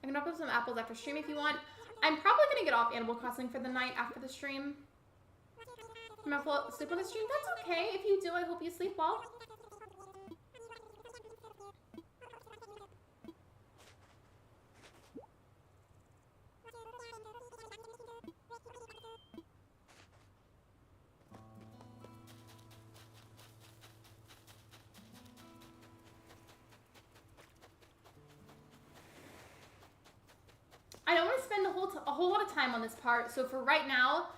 I can drop up some apples after stream if you want. I'm probably gonna get off Animal Crossing for the night after the stream. I'm gonna sleep on the stream. That's okay. If you do, I hope you sleep well. I don't want to spend a whole lot of time on this part, so for right now,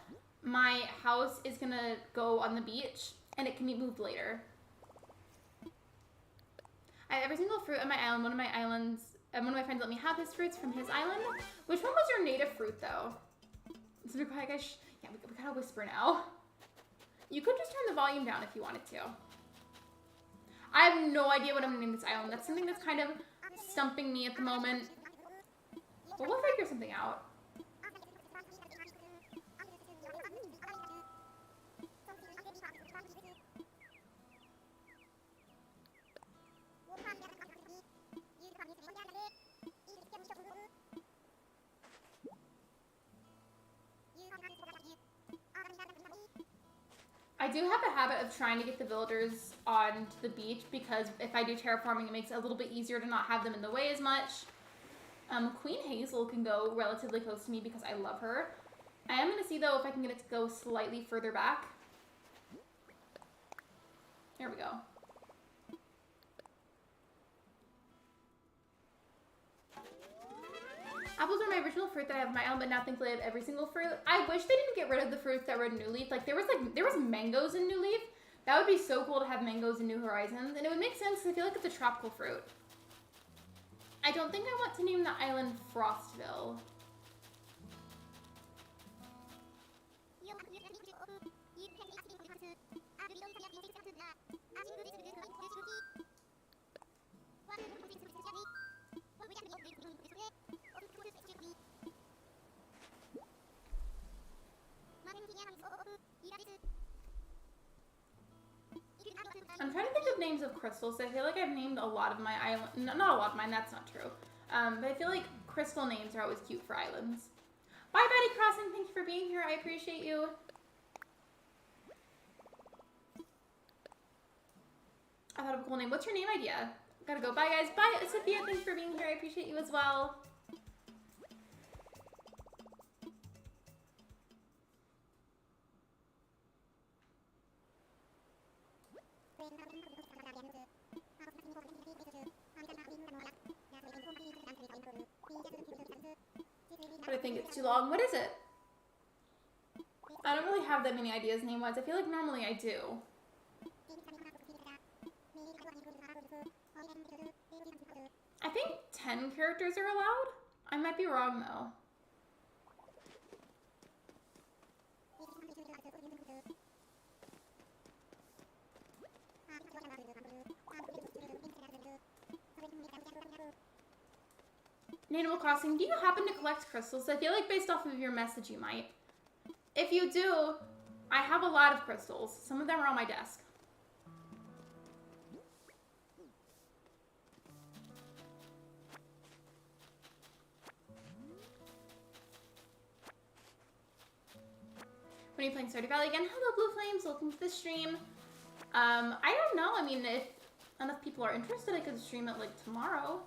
my house is gonna go on the beach, and it can be moved later. I have every single fruit on my island. One of my friends let me have his fruits from his island. Which one was your native fruit, though? So we gotta whisper now. You could just turn the volume down if you wanted to. I have no idea what I'm gonna name this island. That's something that's kind of stumping me at the moment. But we'll figure something out. I do have a habit of trying to get the villagers onto the beach, because if I do terraforming, it makes it a little bit easier to not have them in the way as much. Queen Hazel can go relatively close to me because I love her. I am going to see, though, if I can get it to go slightly further back. There we go. Apples are my original fruit that I have on my island, but now thankfully I have every single fruit. I wish they didn't get rid of the fruits that were in New Leaf. Like there was mangoes in New Leaf. That would be so cool to have mangoes in New Horizons, and it would make sense because I feel like it's a tropical fruit. don't think I want to name the island Frostville. I'm trying to think of names of crystals. I feel like I've named a lot of my island. No, not a lot of mine, that's not true. But I feel like crystal names are always cute for islands. Bye, Betty Crossing. Thank you for being here. I appreciate you. I thought of a cool name. What's your name idea? Gotta go. Bye, guys. Bye, Sophia. Thanks for being here. I appreciate you as well. But I think it's too long. What is it? I don't really have that many ideas name-wise. I feel like normally I do. I think 10 characters are allowed. I might be wrong though. Animal Crossing, do you happen to collect crystals? I feel like based off of your message you might. If you do, I have a lot of crystals. Some of them are on my desk. When are you playing Stardew Valley again? Hello, Blue Flames. Welcome to the stream. I don't know. I mean, if enough people are interested, I could stream it like tomorrow.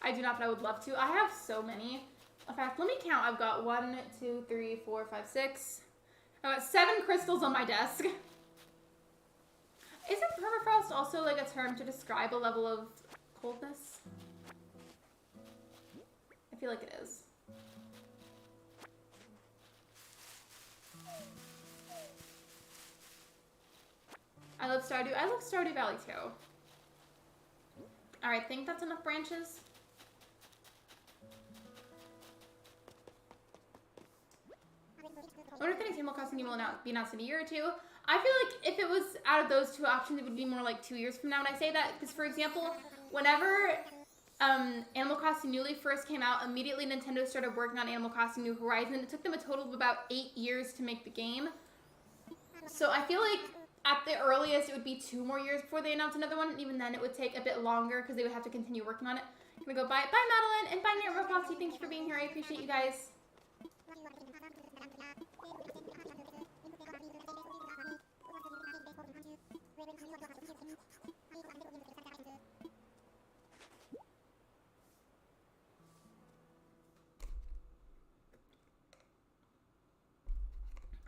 I do not, but I would love to. I have so many. In fact, let me count. I've got 1, 2, 3, 4, 5, 6. I've got 7 crystals on my desk. Isn't permafrost also like a term to describe a level of coldness? I feel like it is. I love Stardew. I love Stardew Valley too. Alright, think that's enough branches. I wonder if the next Animal Crossing game will be announced in a year or two. I feel like if it was out of those two options, it would be more like 2 years from now. And I say that because, for example, whenever Animal Crossing New Leaf first came out, immediately Nintendo started working on Animal Crossing New Horizons. It took them a total of about 8 years to make the game. So I feel like at the earliest, it would be 2 more years before they announced another one. And even then, it would take a bit longer because they would have to continue working on it. I'm gonna go bye, Madeline, and bye, Nero Foxy. Thank you for being here. I appreciate you guys.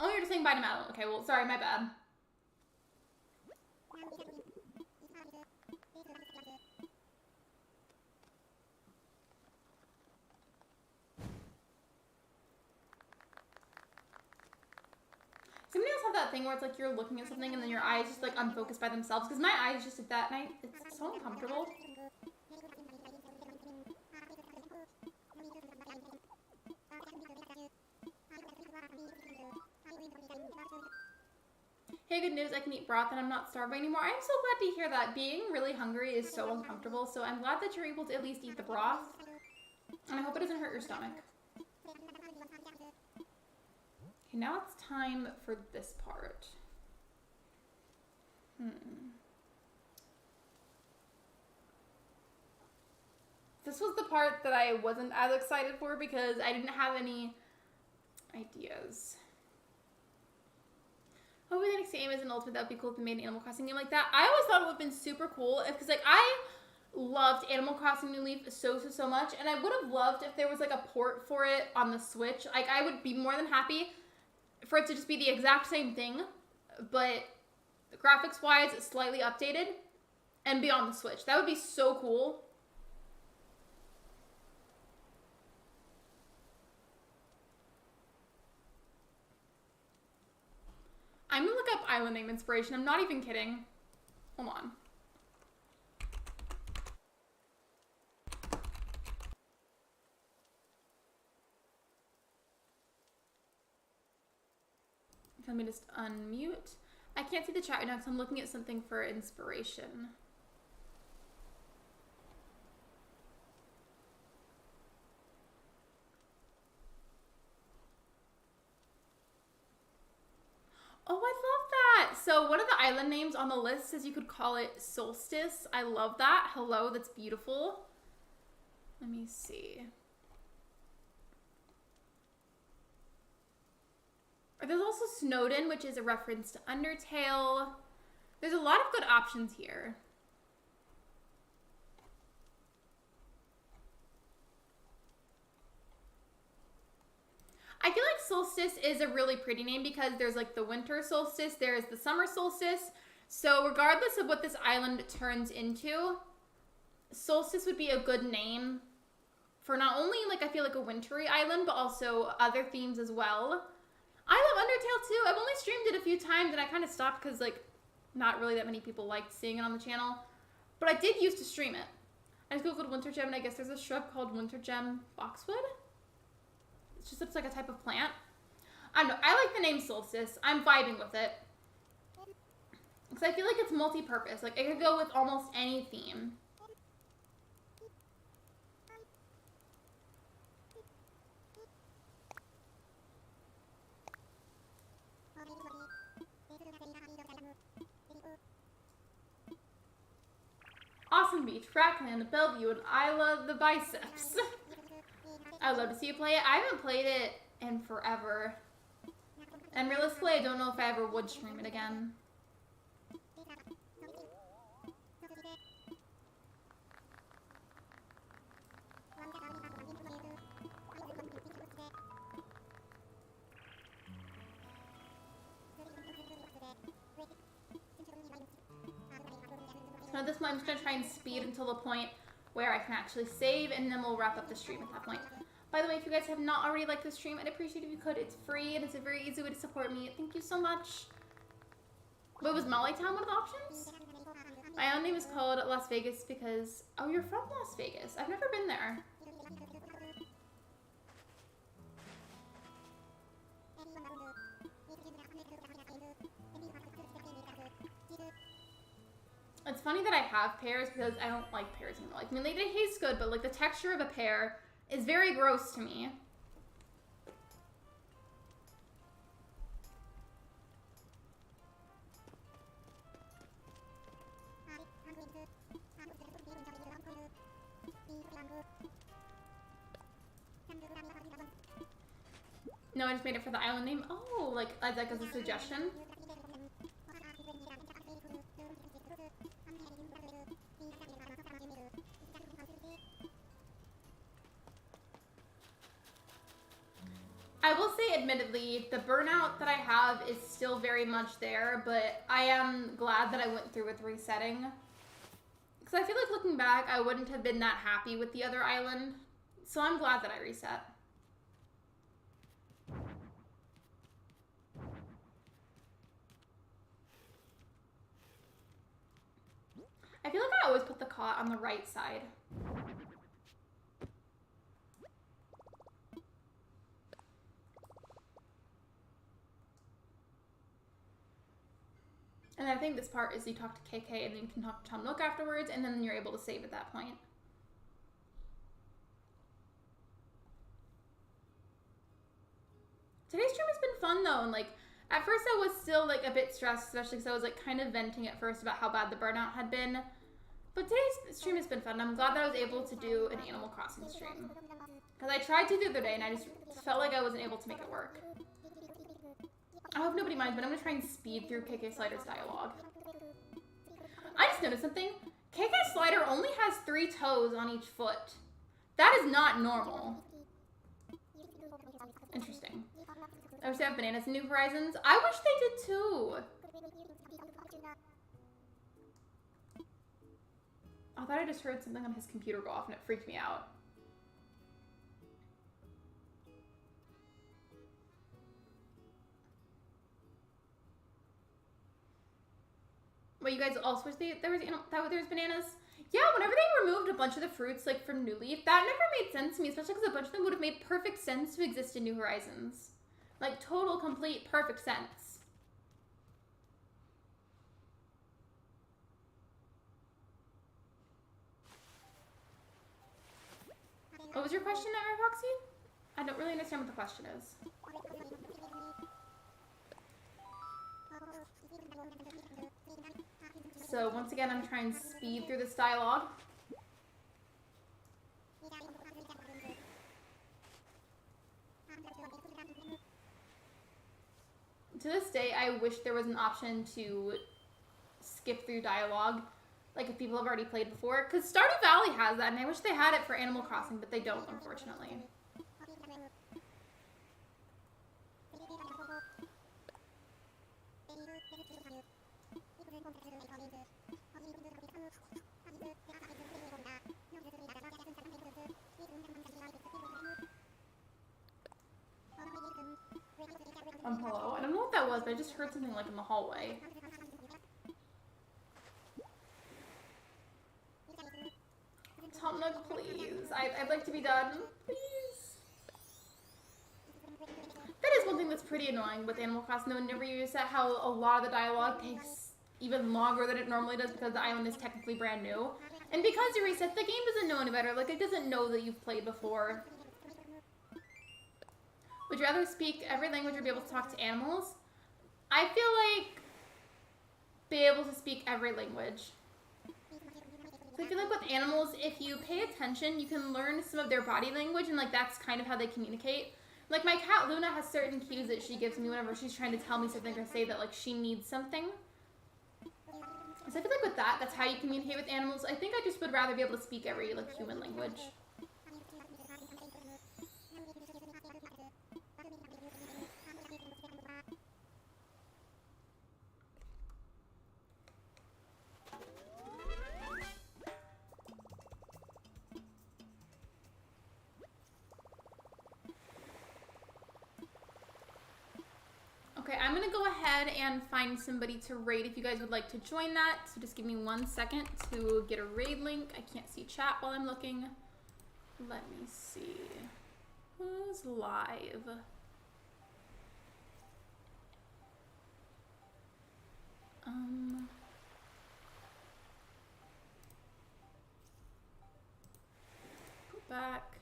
Oh, you're just saying bye to Madeline. Okay, well, sorry, my bad. Somebody else have that thing where it's like you're looking at something and then your eyes just like unfocused by themselves? Because my eyes just did that and it's so uncomfortable. Hey, good news, I can eat broth and I'm not starving anymore. I'm so glad to hear that. Being really hungry is so uncomfortable, so I'm glad that you're able to at least eat the broth. And I hope it doesn't hurt your stomach. Okay, now it's time for this part. This was the part that I wasn't as excited for because I didn't have any ideas. Hopefully the next game is an ultimate. That would be cool if they made an Animal Crossing game like that. I always thought it would have been super cool because like I loved Animal Crossing New Leaf so much, and I would have loved if there was like a port for it on the Switch. Like I would be more than happy for it to just be the exact same thing, but graphics wise slightly updated and be on the Switch. That would be so cool. island name inspiration. I'm not even kidding. Hold on. Let me just unmute. I can't see the chat right now because I'm looking at something for inspiration. Oh, I love that. So one of the island names on the list says you could call it Solstice. I love that. Hello, that's beautiful. Let me see. There's also Snowden, which is a reference to Undertale. There's a lot of good options here. I feel like Solstice is a really pretty name because there's like the winter solstice, there's the summer solstice. So regardless of what this island turns into, Solstice would be a good name for not only like I feel like a wintry island, but also other themes as well. I love Undertale too. I've only streamed it a few times and I kind of stopped because like not really that many people liked seeing it on the channel. But I did used to stream it. I just googled winter gem and I guess there's a shrub called winter gem boxwood. It's just looks like a type of plant. I don't know. I like the name Solstice. I'm vibing with it. Because I feel like it's multi-purpose. Like, it could go with almost any theme. Awesome Beach, Frackland, the Bellevue, and I love the biceps. I'd love to see you play it. I haven't played it in forever. And realistically, I don't know if I ever would stream it again. So at this point, I'm just going to try and speed until the point where I can actually save, and then we'll wrap up the stream at that point. By the way, if you guys have not already liked the stream, I'd appreciate it if you could. It's free, and it's a very easy way to support me. Thank you so much. Wait, was Mollytown one of the options? My own name is called Las Vegas because... Oh, you're from Las Vegas. I've never been there. It's funny that I have pears because I don't like pears anymore. Like, I mean, they taste good, but like the texture of a pear is very gross to me. No, I just made it for the island name. Oh, like as a suggestion. I will say, admittedly, the burnout that I have is still very much there, but I am glad that I went through with resetting. Because I feel like looking back, I wouldn't have been that happy with the other island. So I'm glad that I reset. I feel like I always put the cot on the right side. And I think this part is you talk to KK and then you can talk to Tom Nook afterwards, and then you're able to save at that point. Today's stream has been fun though, and like at first I was still like a bit stressed, especially because I was like kind of venting at first about how bad the burnout had been. But today's stream has been fun. I'm glad that I was able to do an Animal Crossing stream. Because I tried to the other day and I just felt like I wasn't able to make it work. I hope nobody minds, but I'm going to try and speed through KK Slider's dialogue. I just noticed something. KK Slider only has 3 toes on each foot. That is not normal. Interesting. I wish they have bananas in New Horizons. I wish they did too. I thought I just heard something on his computer go off and it freaked me out. But you guys also wish there was bananas? Yeah, whenever they removed a bunch of the fruits, like, from New Leaf, that never made sense to me, especially because a bunch of them would have made perfect sense to exist in New Horizons. Like, total, complete, perfect sense. What was your question, Nightmare Foxy? I don't really understand what the question is. So, once again, I'm trying to speed through this dialogue. To this day, I wish there was an option to skip through dialogue, like if people have already played before. Because Stardew Valley has that, and I wish they had it for Animal Crossing, but they don't, unfortunately. Hello? I don't know what that was, but I just heard something like in the hallway. Tom Nook, please. I'd like to be done. Please. That is one thing that's pretty annoying with Animal Crossing, though, whenever you set how a lot of the dialogue takes even longer than it normally does because the island is technically brand new. And because you reset, the game doesn't know any better. Like, it doesn't know that you've played before. Would you rather speak every language or be able to talk to animals? I feel like be able to speak every language. So I feel like with animals, if you pay attention, you can learn some of their body language, and like that's kind of how they communicate. Like my cat Luna has certain cues that she gives me whenever she's trying to tell me something or say that like she needs something. So I feel like with that, that's how you communicate with animals. I think I just would rather be able to speak every like human language. Okay, I'm gonna go ahead and find somebody to raid if you guys would like to join that. So just give me 1 second to get a raid link. I can't see chat while I'm looking. Let me see. Who's live? Go back.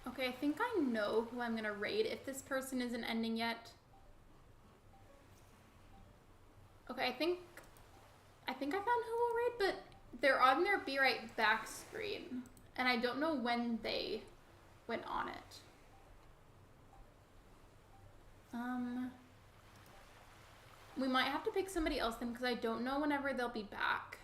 Okay, I think I know who I'm gonna raid if this person isn't ending yet. Okay, I think I found who we'll raid, but they're on their Be Right Back screen, and I don't know when they went on it. We might have to pick somebody else then, because I don't know whenever they'll be back.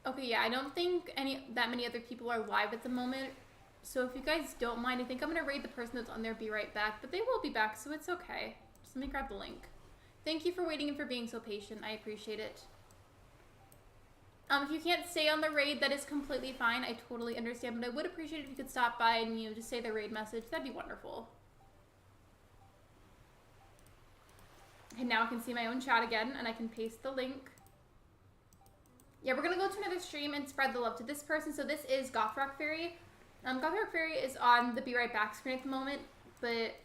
Okay, yeah, I don't think that many other people are live at the moment. So if you guys don't mind, I think I'm going to raid the person that's on there Be Right Back. But they will be back, so it's okay. Just let me grab the link. Thank you for waiting and for being so patient. I appreciate it. If you can't stay on the raid, that is completely fine. I totally understand. But I would appreciate it if you could stop by and, you know, just say the raid message. That'd be wonderful. And now I can see my own chat again, and I can paste the link. Yeah, we're gonna go to another stream and spread the love to this person. So this is Gothrock Fairy. Gothrock Fairy is on the Be Right Back screen at the moment, but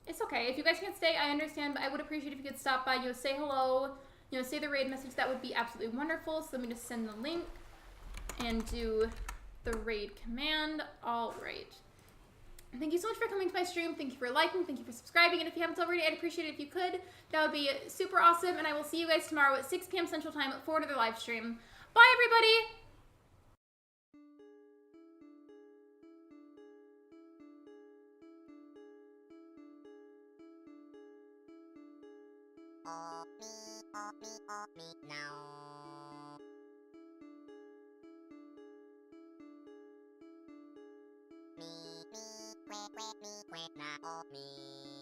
it's okay. If you guys can't stay, I understand, but I would appreciate if you could stop by, you know, say hello, you know, say the raid message. That would be absolutely wonderful. So let me just send the link and do the raid command. All right. Thank you so much for coming to my stream. Thank you for liking. Thank you for subscribing. And if you haven't already, I'd appreciate it if you could. That would be super awesome. And I will see you guys tomorrow at 6 p.m. Central Time for another live stream. Bye, everybody! Me now. Me quit me, quit now, me.